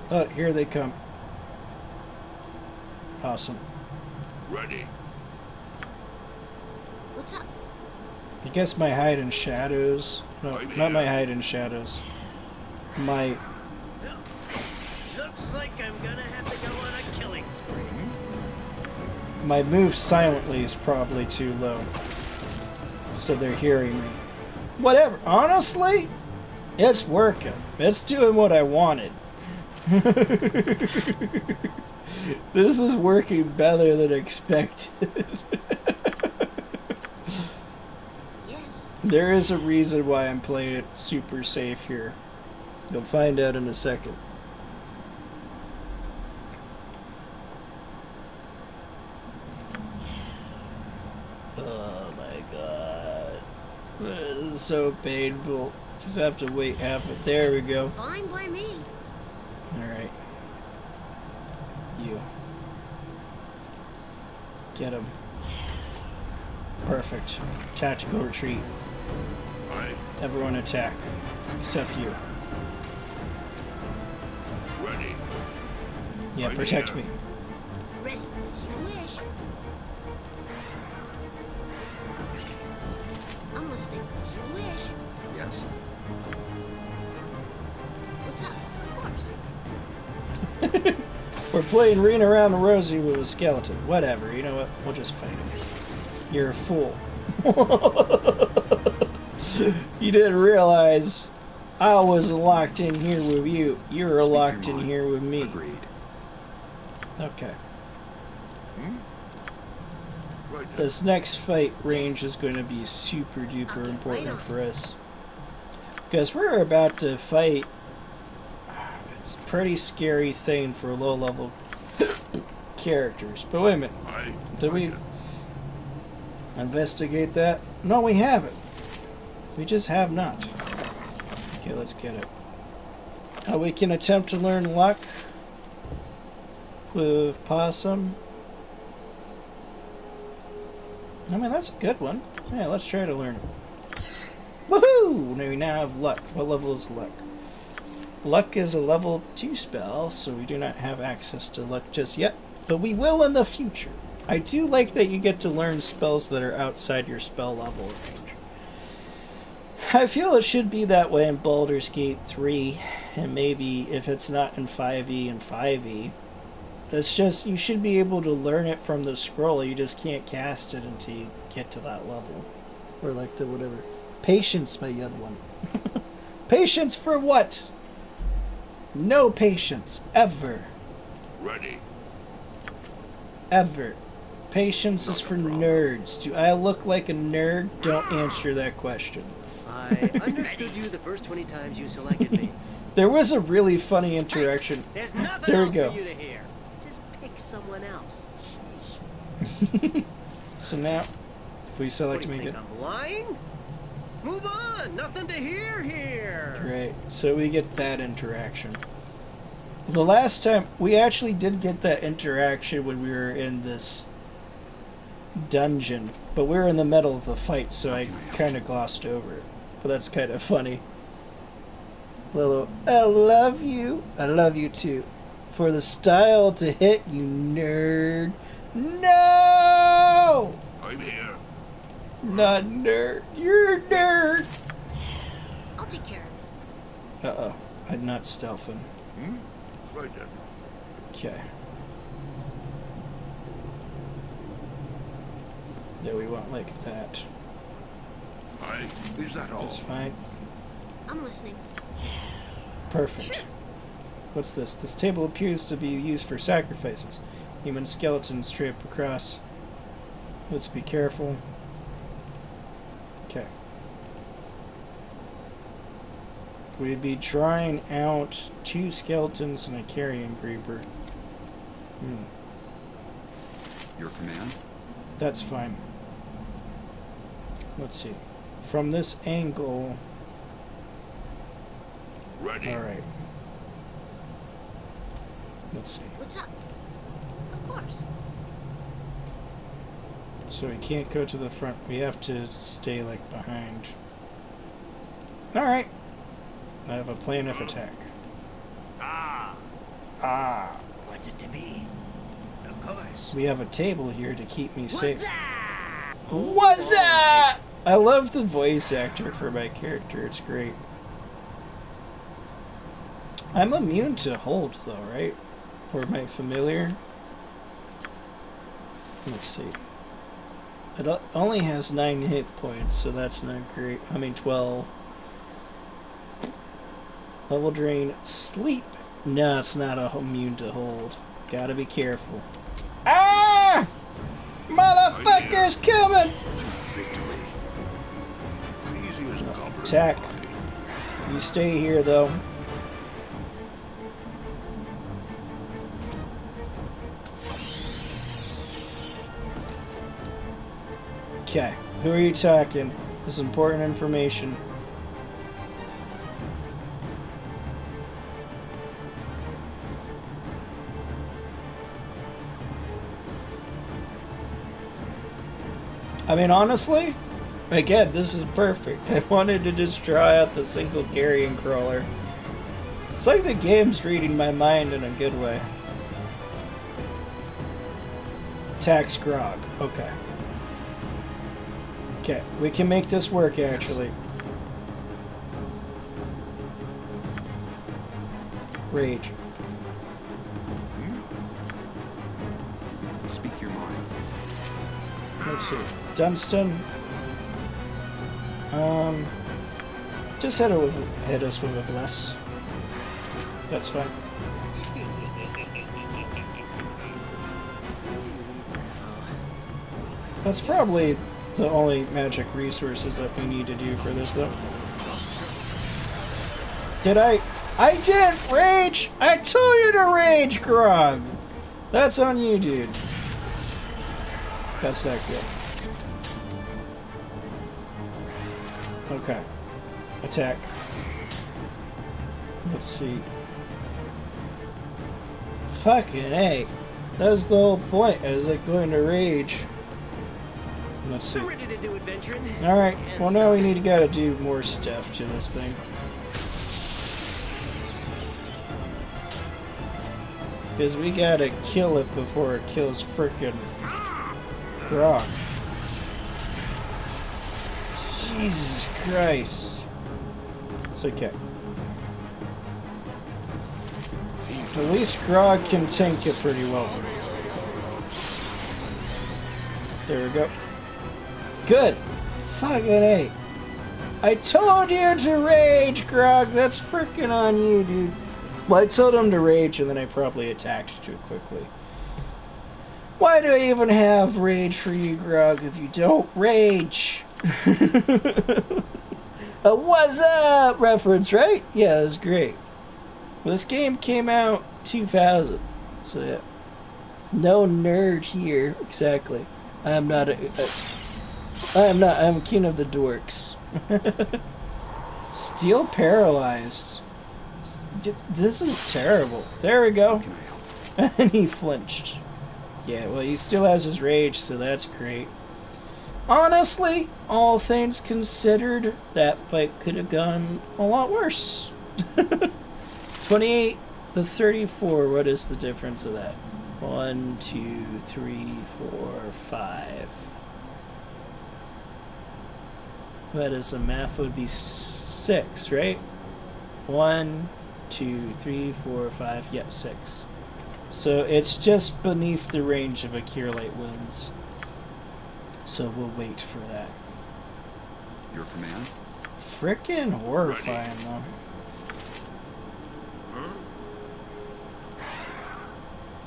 B: Oh, here they come. Awesome.
F: Ready.
D: What's up?
B: I guess my hide in shadows. No,
F: I'm
B: not my
F: here.
B: hide in shadows. My
E: Well, looks like I'm gonna have to go on a killing spree.
B: my move silently is probably too low. So they're hearing me. Whatever. Honestly, it's working. It's doing what I wanted. This is working better than expected.
D: Yes.
B: There is a reason why I'm playing it super safe here. You'll find out in a second. Oh my god. This is so painful. Just have to wait half it. There we go.
D: Fine by me.
B: Alright. You. Get him. Perfect. Tactical retreat. Everyone attack. Except you.
F: Ready.
B: Yeah,
F: I'm
B: protect
F: here.
B: me.
D: Ready. As you wish. listening. As you wish.
C: Yes.
D: What's up? Of course.
B: We're playing Rena Around Rosie with a skeleton. Whatever, you know what? We'll just fight him. You're a fool. You didn't realize I was locked in here with you. You're
C: Speak
B: locked
C: your
B: in
C: mind.
B: here with me.
C: Agreed.
B: Okay.
F: Right then.
B: This next fight range is going to be super duper
D: Okay,
B: important
D: right on.
B: for us. Because we're about to fight. It's a pretty scary thing for low level characters. But wait a minute.
F: Aye.
B: Did
F: right
B: we
F: then.
B: investigate that? No, we haven't. We just have not. Okay, let's get it. We can attempt to learn luck with possum. I mean, that's a good one. Yeah, let's try to learn it. Woohoo! We now have luck. What level is luck? Luck is a level 2 spell, so we do not have access to luck just yet, but we will in the future. I do like that you get to learn spells that are outside your spell level range. I feel it should be that way in Baldur's Gate 3, and maybe if it's not in 5e and 5e. It's just, you should be able to learn it from the scroll, you just can't cast it until you get to that level. Or like the whatever. Patience, my young one. Patience for what? No patience. Ever.
F: Ready.
B: Ever. Patience is for nerds. Do I look like a nerd? Don't answer that question.
E: I understood you the first 20 times you selected me.
B: There was a really funny interaction.
E: There's nothing
B: There we
E: else
B: go.
E: for you to hear. Just pick someone else.
B: So now, if we
E: What
B: select
E: do you
B: me
E: think,
B: again.
E: I'm lying? Move on! Nothing to hear here!
B: Great. So we get that interaction. The last time, we actually did get that interaction when we were in this dungeon. But we were in the middle of the fight, so I kind of glossed over it. But that's kind of funny. Lilo, I love you. I love you too. For the style to hit, you nerd. No!
F: I'm here.
B: Not nerd. You're a nerd.
D: I'll take care of it.
B: Uh-oh. I'm not stealthing.
F: Hmm? Right then.
B: Okay. Yeah, we want like that.
F: Aye. Is that all?
B: That's fine.
D: I'm listening.
B: Perfect.
D: Sure.
B: What's this? This table appears to be used for sacrifices. Human skeletons straight up across. Let's be careful. Okay. We'd be trying out 2 skeletons and a carrion creeper.
C: Your command?
B: That's fine. Let's see. From this angle...
F: Ready.
B: Alright. Let's see.
D: What's up? Of course.
B: So we can't go to the front. We have to stay, like, behind. Alright. I have a plan of attack.
E: Ah,
B: Ah.
E: what's it to be? Of course.
B: We have a table here to keep me safe.
E: What's that?
B: What's that? I love the voice actor for my character. It's great. I'm immune to hold, though, right? Or my familiar? Let's see. It only has 9 hit points, so that's not great. I mean, 12. Level drain. Sleep. No, it's not immune to hold. Gotta be careful. Ah! Motherfucker's coming!
F: To victory. Easy as copper.
B: Attack. You stay here, though. Okay, who are you talking? This is important information. I mean, honestly, again, this is perfect. I wanted to just try out the single carrion crawler. It's like the game's reading my mind in a good way. Tax grog. Okay. Okay, we can make this work actually. Rage.
G: Speak your mind.
B: Let's see. Dunstan. Just hit us with a bless. That's fine. That's probably the only magic resources that we need to do for this, though. Did I didn't rage! I told you to rage, Grog! That's on you, dude. That's not good. Okay. Attack. Let's see. Fucking A. That was the whole point. I was like going to rage. Let's see.
E: I'm ready to do adventuring.
B: Alright,
E: And
B: well now we
E: stuff.
B: need to gotta do more stuff to this thing. Because we gotta kill it before it kills frickin' Grog. Jesus Christ. It's okay. At least Grog can tank it pretty well. There we go. Good. Fucking A. I told you to rage, Grog. That's freaking on you, dude. Well, I told him to rage, and then I probably attacked too quickly. Why do I even have rage for you, Grog, if you don't rage? A what's up reference, right? Yeah, that's great. Well, this game came out 2000, so yeah. No nerd here, exactly. I'm not I'm king of the dorks. Still paralyzed. This is terrible. There we go.
G: Can I help?
B: And then he flinched. Yeah, well, he still has his rage, so that's great. Honestly, all things considered, that fight could have gone a lot worse. 28 to 34, what is the difference of that? 1, 2, 3, 4, 5. That is, the math would be 6, right? 1, 2, 3, 4, 5, yep, 6. So it's just beneath the range of a Cure Light Wounds. So we'll wait for that.
G: Your command?
B: Frickin' horrifying, though.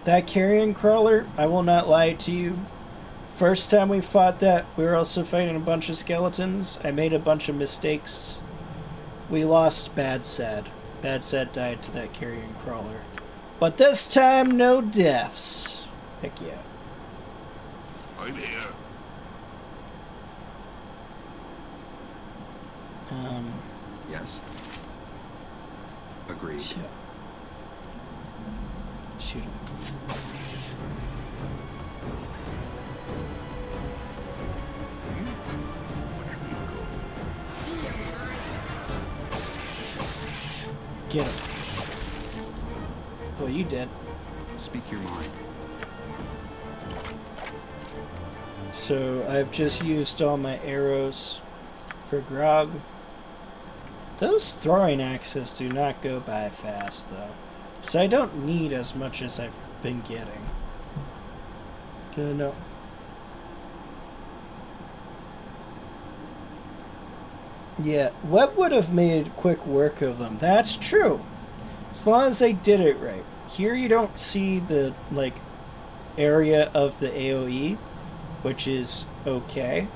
B: That carrion crawler, I will not lie to you. First time we fought that, we were also fighting a bunch of skeletons. I made a bunch of mistakes. We lost Bad Sad. Bad Sad died to that carrion crawler. But this time, no deaths. Heck yeah.
F: I'm here.
G: Yes. Agreed.
B: Yeah. Shoot him. Get him. Well, you dead.
G: Speak your mind.
B: So I've just used all my arrows for Grog. Those throwing axes do not go by fast, though. So I don't need as much as I've been getting. Good no. Yeah, Webb would have made quick work of them. That's true. As long as they did it right. Here you don't see the, like, area of the AoE, which is okay.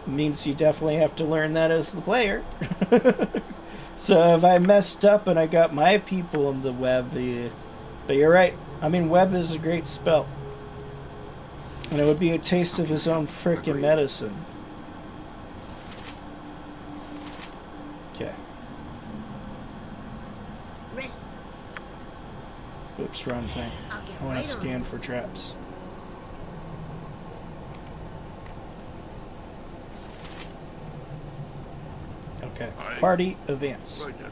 B: Means you definitely have to learn that as the player. So if I messed up and I got my people in the web, but you're right. I mean, web is a great spell. And it would be a taste of his own frickin' medicine. Okay.
D: Ready.
B: Oops, wrong thing.
D: I'll get
B: I want
D: right
B: to
D: on
B: scan
D: it.
B: for traps. Okay.
F: Aye.
B: Party advance.
F: Right then.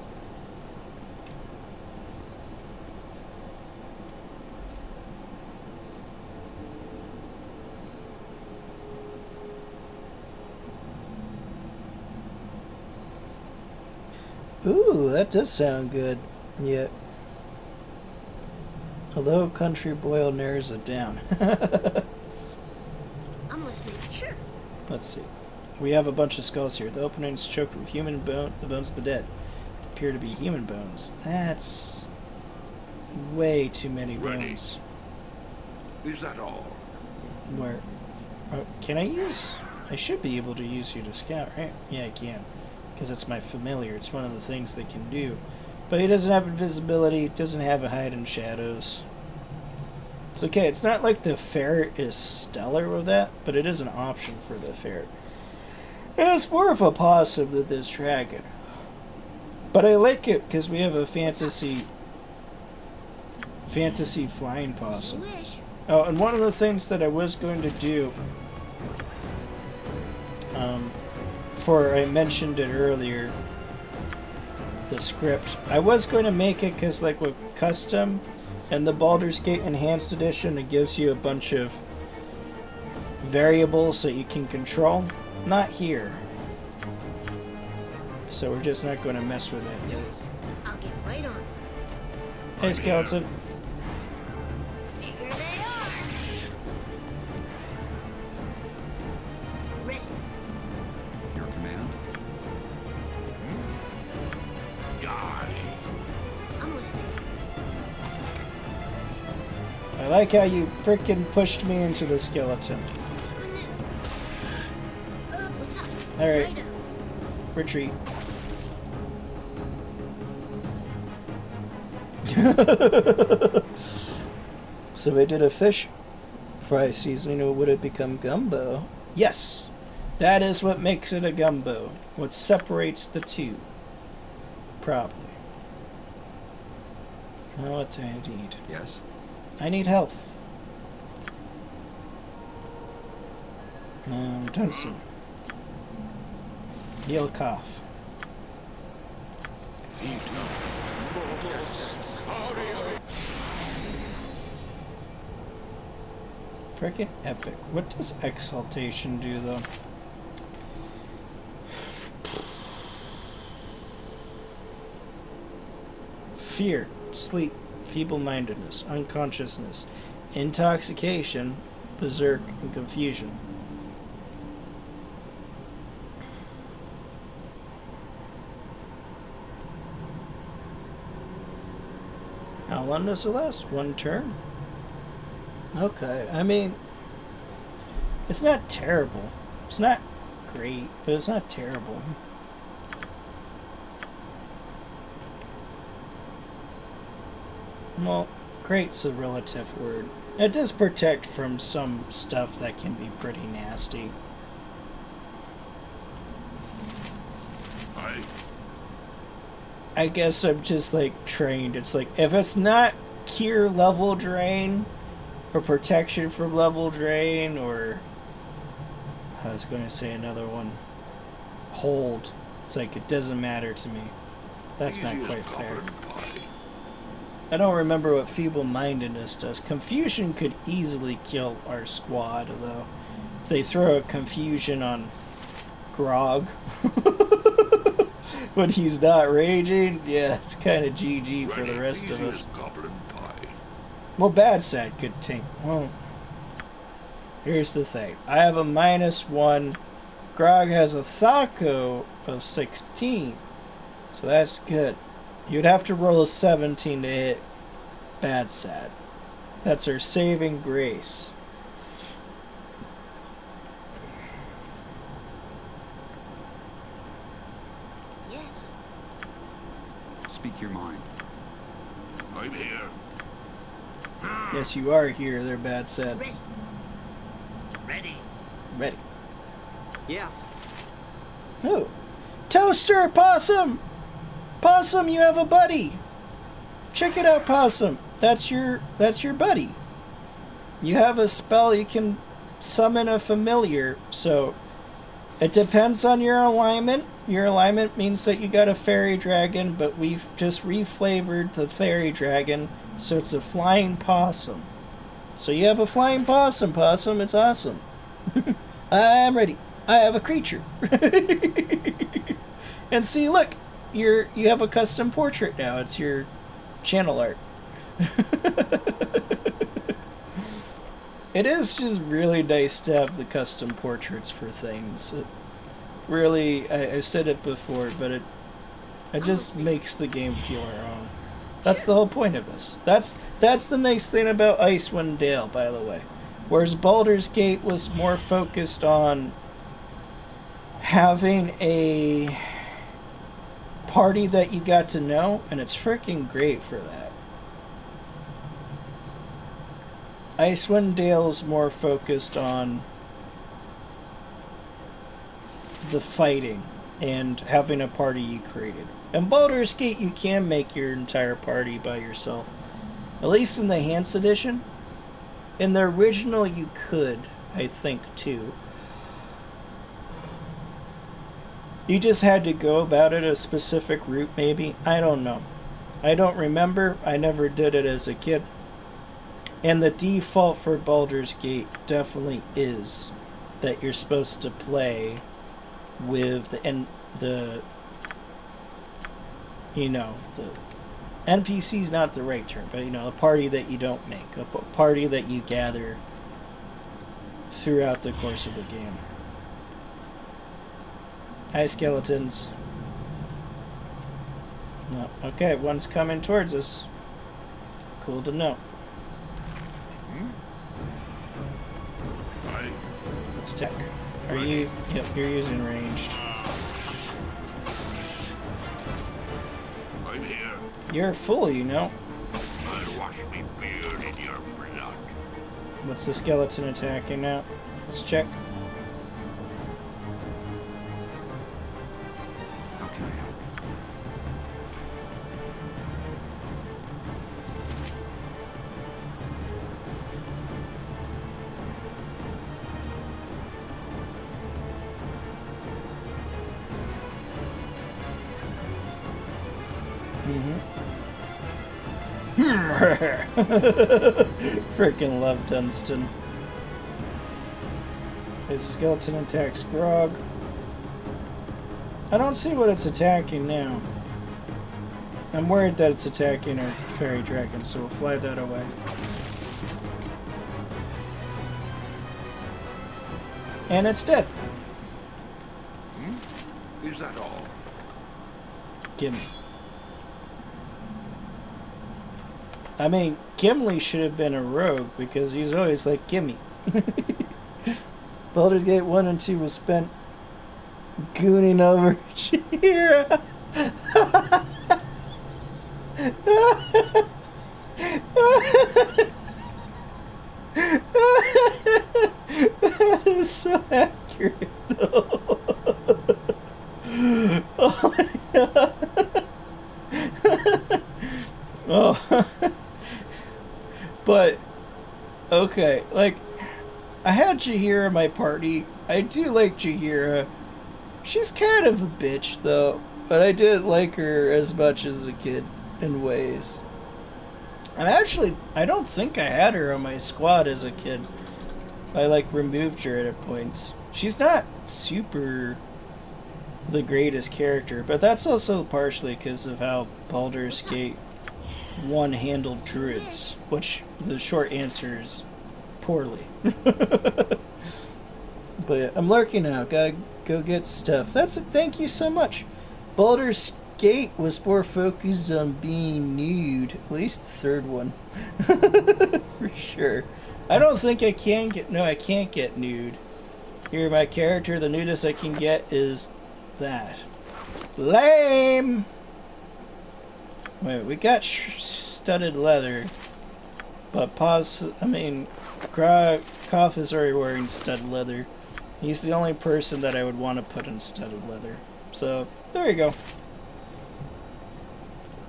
B: Ooh, that does sound good. Yeah. Although country boil narrows it down.
D: I'm listening. Sure.
B: Let's see. We have a bunch of skulls here. The opening is choked with human bone. The bones of the dead appear to be human bones. That's way too many
F: Ready.
B: bones.
F: Is that all?
B: Where? Can I use? I should be able to use you to scout, right? Yeah, I can. Because it's my familiar. It's one of the things they can do. But he doesn't have invisibility. It doesn't have a hide in shadows. It's okay. It's not like the ferret is stellar with that, but it is an option for the ferret. And it's more of a possum than this dragon. But I like it because we have a fantasy flying
D: As
B: possum.
D: you wish.
B: Oh, and one of the things that I was going to do, I mentioned it earlier, the script. I was going to make it because, like, with custom and the Baldur's Gate Enhanced Edition, it gives you a bunch of variables that you can control. Not here. So we're just not going to mess with that yet.
D: Yes. I'll get right on.
B: Hey, Skeleton.
D: Bigger they are. Ready.
G: Your command?
F: Die.
D: I'm listening.
B: I like how you frickin' pushed me into the skeleton.
D: What's up?
B: Alright.
D: Right up.
B: Retreat. So I did a fish fry seasoning. Would it become gumbo? Yes. That is what makes it a gumbo. What separates the two. Probably. Now what do I need?
G: Yes.
B: I need health. Dunson. Heal cough. Frickin' epic. What does exaltation do, though? Fear, sleep, feeble-mindedness, unconsciousness, intoxication, berserk, and confusion. How long does it last? One turn? Okay, I mean, it's not terrible. It's not great, but it's not terrible. Well, great's a relative word. It does protect from some stuff that can be pretty nasty. I guess I'm just like trained. It's like if it's not cure level drain or protection from level drain or I was going to say another one. Hold. It's like it doesn't matter to me. That's not quite fair. I don't remember what feeble-mindedness does. Confusion could easily kill our squad, though. If they throw a confusion on Grog when he's not raging, yeah, it's kind of GG for the rest of us. Well, Bad Sad could take. Well, here's the thing. I have a -1. Grog has a Thaco of 16. So that's good. You'd have to roll a 17 to hit Bad Sad. That's her saving grace.
D: Yes.
G: Speak your mind.
F: I'm here.
B: Yes, you are here there, Bad Sad.
D: Ready.
E: Ready.
B: Ready.
E: Yeah.
B: Oh. Toaster Possum! Possum, you have a buddy! Check it out, Possum. That's your buddy. You have a spell you can summon a familiar, so it depends on your alignment. Your alignment means that you got a fairy dragon, but we've just reflavored the fairy dragon, so it's a flying possum. So you have a flying possum, Possum. It's awesome. I'm ready. I have a creature. And see, look, you have a custom portrait now. It's your channel art. It is just really nice to have the custom portraits for things. It really, I said it before, but it just makes the game feel our own. That's the whole point of this. That's the nice thing about Icewind Dale, by the way. Whereas Baldur's Gate was more focused on having a party that you got to know, and it's freaking great for that. Icewind Dale's more focused on the fighting and having a party you created. In Baldur's Gate, you can make your entire party by yourself. At least in the Enhanced Edition. In the original, you could, I think, too. You just had to go about it a specific route, maybe. I don't know. I don't remember. I never did it as a kid. And the default for Baldur's Gate definitely is that you're supposed to play with the NPC's not the right term, but a party that you don't make, a party that you gather throughout the course of the game. Hi, skeletons. No, okay, one's coming towards us. Cool to know. Let's attack. Are you? Yep, you're using ranged.
F: I'm here.
B: You're full,
F: I'll wash me beard in your blood.
B: What's the skeleton attacking now? Let's check.
G: How can I help?
B: Freaking love Dunstan. His skeleton attacks Grog. I don't see what it's attacking now. I'm worried that it's attacking our fairy dragon, so we'll fly that away. And it's dead.
F: Is that all?
B: Gimme. I mean, Gimli should have been a rogue because he's always like, gimme. Baldur's Gate 1 and 2 was spent gooning over Chihira. That is so accurate, though. Oh my god. Oh. But, okay, like, I had Chihira in my party. I do like Chihira. She's kind of a bitch, though, but I did like her as much as a kid in ways. And actually, I don't think I had her on my squad as a kid. I, like, removed her at points. She's not super the greatest character, but that's also partially because of how Baldur's Gate 1 handled druids, which the short answer is poorly. But I'm lurking now. Gotta go get stuff. That's it. Thank you so much. Baldur's Gate was more focused on being nude. At least the third one. For sure. I don't think I can get... No, I can't get nude. Here, my character, the nudest I can get is that. Lame! Wait, we got studded leather. But Koff is already wearing studded leather. He's the only person that I would want to put in studded leather. So, there you go.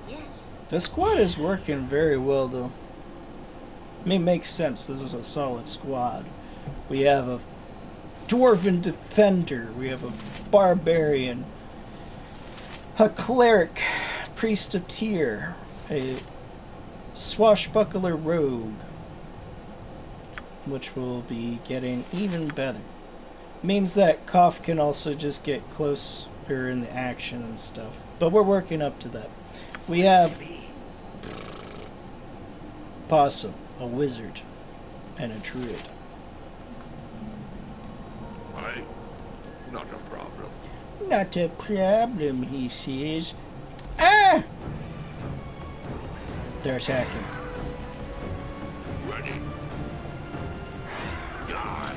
D: Yes.
B: The squad is working very well, though. I mean, it makes sense. This is a solid squad. We have a dwarven defender. We have a barbarian. A cleric. Priest of Tyr. A swashbuckler rogue. Which will be getting even better. Means that Koff can also just get close or in the action and stuff. But we're working up to that. We have Possum, a wizard, and a druid.
F: Not a problem.
B: Not a problem, he says. Ah! They're attacking.
F: Ready. Die.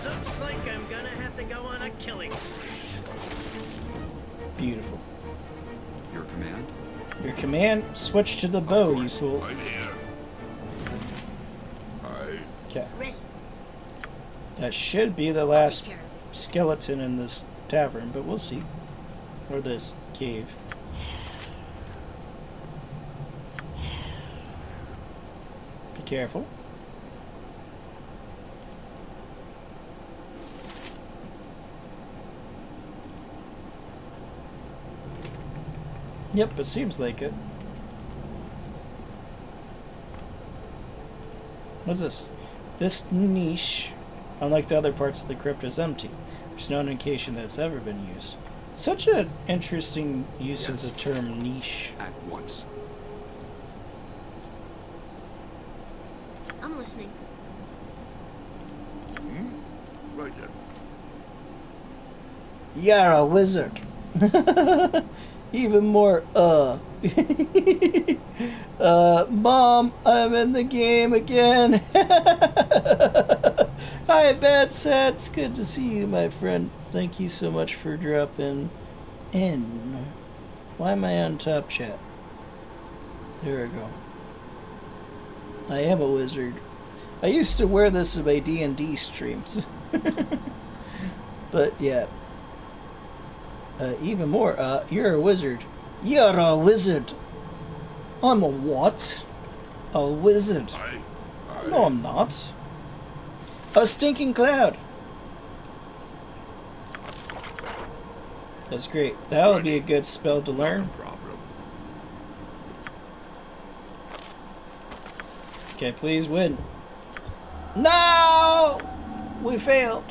E: Looks like I'm gonna have to go on a killing spree.
B: Beautiful.
G: Your command?
B: Your command, switch to the bow, you fool.
F: I'm here.
B: Okay.
D: Ready.
B: That should be the
D: Take
B: last
D: care of it.
B: skeleton in this tavern, but we'll see. Or this cave. Be careful. Yep, it seems like it. What's this? This niche, unlike the other parts of the crypt, is empty. There's no indication that it's ever been used. Such an interesting use of the term niche.
G: At once.
D: I'm listening.
F: Right then.
B: You're a wizard. Even more, Mom, I'm in the game again. Hi, Bad Sets. Good to see you, my friend. Thank you so much for dropping in. Why am I on top chat? There we go. I am a wizard. I used to wear this in my DnD streams. But yeah. Even more, you're a wizard. You're a wizard. I'm a what? A wizard. No, I'm not. A stinking cloud. That's great. That would be a good spell to learn.
F: Problem.
B: Okay, please win. No! We failed.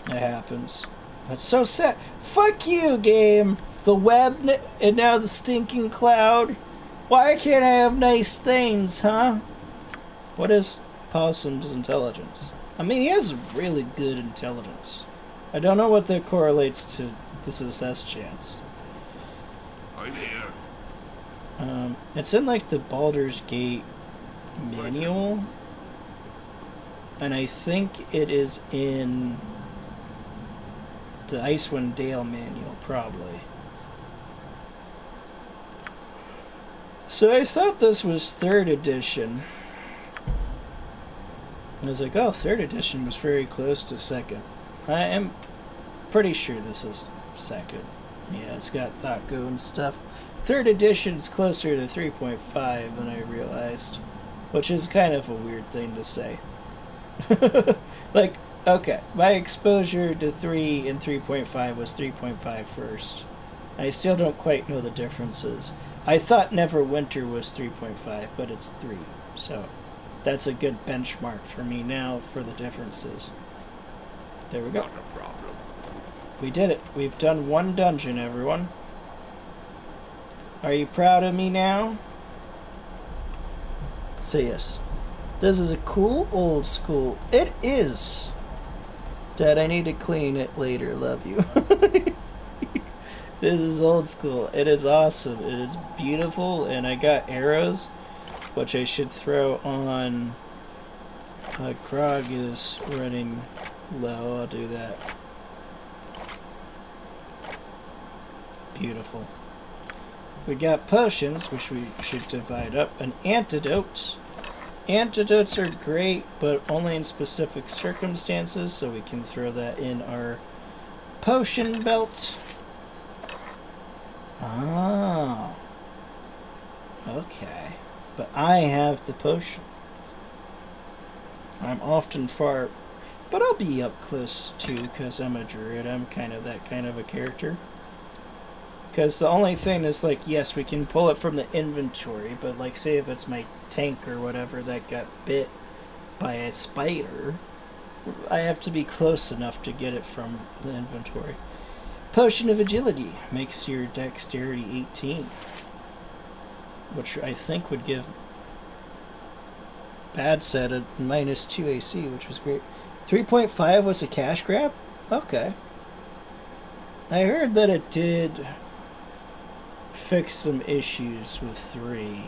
B: It happens. That's so sad. Fuck you, game. The web and now the stinking cloud. Why can't I have nice things, huh? What is Possum's intelligence? I mean, he has really good intelligence. I don't know what that correlates to the success chance.
F: I'm here.
B: It's in like the Baldur's Gate manual. And I think it is in the Icewind Dale manual, probably. So I thought this was 3rd edition. I was like, oh, 3rd edition was very close to 2nd. I am pretty sure this is 2nd. Yeah, it's got Thaku and stuff. 3rd edition is closer to 3.5 than I realized, which is kind of a weird thing to say. Like, okay, my exposure to 3 and 3.5 was 3.5 first. I still don't quite know the differences. I thought Neverwinter was 3.5, but it's 3. So that's a good benchmark for me now for the differences. There we go.
F: Not a problem.
B: We did it. We've done one dungeon, everyone. Are you proud of me now? Say yes. This is a cool old school. It is. Dad, I need to clean it later. Love you. This is old school. It is awesome. It is beautiful, and I got arrows, which I should throw on. Grog is running low. I'll do that. Beautiful. We got potions, which we should divide up. An antidote. Antidotes are great, but only in specific circumstances, so we can throw that in our potion belt. Oh. Okay. But I have the potion. I'm often far... But I'll be up close, too, because I'm a druid. I'm kind of that kind of a character. Because the only thing is, like, yes, we can pull it from the inventory, but, like, say if it's my tank or whatever that got bit by a spider, I have to be close enough to get it from the inventory. Potion of Agility makes your dexterity 18. Which I think would give Bad Set a -2 AC, which was great. 3.5 was a cash grab? Okay. I heard that it did fix some issues with 3.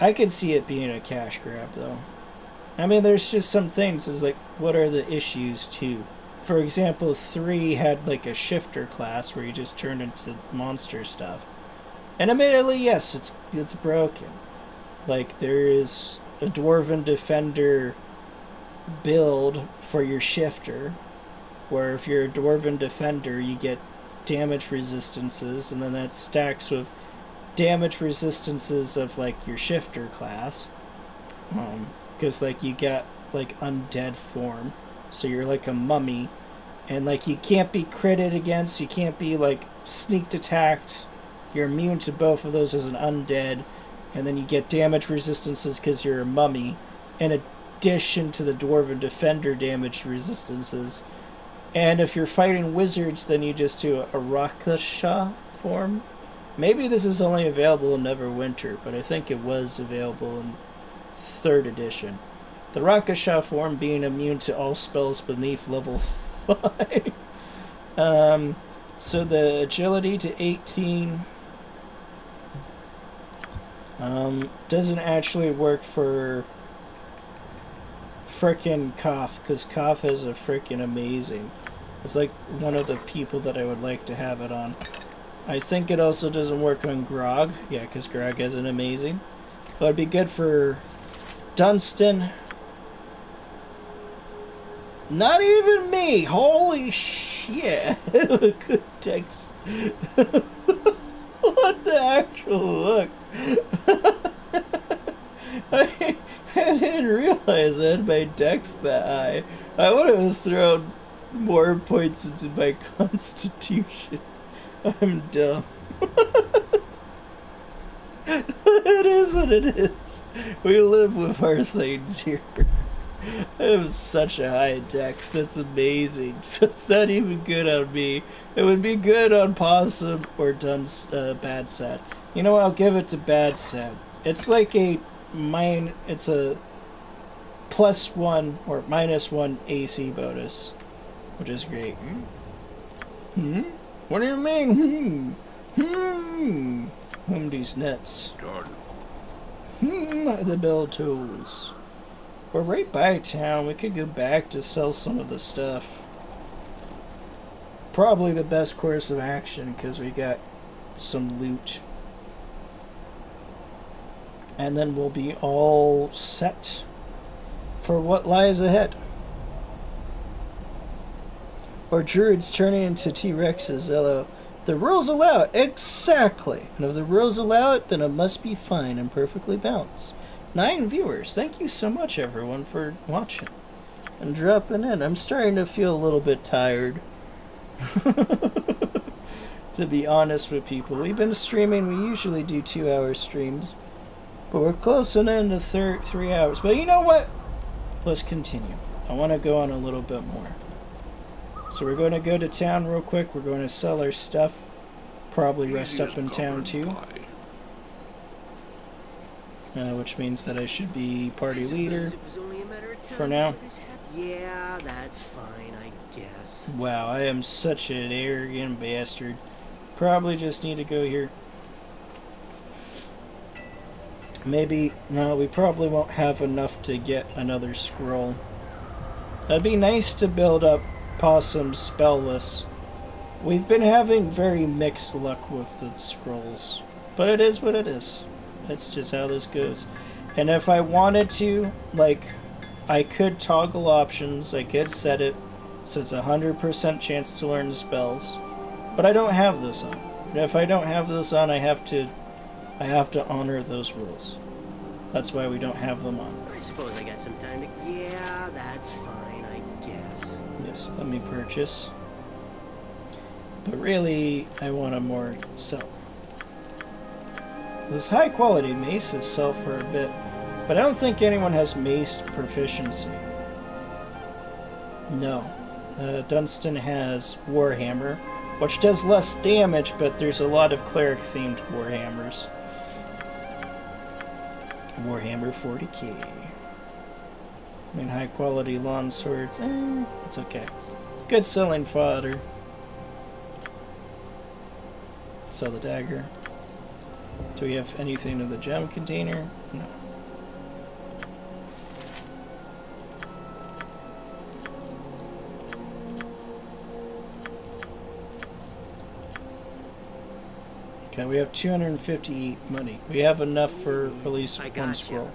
B: I could see it being a cash grab, though. I mean, there's just some things, is like, what are the issues, too? For example, 3 had, like, a shifter class where you just turned into monster stuff. And admittedly, yes, it's broken. Like, there is a Dwarven Defender build for your shifter, where if you're a Dwarven Defender, you get damage resistances, and then that stacks with damage resistances of, like, your shifter class. Because, like, you get, like, undead form, so you're like a mummy, and, like, you can't be critted against, you can't be, like, sneaked attacked, you're immune to both of those as an undead, and then you get damage resistances because you're a mummy, in addition to the Dwarven Defender damage resistances. And if you're fighting wizards, then you just do a Rakasha form. Maybe this is only available in Neverwinter, but I think it was available in 3rd edition. The Rakasha form being immune to all spells beneath level 5. So the agility to 18 doesn't actually work for frickin' Koth, because Koth is a frickin' amazing. It's like one of the people that I would like to have it on. I think it also doesn't work on Grog. Yeah, because Grog is an amazing. But it'd be good for Dunstan. Not even me! Holy shit! Good text. What the actual look? I didn't realize I had my dex that high. I would have thrown more points into my constitution. I'm dumb. It is what it is. We live with our things here. I have such a high dex. That's amazing. So it's not even good on me. It would be good on Possum or Bad Set. You know what? I'll give it to Bad Set. It's like it's a +1 or -1 AC bonus, which is great. What do you mean? These nuts. The bell tolls. We're right by town. We could go back to sell some of the stuff. Probably the best course of action because we got some loot. And then we'll be all set for what lies ahead. Or druids turning into T-Rexes, although the rules allow it. Exactly. And if the rules allow it, then it must be fine and perfectly balanced. 9 viewers. Thank you so much, everyone, for watching and dropping in. I'm starting to feel a little bit tired. To be honest with people. We've been streaming. We usually do 2-hour streams. But we're closing in to 3 hours. But you know what? Let's continue. I want to go on a little bit more. So we're going to go to town real quick. We're going to sell our stuff. Probably rest up in town too. Which means that I should be party leader for now.
E: Yeah, that's fine, I guess.
B: Wow, I am such an arrogant bastard. Probably just need to go here. Maybe, no, we probably won't have enough to get another scroll. That'd be nice to build up Possum's spell list. We've been having very mixed luck with the scrolls. But it is what it is. That's just how this goes. And if I wanted to, like, I could toggle options. I could set it so it's 100% chance to learn the spells. But I don't have this on. And if I don't have this on, I have to honor those rules. That's why we don't have them on.
E: I suppose I got some time to... Yeah, that's fine, I guess.
B: Yes, let me purchase. But really, I want a more sell. This high quality maces sell for a bit, but I don't think anyone has mace proficiency. No. Dunstan has Warhammer, which does less damage, but there's a lot of cleric-themed Warhammers. Warhammer 40k. I mean, high-quality lawn swords, it's okay. Good selling fodder. Sell the dagger. Do we have anything in the gem container? No. Okay, we have 250 money. We have enough for at least
E: I
B: one
E: gotcha.
B: scroll.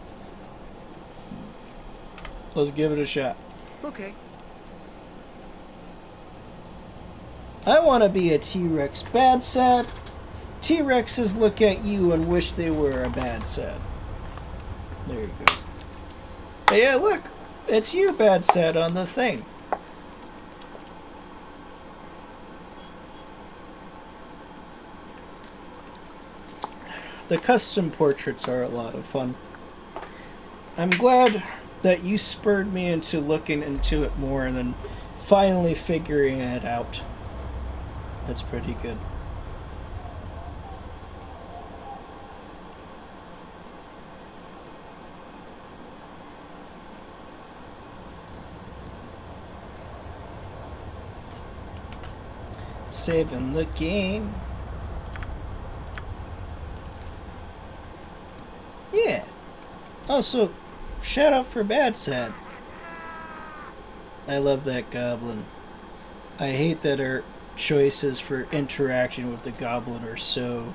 B: Let's give it a shot.
E: Okay.
B: I want to be a T-Rex bad sad. T-Rexes look at you and wish they were a bad sad. There you go. Hey, yeah, look. It's you, bad sad, on the thing. The custom portraits are a lot of fun. I'm glad that you spurred me into looking into it more and then finally figuring it out. That's pretty good. Saving the game. Yeah. Also, shout out for Bad Sad. I love that goblin. I hate that our choices for interacting with the goblin are so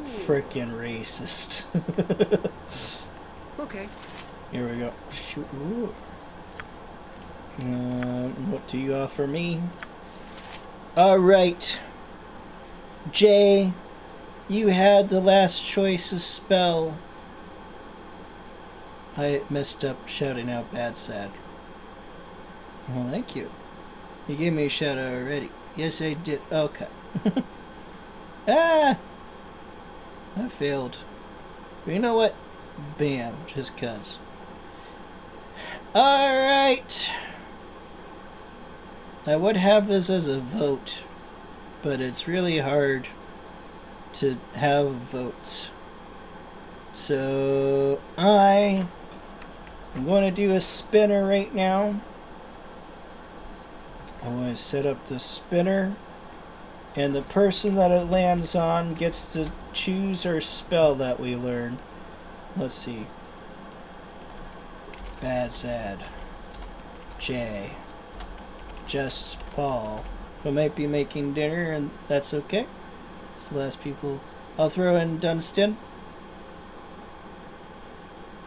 B: frickin' racist.
E: Okay.
B: Here we go. Sure. What do you offer me? Alright. Jay, you had the last choice's spell. I messed up shouting out Bad Sad. Well, thank you. You gave me a shout out already. Yes, I did. Okay. Ah! I failed. But you know what? Bam. Just cuz. Alright. I would have this as a vote, but it's really hard to have votes. So I'm going to do a spinner right now. I want to set up the spinner, and the person that it lands on gets to choose our spell that we learn. Let's see. Bad Sad. Jay. Just Paul, who might be making dinner, and that's okay. It's the last people. I'll throw in Dunstan.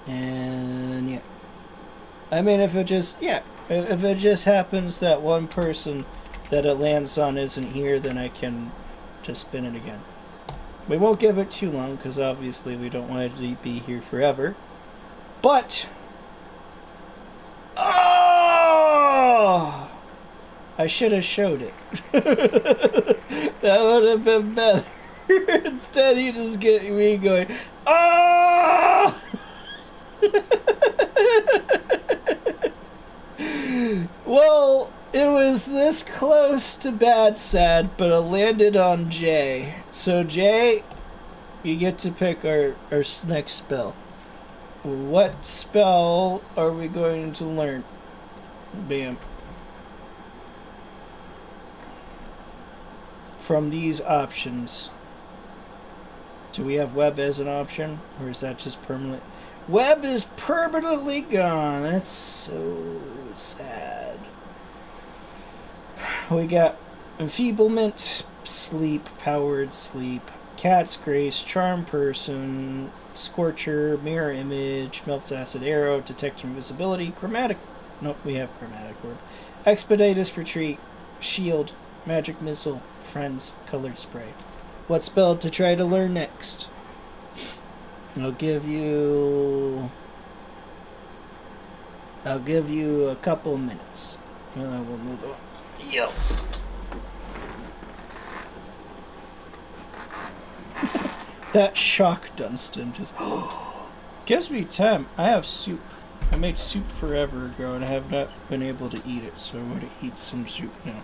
B: And yeah. I mean, if it just happens that one person that it lands on isn't here, then I can just spin it again. We won't give it too long, because obviously we don't want it to be here forever. But... Oh! I should have showed it. That would have been better. Instead, you just get me going, oh! Well, it was this close to Bad Sad, but it landed on Jay. So, Jay, you get to pick our next spell. What spell are we going to learn? Bam. From these options. Do we have web as an option? Or is that just permanent? Web is permanently gone. That's so sad. We got enfeeblement, sleep, powered sleep, cat's grace, charm person, scorcher, mirror image, melts acid arrow, detect invisibility, chromatic. Nope, we have chromatic orb. Expeditious retreat, shield, magic missile, friends, colored spray. What spell to try to learn next? I'll give you a couple minutes, and then we'll move on. Yo. That shock Dunstan just gives me time. I have soup. I made soup forever ago and I have not been able to eat it, so I want to eat some soup now.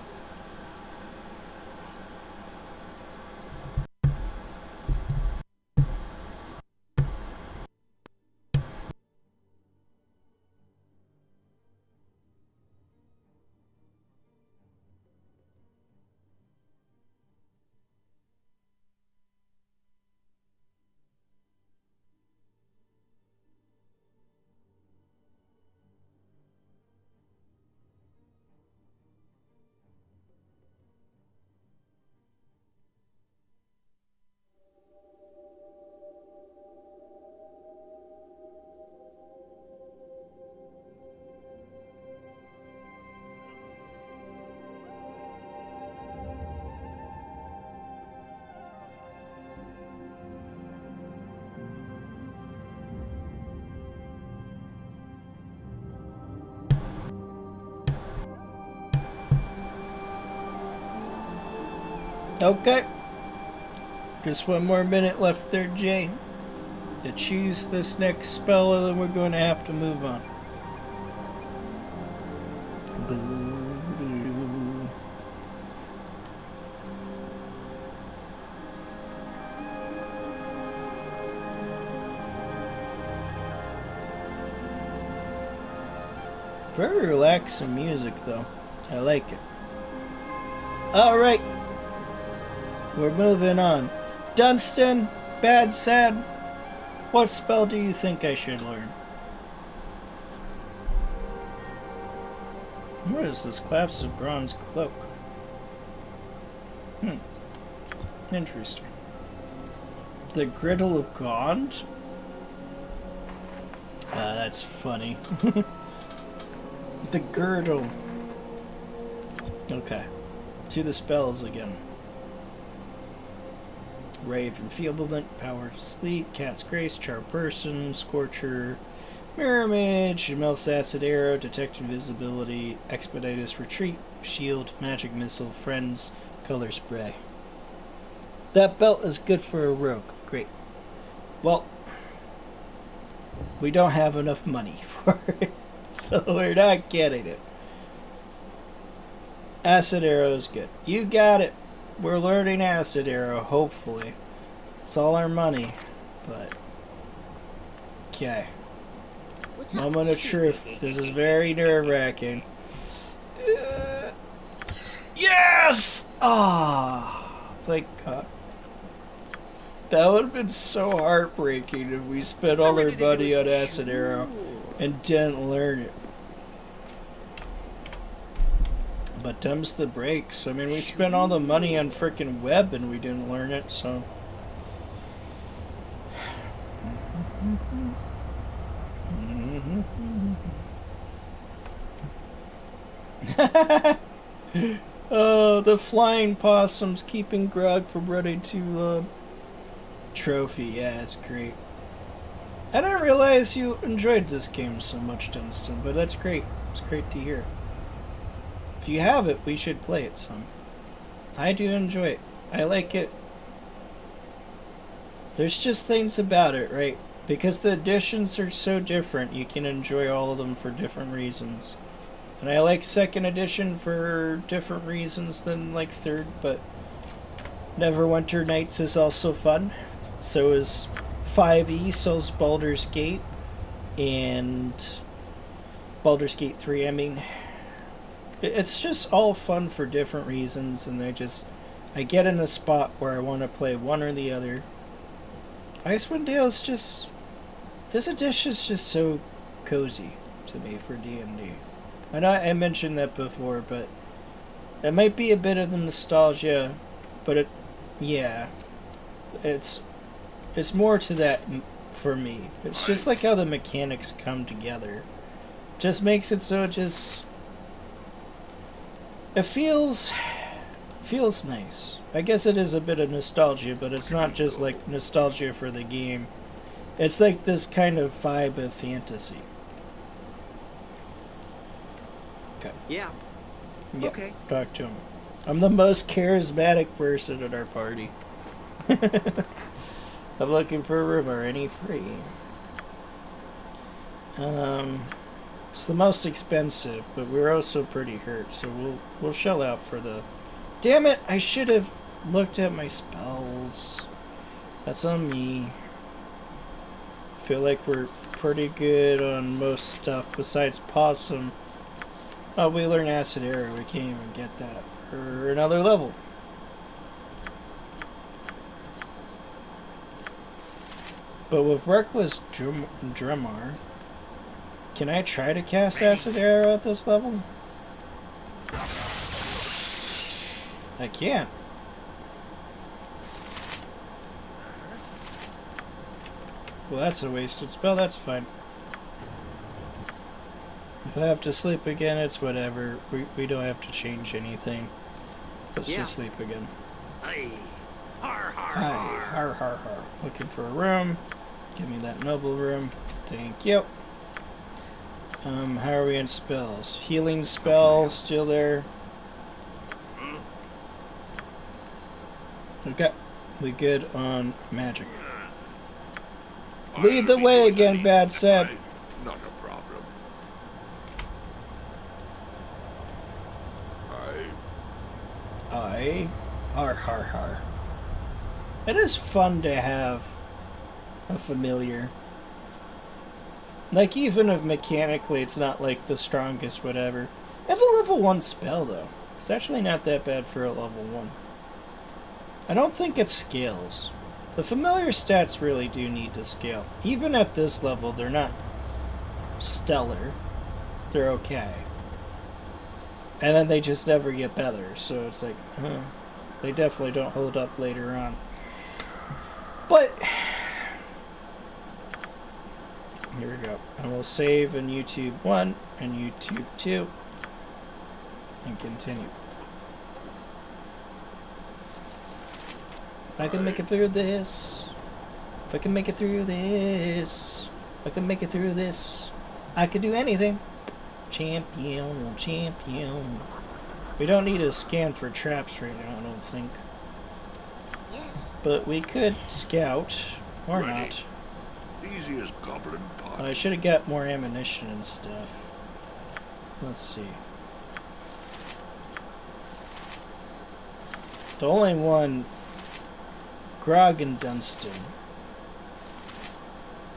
B: Okay. Just one more minute left there, Jay. To choose this next spell, and then we're going to have to move on. Boo-doo. Very relaxing music, though. I like it. Alright. We're moving on. Dunstan, bad sad. What spell do you think I should learn? What is this? Collapse of Bronze Cloak. Interesting. The Griddle of Gaunt? That's funny. The Girdle. Okay. To the spells again. Ray of Enfeeblement, Power to Sleep, Cat's Grace, Charm Person, Scorcher, Mirror Image, Melf's Acid Arrow, Detect Invisibility, Expeditious Retreat, Shield, Magic Missile, Friends, Color Spray. That belt is good for a rogue. Great. Well, we don't have enough money for it, so we're not getting it. Acid Arrow is good. You got it. We're learning Acid Arrow, hopefully. It's all our money, but... Okay. Moment of truth. This is very nerve-wracking. Yes! Ah, thank God. That would have been so heartbreaking if we spent all our money on Acid Arrow and didn't learn it. But them's the breaks. I mean, we spent all the money on frickin' web and we didn't learn it, so... Oh, the flying possums keeping Grog from running to trophy. Yeah, it's great. I didn't realize you enjoyed this game so much, Dunstan, but that's great. It's great to hear. If you have it, we should play it some. I do enjoy it. I like it. There's just things about it, right? Because the editions are so different, you can enjoy all of them for different reasons. And I like 2nd edition for different reasons than like 3rd, but Neverwinter Nights is also fun. So is 5e, so is Baldur's Gate, and Baldur's Gate 3, I mean. It's just all fun for different reasons, and I get in a spot where I want to play one or the other. Icewind Dale is just... This edition is just so cozy to me for D&D. I know I mentioned that before, but it might be a bit of the nostalgia, but yeah, it's more to that for me. It's just like how the mechanics come together. Just makes it so it feels nice. I guess it is a bit of nostalgia, but it's not just like nostalgia for the game. It's like this kind of vibe of fantasy. Okay.
C: Yeah.
B: Yeah.
C: Okay.
B: Talk to him. I'm the most charismatic person in our party. I'm looking for a room. Are any free? It's the most expensive, but we're also pretty hurt, so we'll shell out for the... Damn it! I should have looked at my spells. That's on me. Feel like we're pretty good on most stuff besides Possum. Oh, we learn Acid Arrow. We can't even get that for another level. But with Reckless Drumar, can I try to cast Acid Arrow at this level? I can't. Well, that's a wasted spell. That's fine. If I have to sleep again, it's whatever. We don't have to change anything. Let's just sleep again.
E: Aye. Har, har,
B: Hi,
E: har.
B: har, har, har. Looking for a room. Give me that noble room. Thank you. How are we in spells? Healing spell still there. Okay, we good on magic. Lead the way again, Bad Set.
F: Not a problem.
B: Har, har, har. It is fun to have a familiar. Like, even if mechanically it's not like the strongest whatever. It's a level 1 spell though. It's actually not that bad for a level 1. I don't think it scales. The familiar stats really do need to scale. Even at this level, they're not stellar. They're okay. And then they just never get better, so it's like, they definitely don't hold up later on. But here we go. And we'll save in YouTube 1 and YouTube 2 and continue. If I can make it through this, if I can make it through this, if I can make it through this, I can do anything. Champion, champion. We don't need to scan for traps right now, I don't think.
D: Yes.
B: But we could scout, or
F: Ready.
B: not.
F: Easy as goblin pot.
B: I should have got more ammunition and stuff. Let's see. The only one, Grog and Dunstan.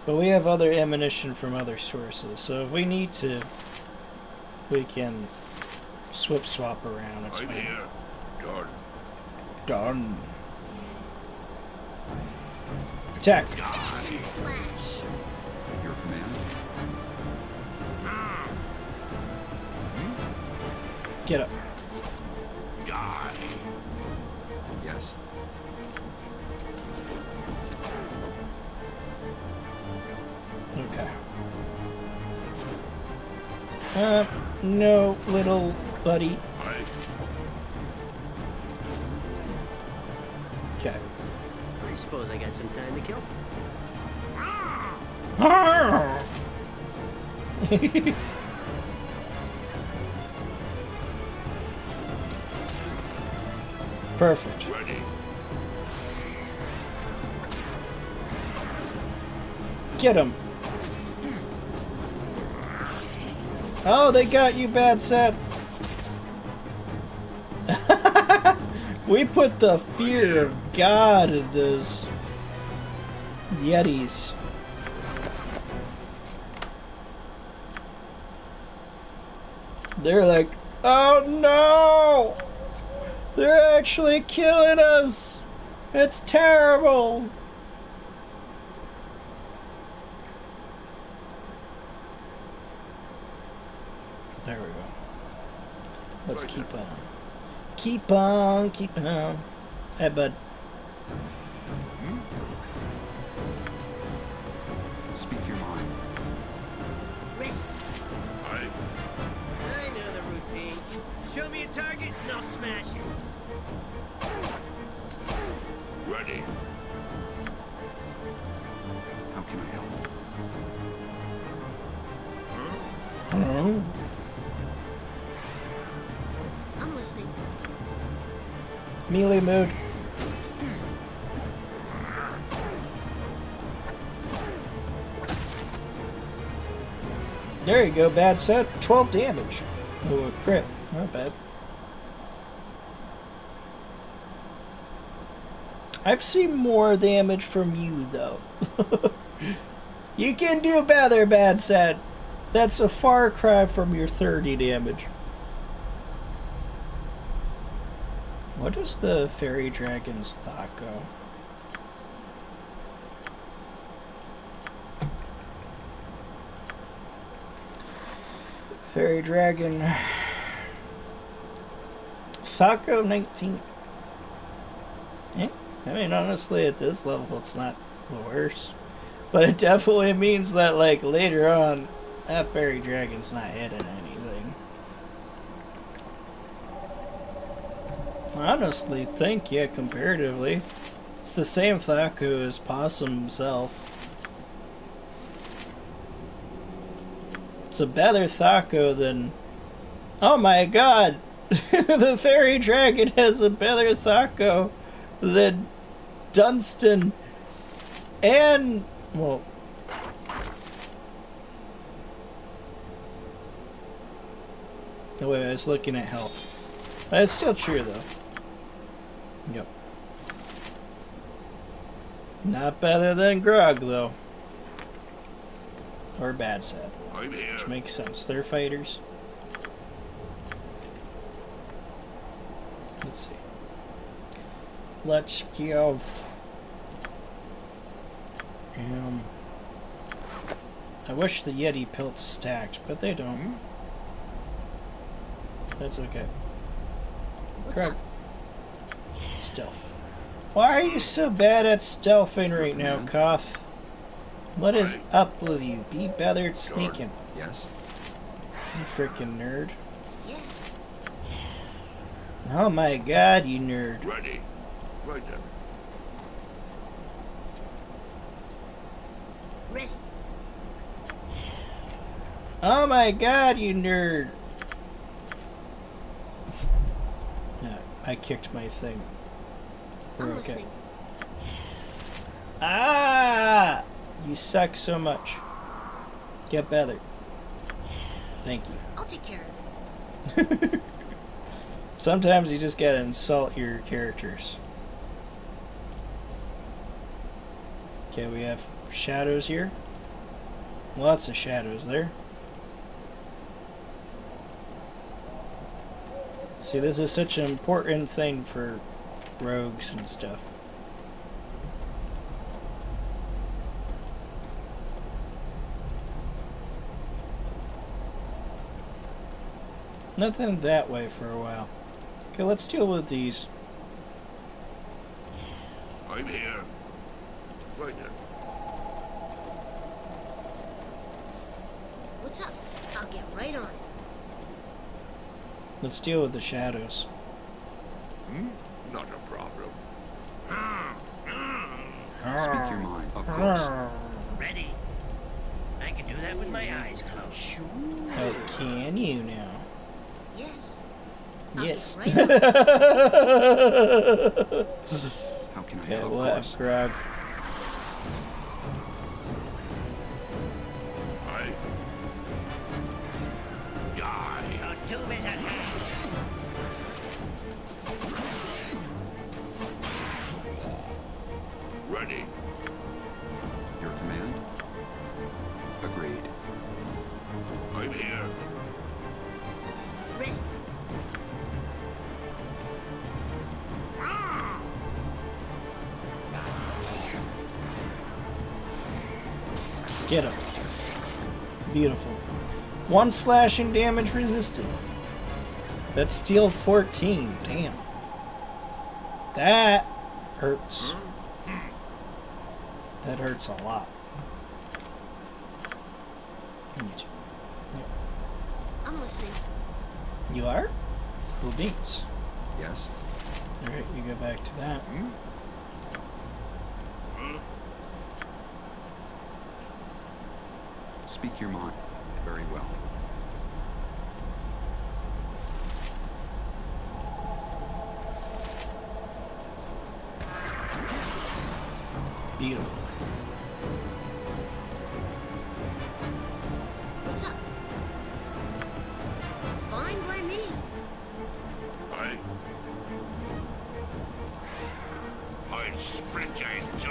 B: But we have other ammunition from other sources, so if we need to, we can swap around. It's
F: I'm
B: fine.
F: here. Done.
B: Done. Attack.
D: Slash.
G: Your command?
B: Get up.
F: Die.
G: Yes.
B: Okay. No, little buddy.
F: I
B: Okay.
E: I suppose I got some time to kill.
B: Perfect.
F: ready.
B: Get him. Oh, they got you, Bad Set. We put the fear of God in those Yetis. They're like, oh no! They're actually killing us! It's terrible! There we go. Let's keep on. Keep on keeping on. Hey, bud.
G: Speak your mind.
E: Ready.
F: I
E: I know the routine. Show me a target and I'll smash it.
F: ready.
G: How can I help?
B: Oh.
D: I'm listening.
B: Melee mode. There you go, bad set. 12 damage. Oh, a crit. Not bad. I've seen more damage from you, though. You can do better, bad set. That's a far cry from your 30 damage. What is the fairy dragon's thought go? Fairy dragon. Thaco 19. Yeah, I mean, honestly, at this level, it's not the worst. But it definitely means that, like, later on, that fairy dragon's not hitting anything. I honestly think, yeah, comparatively, it's the same Thaco as Possum himself. It's a better Thaco than... Oh my god! The fairy dragon has a better Thaco than Dunstan and... well... Oh wait, I was looking at health. It's still true though. Yep. Not better than Grog though. Or bad set.
F: I'm here.
B: Which makes sense. They're fighters. Let's see. Let's give... I wish the Yeti pelts stacked, but they don't. That's okay. Greg. Stealth. Why are you so bad at stealthing right now, Koth? What is up with you? Be better at sneaking.
G: Yes?
B: You freaking nerd.
D: Yes.
B: Oh my god, you nerd.
F: Ready. Right then.
D: Ready.
B: Oh my god, you nerd. Yeah, I kicked my thing. We're
D: I'm
B: okay.
D: listening.
B: Ah! You suck so much. Get better. Thank you.
D: I'll take care of it.
B: Sometimes you just gotta insult your characters. Okay, we have shadows here. Lots of shadows there. See, this is such an important thing for rogues and stuff. Nothing that way for a while. Okay, let's deal with these.
F: I'm here. Right then.
D: What's up? I'll get right on it.
B: Let's deal with the shadows.
F: Not a problem.
G: Speak your mind, of course.
E: Ready? I can do that with my eyes closed.
B: Oh, can you now?
D: Yes. I'll
B: Yes.
D: get right on it.
G: How can I
B: Okay,
G: help? Of
B: what,
G: course.
B: Grog?
F: I die.
E: Your doom is at hand.
F: Ready.
G: Your command? Agreed.
F: I'm here.
D: Ready.
B: Get him. Beautiful. 1 slashing damage resisted. That's steel 14. Damn. That hurts. That hurts a lot.
D: I'm listening.
B: You are? Cool beans.
G: Yes?
B: Alright, you go back to that.
G: Speak your mind. Very well.
B: Beautiful.
D: What's up?
F: I'll split you in two.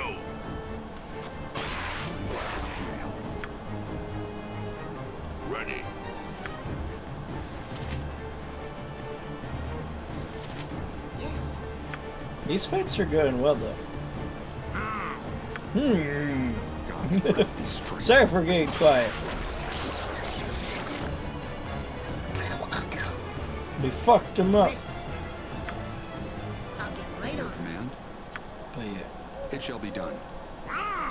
G: How can I help?
F: Ready.
D: Yes.
B: These fights are going well, though.
G: God's earthly strength.
B: Sorry for getting quiet. We fucked him up.
D: I'll get right
G: Your
D: on.
G: command?
B: But yeah.
G: It shall be done.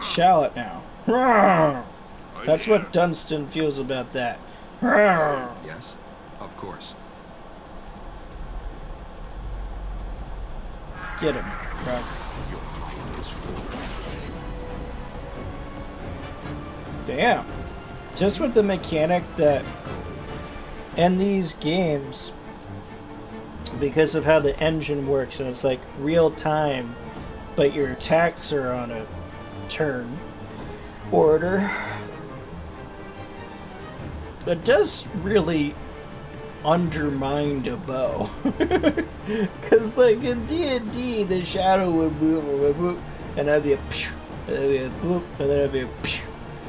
B: Shall it now. That's what Dunstan feels about that.
G: Yes? Of course.
B: Get him, Rob.
G: Your might is full.
B: Damn. Just with the mechanic that in these games, because of how the engine works, and it's like real time, but your attacks are on a turn order, it does really undermine a bow. Because like in D&D, the shadow would move, and that'd be a psh, and that'd be a whoop, and then it'd be a psh.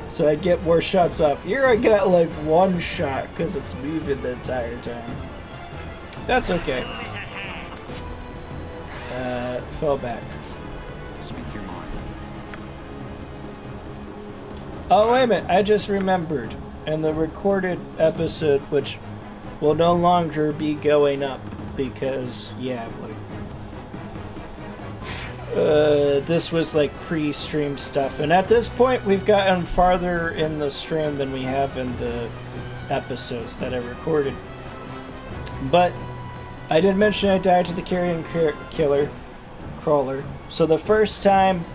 B: So I'd get more shots off. Here I got like one shot because it's moving the entire time. That's okay. Fell back.
G: Speak your mind.
B: Oh, wait a minute. I just remembered. In the recorded episode, which will no longer be going up because, yeah, like, this was like pre-stream stuff. And at this point, we've gotten farther in the stream than we have in the episodes that I recorded. But I did mention I died to the carrion crawler. So the first time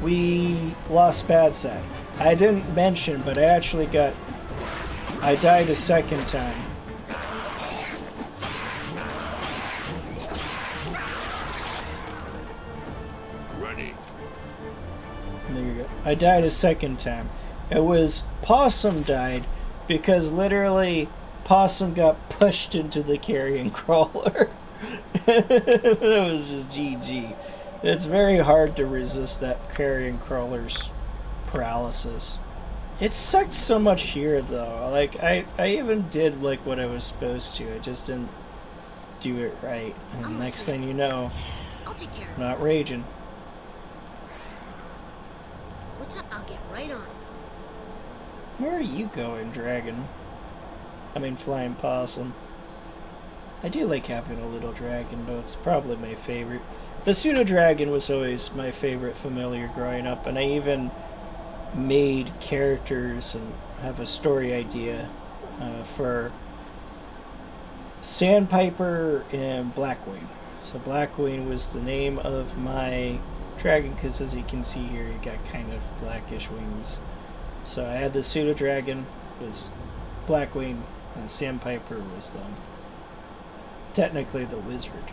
B: we lost bad side. I didn't mention, but I died a second time.
F: Ready.
B: There you go. I died a second time. It was Possum died because literally Possum got pushed into the carrion crawler. It was just GG. It's very hard to resist that carrion crawler's paralysis. It sucked so much here though. Like I even did like what I was supposed to. I just didn't do it right. And next thing you know,
D: I'll take care of
B: I'm
D: it.
B: not raging.
D: What's up? I'll get right on.
B: Where are you going, dragon? I mean, flying possum. I do like having a little dragon, though it's probably my favorite. The pseudo-dragon was always my favorite familiar growing up, and I even made characters and have a story idea for Sandpiper and Blackwing. So Blackwing was the name of my dragon, because as you can see here, you got kind of blackish wings. So I had the pseudo-dragon, was Blackwing, and Sandpiper was technically the wizard.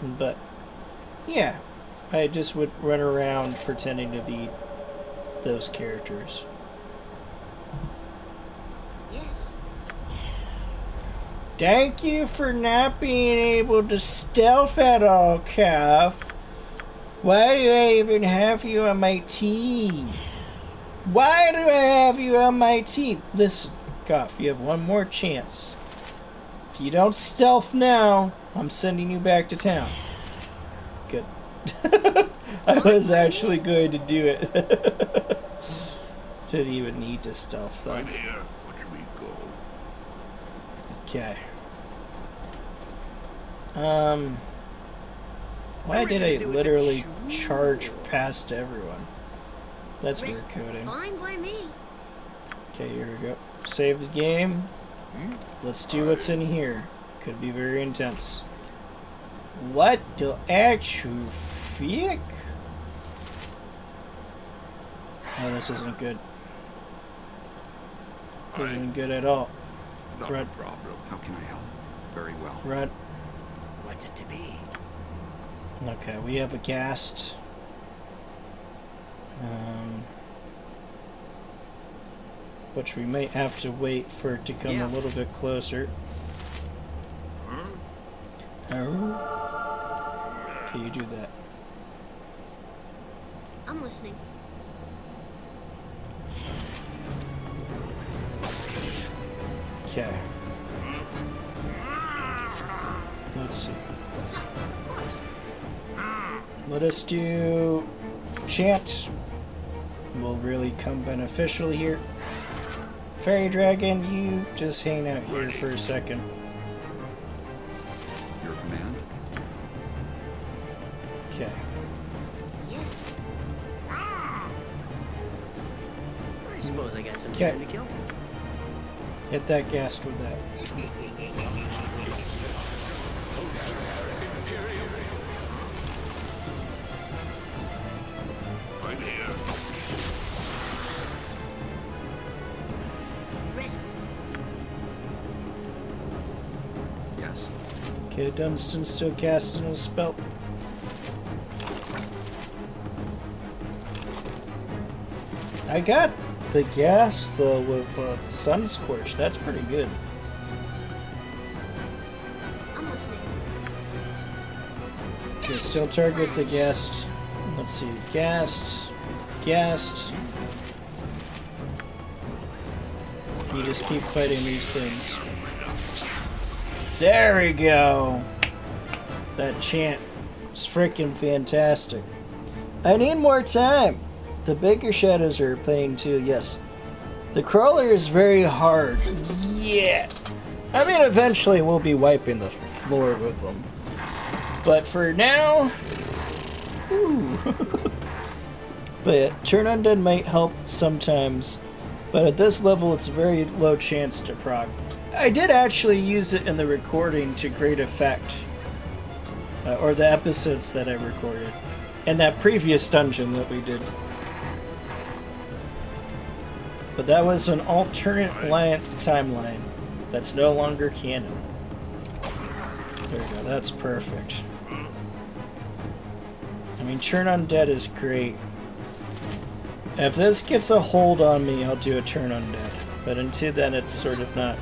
B: But yeah, I just would run around pretending to be those characters.
D: Yes.
B: Thank you for not being able to stealth at all, Calf. Why do I even have you on my team? Why do I have you on my team? Listen, Calf, you have one more chance. If you don't stealth now, I'm sending you back to town. Good. I was actually going to do it. Didn't even need to stealth though.
F: Right here. Watch me go.
B: Okay. Why did I literally charge past everyone? That's weird coding.
D: Fine by me.
B: Okay, here we go. Save the game. Let's do what's in here. Could be very intense. What the actual fuck? Oh, this isn't good. This isn't good at all.
F: Not
B: Right.
F: a problem.
G: How can I help? Very well.
B: Run.
E: What's it to be?
B: Okay, we have a ghast. Which we might have to wait for it to come a little bit closer. Oh. Okay, you do that.
D: I'm listening.
B: Okay. Let's see.
D: What's up? Of course.
B: Let us do chant. Will really come beneficial here. Fairy Dragon, you just hang out here for a second.
G: Your command?
B: Okay.
D: Yes.
E: I suppose I got some
B: Okay.
E: time to kill.
B: Hit that ghast with that.
F: I'm here.
D: Ready.
G: Yes.
B: Okay, Dunstan's still casting a spell. I got the gas though with the Sun Scorch. That's pretty good.
D: I'm listening.
B: Okay, still target the ghast. Let's see, ghast. You just keep fighting these things. There we go. That chant is freaking fantastic. I need more time. The bigger shadows are playing too, yes. The crawler is very hard. Yeah. I mean, eventually we'll be wiping the floor with them. But for now... Ooh. But yeah, Turn Undead might help sometimes. But at this level, it's a very low chance to proc. I did actually use it in the recording to great effect. Or the episodes that I recorded. And that previous dungeon that we did. But that was an alternate timeline that's no longer canon. There we go, that's perfect. I mean, Turn Undead is great. If this gets a hold on me, I'll do a Turn Undead. But until then, it's sort of not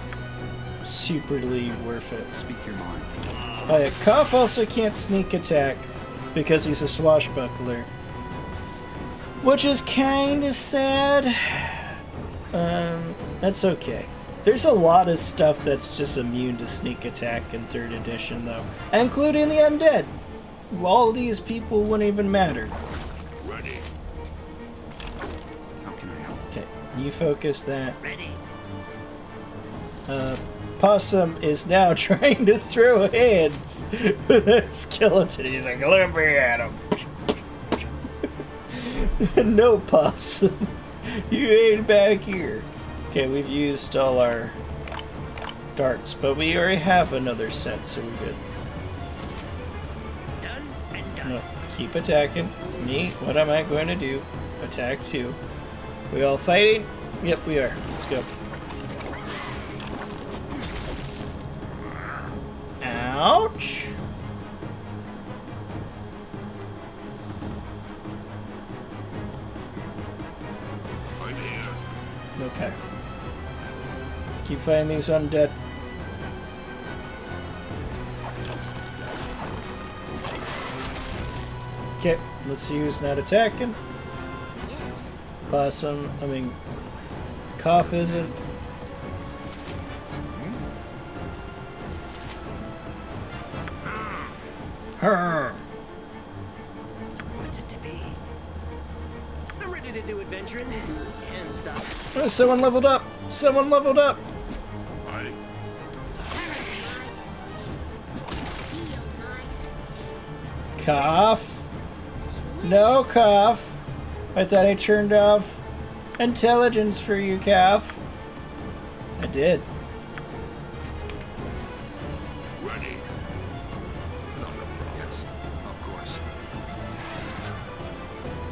B: superly worth it.
G: Speak your mind.
B: Oh yeah, Koff also can't sneak attack because he's a swashbuckler. Which is kinda sad. That's okay. There's a lot of stuff that's just immune to sneak attack in 3rd edition though. Including the undead. All these people wouldn't even matter.
F: Ready.
G: How can I help?
B: Okay, you focus that.
E: Ready.
B: Possum is now trying to throw hands with that skeleton. He's like, look at him. No, Possum. You ain't back here. Okay, we've used all our darts, but we already have another set, so we're good.
E: Done and done.
B: No, keep attacking. Me, what am I going to do? Attack 2. We all fighting? Yep, we are. Let's go. Ouch!
F: I'm here.
B: Okay. Keep fighting these undead. Okay, let's see who's not attacking.
D: Yes.
B: Possum, Koff isn't. Her.
E: What's it to be? I'm ready to do adventuring and stuff.
B: Oh, someone leveled up! Someone leveled up!
F: I
D: Nice tea. Feel nice tea.
B: Koff? No, Koff. I thought I turned off intelligence for you, Koff. I did.
F: ready.
G: Yes. Of course.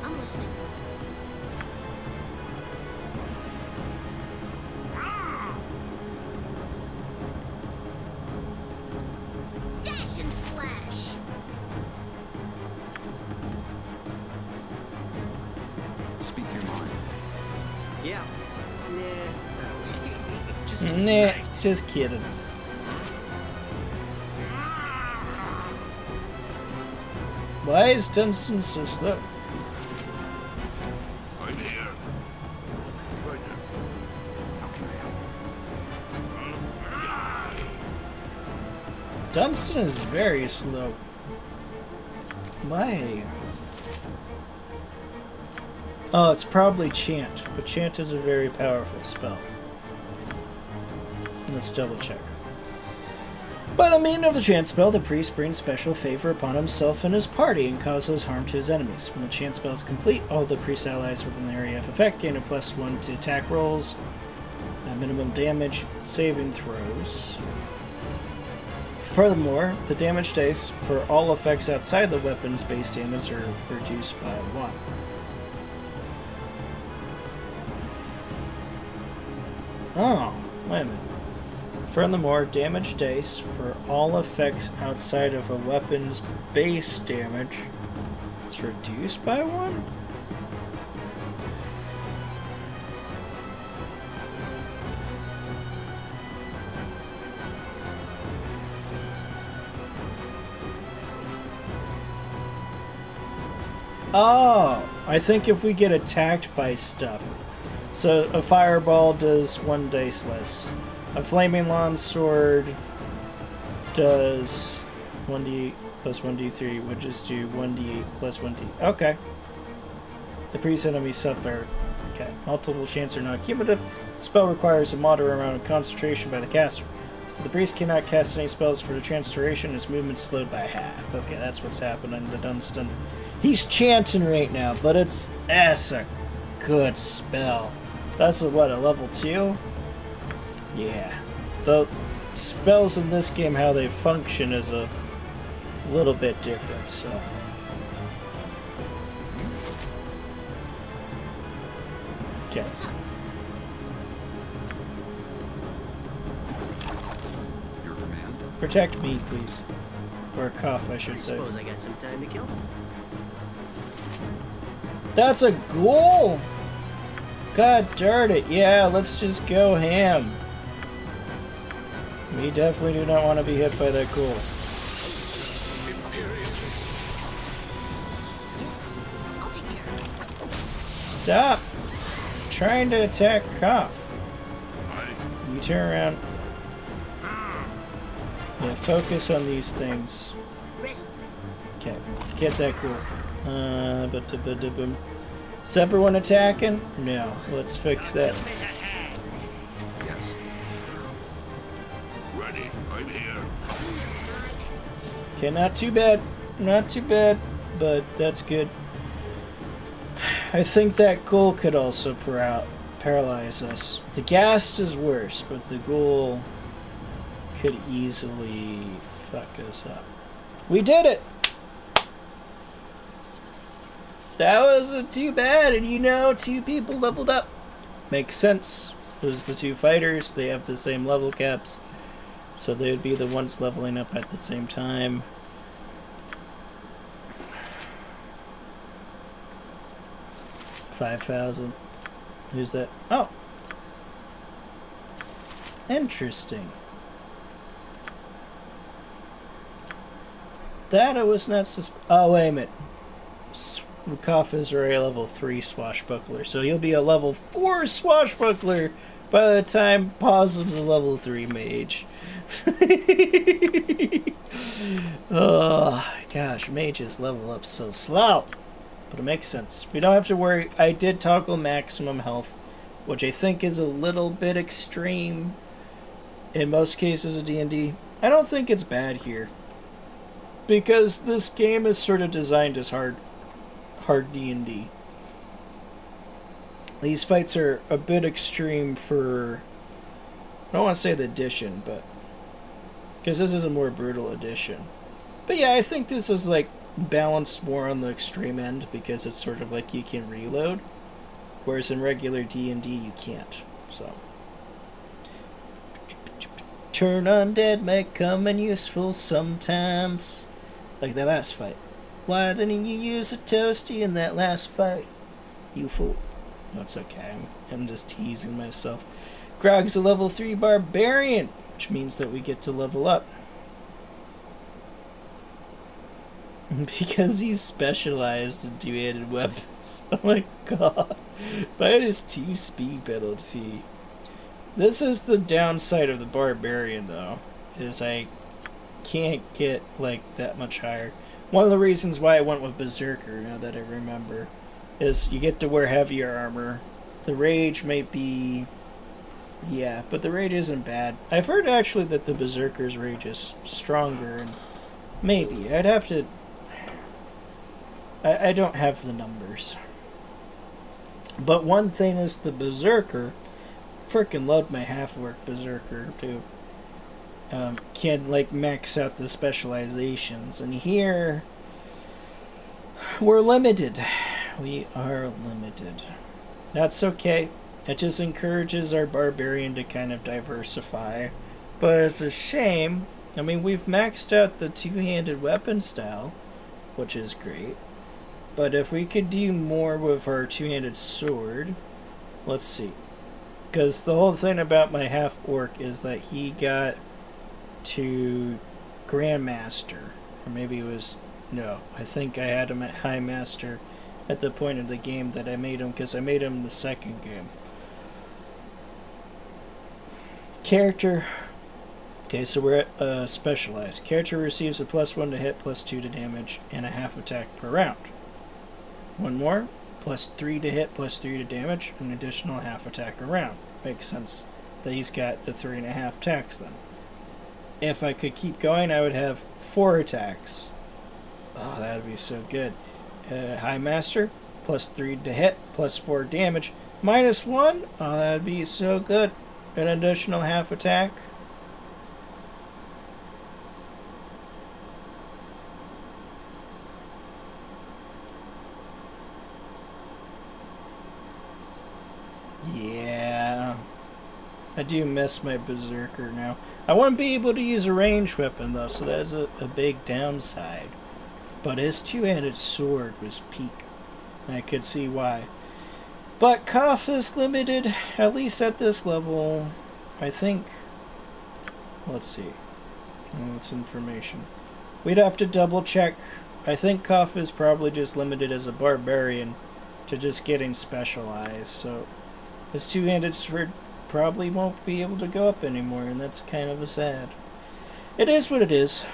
D: I'm listening. Dash and slash.
G: Speak your mind.
E: Yeah. Nah. Just
B: Nah,
E: right.
B: just kidding. Why is Dunstan so slow? Dunstan is very slow. Why? Oh, it's probably Chant, but Chant is a very powerful spell. Let's double check. By the means of the Chant spell, the priest brings special favor upon himself and his party and causes harm to his enemies. When the Chant spell is complete, all the priest's allies within the area of effect gain a +1 to attack rolls, minimum damage, saving throws. Furthermore, the damage dice for all effects outside the weapon's base damage are reduced by 1. Oh, wait a minute. Furthermore, damage dice for all effects outside of a weapon's base damage is reduced by 1? Oh, I think if we get attacked by stuff. So a fireball does 1 dice less. A flaming longsword does 1d8 plus 1d3, which is to 1d8 plus 1d. Okay. The priest's enemy suffer. Okay. Multiple chants are not cumulative. The spell requires a moderate amount of concentration by the caster. So the priest cannot cast any spells for the chance duration. His movement's slowed by half. Okay, that's what's happening to Dunstan. He's chanting right now, but that's a good spell. That's a level 2? Yeah. The spells in this game, how they function is a little bit different, so. Okay.
G: Your command?
B: Protect me, please. Or cough, I should
E: I
B: say.
E: suppose I got some time to kill.
B: That's a ghoul! God darn it. Yeah, let's just go ham. We definitely do not want to be hit by that ghoul.
D: I'll take care.
B: Stop trying to attack Cough. You turn around. Yeah, focus on these things.
D: Ready.
B: Okay, get that ghoul. Is everyone attacking? No, let's fix that.
G: Yes.
F: Ready. I'm here.
B: Okay, not too bad. Not too bad, but that's good. I think that ghoul could also paralyze us. The ghast is worse, but the ghoul could easily fuck us up. We did it! That wasn't too bad, and 2 people leveled up. Makes sense. It was the 2 fighters, they have the same level caps. So they would be the ones leveling up at the same time. $5,000. Who's that? Oh! Interesting. That I was not oh, wait a minute. Rukaf is already a level 3 swashbuckler, so he'll be a level 4 swashbuckler by the time Possum's a level 3 mage. Oh, gosh, mages level up so slow. But it makes sense. We don't have to worry. I did toggle maximum health, which I think is a little bit extreme in most cases of D&D. I don't think it's bad here, because this game is sort of designed as hard D&D. These fights are a bit extreme for, I don't want to say the edition, but because this is a more brutal edition. But yeah, I think this is like balanced more on the extreme end, because it's sort of like you can reload, whereas in regular D&D you can't. So turn undead might come in useful sometimes, like that last fight. Why didn't you use a toasty in that last fight? You fool. No, it's okay. I'm just teasing myself. Grog's a level 3 barbarian, which means that we get to level up. Because he's specialized in two-handed weapons. Oh my god. Minus 2 speed penalty. This is the downside of the barbarian, though. Is I can't get like that much higher. One of the reasons why I went with Berserker, now that I remember, is you get to wear heavier armor. The rage might be... Yeah, but the rage isn't bad. I've heard actually that the Berserker's rage is stronger, and maybe. I'd have to... I don't have the numbers. But one thing is the Berserker. Frickin' loved my half-orc Berserker, too. Can, like, max out the specializations. And here... we're limited. We are limited. That's okay. It just encourages our barbarian to kind of diversify. But it's a shame. I mean, we've maxed out the two-handed weapon style, which is great. But if we could do more with our two-handed sword, let's see. Because the whole thing about my half-orc is that he got to Grandmaster. Or maybe it was... No, I think I had him at High Master at the point of the game that I made him, because I made him the second game. Character. Okay, so we're at specialized. Character receives a +1 to hit, +2 to damage, and a half attack per round. One more, +3 to hit, +3 to damage, an additional half attack a round. Makes sense that he's got the 3.5 attacks then. If I could keep going, I would have 4 attacks. Oh, that would be so good. High Master, +3 to hit, +4 damage, -1. Oh, that would be so good. An additional half attack. Yeah. I do miss my Berserker now. I wouldn't be able to use a ranged weapon though, so that's a big downside. But his two-handed sword was peak. I could see why. But Koth is limited, at least at this level. I think... Let's see. What's information? We'd have to double check. I think Koth is probably just limited as a barbarian to just getting specialized. So his two-handed sword probably won't be able to go up anymore, and that's kind of a sad. It is what it is.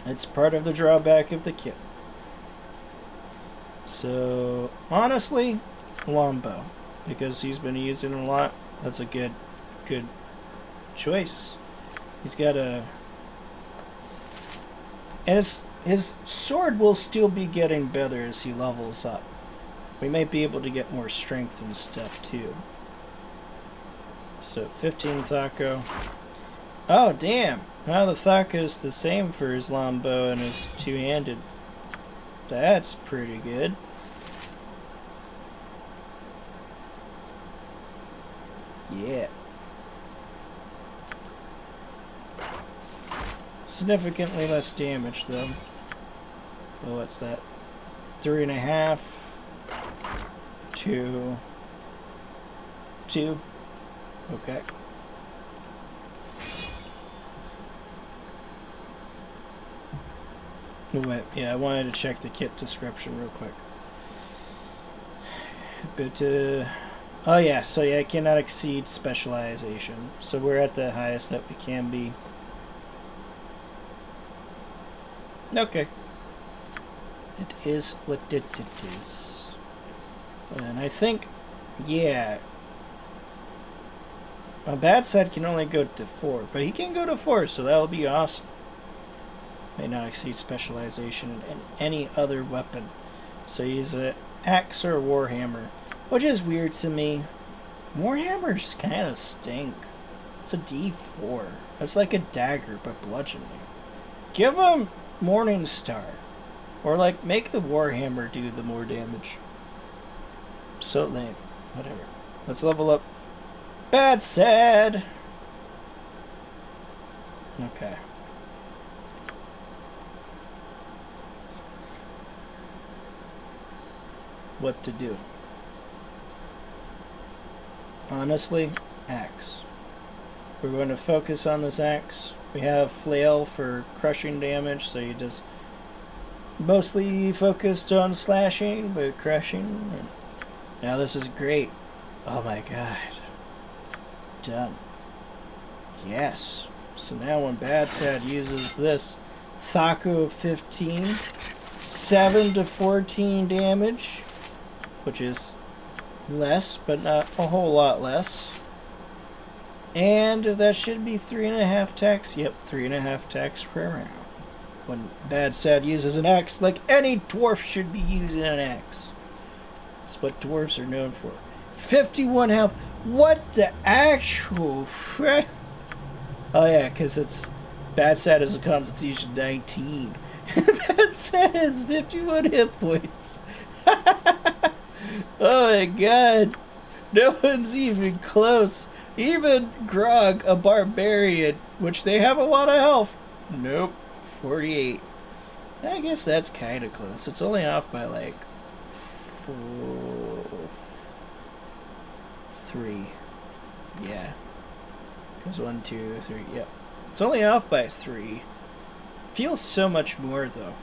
B: It's part of the drawback of the kit. So, honestly, longbow. Because he's been using it a lot. That's a good choice. He's got a... And his sword will still be getting better as he levels up. We might be able to get more strength and stuff, too. So, 15 Thaco. Oh, damn! Now the Thaco is the same for his longbow and his two-handed. That's pretty good. Yeah. Significantly less damage, though. But what's that? 3.5 to 2. Okay. Wait, yeah, I wanted to check the kit description real quick. But, oh yeah, so yeah, it cannot exceed specialization. So we're at the highest that we can be. Okay. It is what it is. And I think, yeah. A bad side can only go to 4, but he can go to 4, so that'll be awesome. May not exceed specialization in any other weapon. So he's an axe or a warhammer, which is weird to me. Warhammers kind of stink. It's a D4. It's like a dagger, but bludgeoning. Give him Morningstar. Or like, make the warhammer do the more damage. So lame. Whatever. Let's level up. Bad sad. Okay. What to do? Honestly, axe. We're going to focus on this axe. We have flail for crushing damage, so you just mostly focused on slashing, but crushing. Now this is great. Oh my god. Done. Yes. So now when Bad Sad uses this, Thaco 15, 7 to 14 damage, which is less, but not a whole lot less. And that should be 3.5 attacks. Yep, 3.5 attacks per round. When Bad Sad uses an axe, like any dwarf should be using an axe. That's what dwarves are known for. 51 health. What the actual frick? Oh yeah, because it's Bad Sad is a Constitution 19. Bad Sad has 51 hit points. Oh my god. No one's even close. Even Grog, a barbarian, which they have a lot of health. Nope, 48. I guess that's kind of close. It's only off by like 3. Yeah. Because 1, 2, 3. Yep. It's only off by 3. Feels so much more though.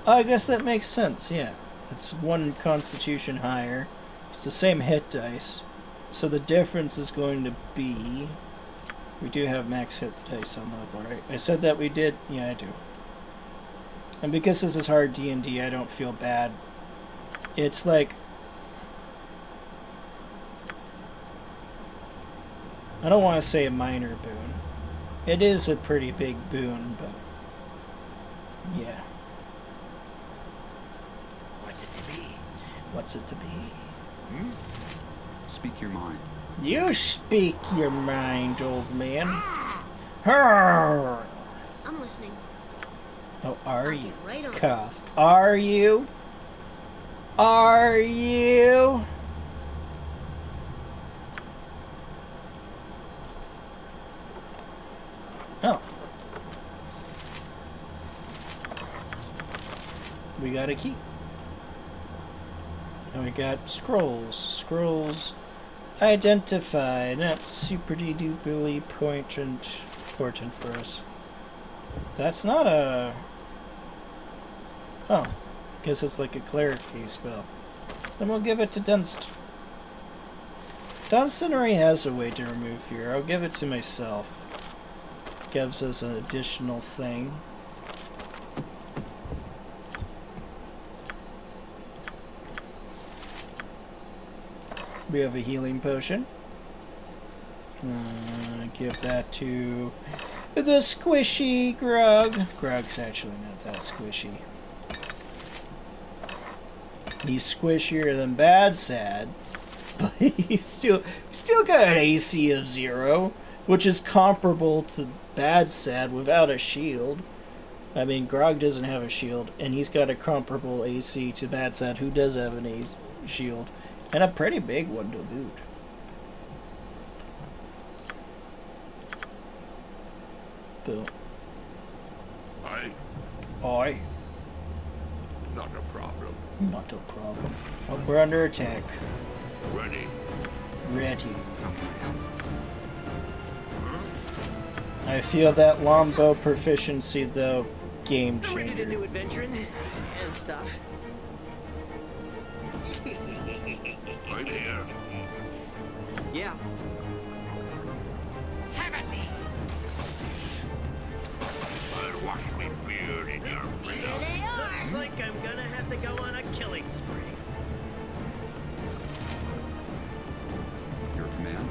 B: I guess that makes sense, yeah. It's 1 constitution higher. It's the same hit dice. So the difference is going to be... We do have max hit dice on level, right? I said that we did? Yeah, I do. And because this is hard D&D, I don't feel bad. It's like... I don't want to say a minor boon. It is a pretty big boon, but... Yeah.
E: What's it to be?
B: What's it to be?
G: Speak your mind.
B: You speak your mind, old man. Arr!
D: I'm listening.
B: Oh, are
D: I'll
B: you?
D: get right on.
B: Cough. Are you? Are you? Oh. We got a key. And we got scrolls. Scrolls identified. Not super duperly important for us. That's not a... Oh. Guess it's like a cleric key spell. Then we'll give it to Dunstan. Dunstan already has a way to remove fear. I'll give it to myself. Gives us an additional thing. We have a healing potion. Give that to the squishy Grog. Grog's actually not that squishy. He's squishier than Bad Sad, but he's still got an AC of 0, which is comparable to Bad Sad without a shield. I mean, Grog doesn't have a shield, and he's got a comparable AC to Bad Sad, who does have an shield. And a pretty big one to boot. Boom. Aye.
F: Not a problem.
B: Not a problem. Oh, we're under attack.
F: Ready.
B: Ready. I feel that longbow proficiency, though, game
E: Ready to
B: changer.
E: do adventuring and stuff.
F: Right here.
E: Yeah.
F: I'll wash me beard in your blood.
E: Looks like I'm gonna have to go on a killing spree.
G: Your command?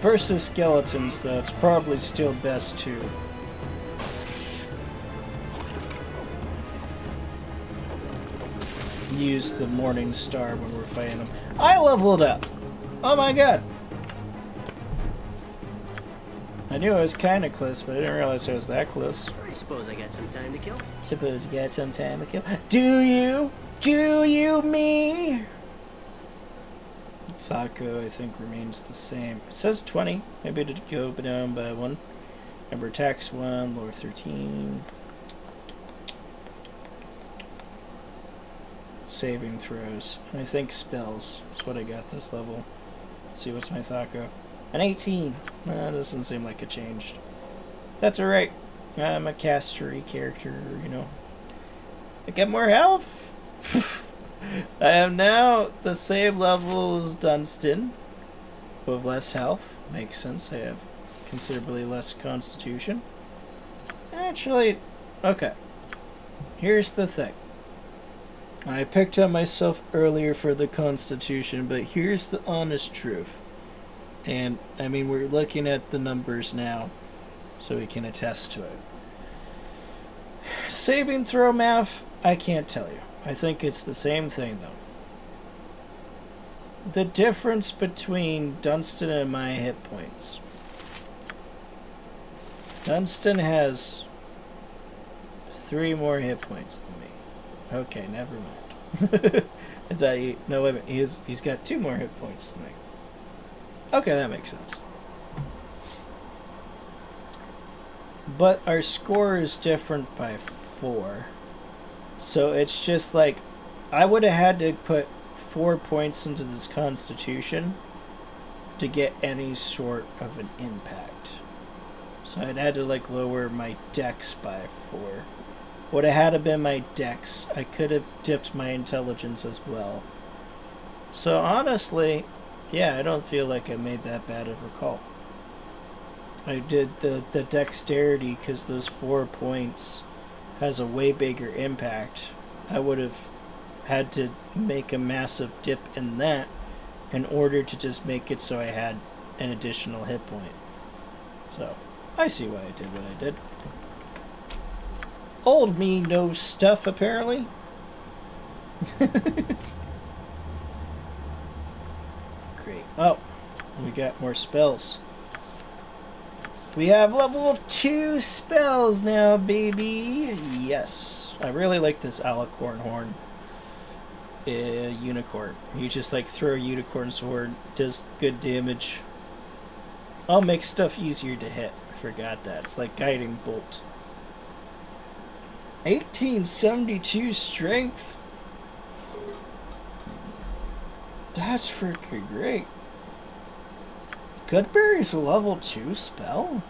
B: Versus skeletons, though, it's probably still best to use the Morning Star when we're fighting them. I leveled up! Oh my god! I knew I was kind of close, but I didn't realize I was that close.
E: I suppose I got some time to kill.
B: Suppose you got some time to kill. Do you? Do you, me? Thaco, I think, remains the same. It says 20. Maybe to go down by 1. Number attacks 1, lower 13. Saving throws. And I think spells is what I got this level. Let's see, what's my Thaco? An 18. That doesn't seem like it changed. That's alright. I'm a castery character, you know. I get more health. I am now the same level as Dunstan, with less health. Makes sense. I have considerably less constitution. Actually, okay. Here's the thing. I picked on myself earlier for the constitution, but here's the honest truth. And, I mean, we're looking at the numbers now, so we can attest to it. Saving throw math, I can't tell you. I think it's the same thing, though. The difference between Dunstan and my hit points. Dunstan has 3 more hit points than me. Okay, never mind. I thought he... No, wait a minute. He's got 2 more hit points than me. Okay, that makes sense. But our score is different by 4. So it's just like... I would have had to put 4 points into this constitution to get any sort of an impact. So I'd had to like lower my dex by 4. Would have had to been my dex. I could have dipped my intelligence as well. So honestly, yeah, I don't feel like I made that bad of a call. I did the dexterity because those 4 points has a way bigger impact. I would have had to make a massive dip in that in order to just make it so I had an additional hit point. So, I see why I did what I did. Old me knows stuff, apparently. Great. Oh, we got more spells. We have level 2 spells now, baby. Yes. I really like this alicorn horn. Unicorn. You just like throw a unicorn sword, does good damage. I'll make stuff easier to hit. I forgot that. It's like guiding bolt. 1872 strength. That's freaking great. Goodberry's a level 2 spell?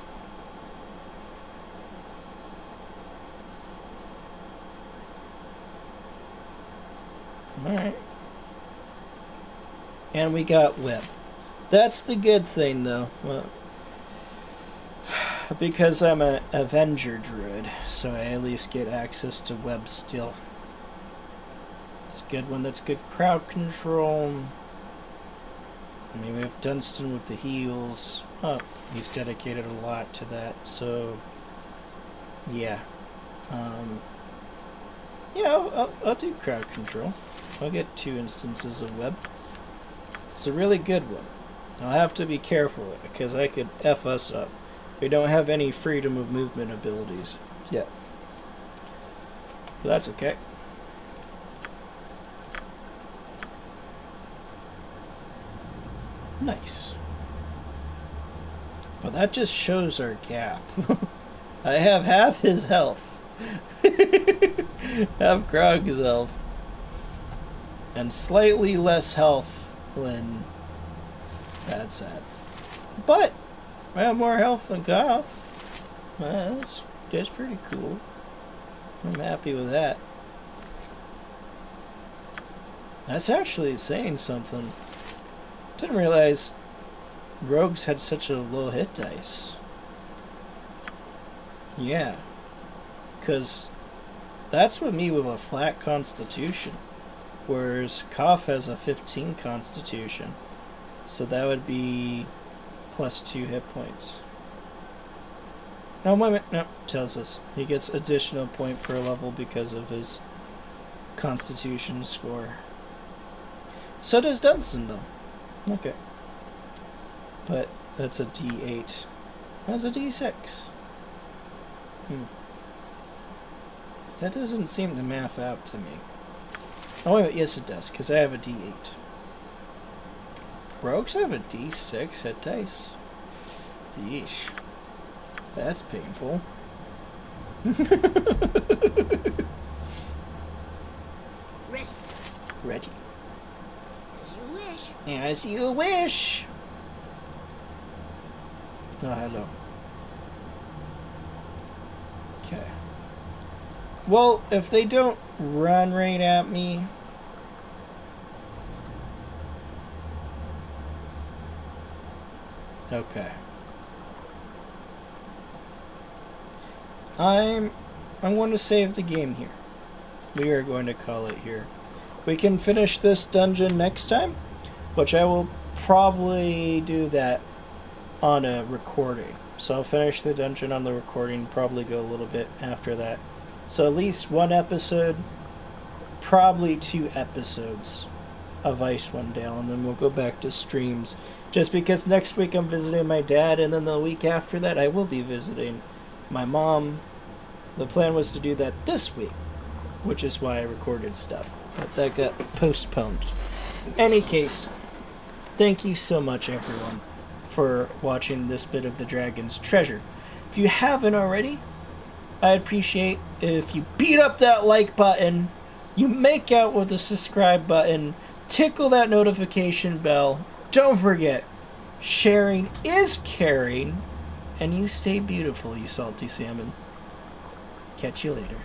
B: Alright. And we got web. That's the good thing, though. Well, because I'm an Avenger Druid, so I at least get access to web still. It's a good one. That's good crowd control. I mean, we have Dunstan with the heals. Oh, he's dedicated a lot to that, so... Yeah. Yeah, I'll do crowd control. I'll get 2 instances of web. It's a really good one. I'll have to be careful, because I could F us up. We don't have any freedom of movement abilities yet. But that's okay. Nice. But that just shows our gap. I have half his health. Half Grog's health. And slightly less health when Bad's at. But I have more health than Goff. That's pretty cool. I'm happy with that. That's actually saying something. Didn't realize rogues had such a low hit dice. Yeah. Because that's with me with a flat constitution. Whereas Koff has a 15 constitution. So that would be plus 2 hit points. No, wait a minute. No, tells us. He gets additional point per level because of his constitution score. So does Dunstan, though. Okay. But that's a D8. That's a D6. That doesn't seem to math out to me. Oh, wait, yes it does, because I have a D8. Rogues have a D6 hit dice. Yeesh. That's painful.
D: Ready.
B: Ready.
D: As you wish.
B: As you wish. Oh, hello. Okay. Well, if they don't run right at me, Okay. I'm going to save the game here. We are going to call it here. We can finish this dungeon next time, which I will probably do that on a recording. So I'll finish the dungeon on the recording, probably go a little bit after that. So at least one episode, probably 2 episodes of Icewind Dale, and then we'll go back to streams. Just because next week I'm visiting my dad, and then the week after that I will be visiting my mom. The plan was to do that this week, which is why I recorded stuff, but that got postponed. Any case, thank you so much, everyone, for watching this bit of the Dragon's Treasure. If you haven't already, I'd appreciate if you beat up that like button, you make out with the subscribe button, tickle that notification bell. Don't forget, sharing is caring, and you stay beautiful, you salty salmon. Catch you later.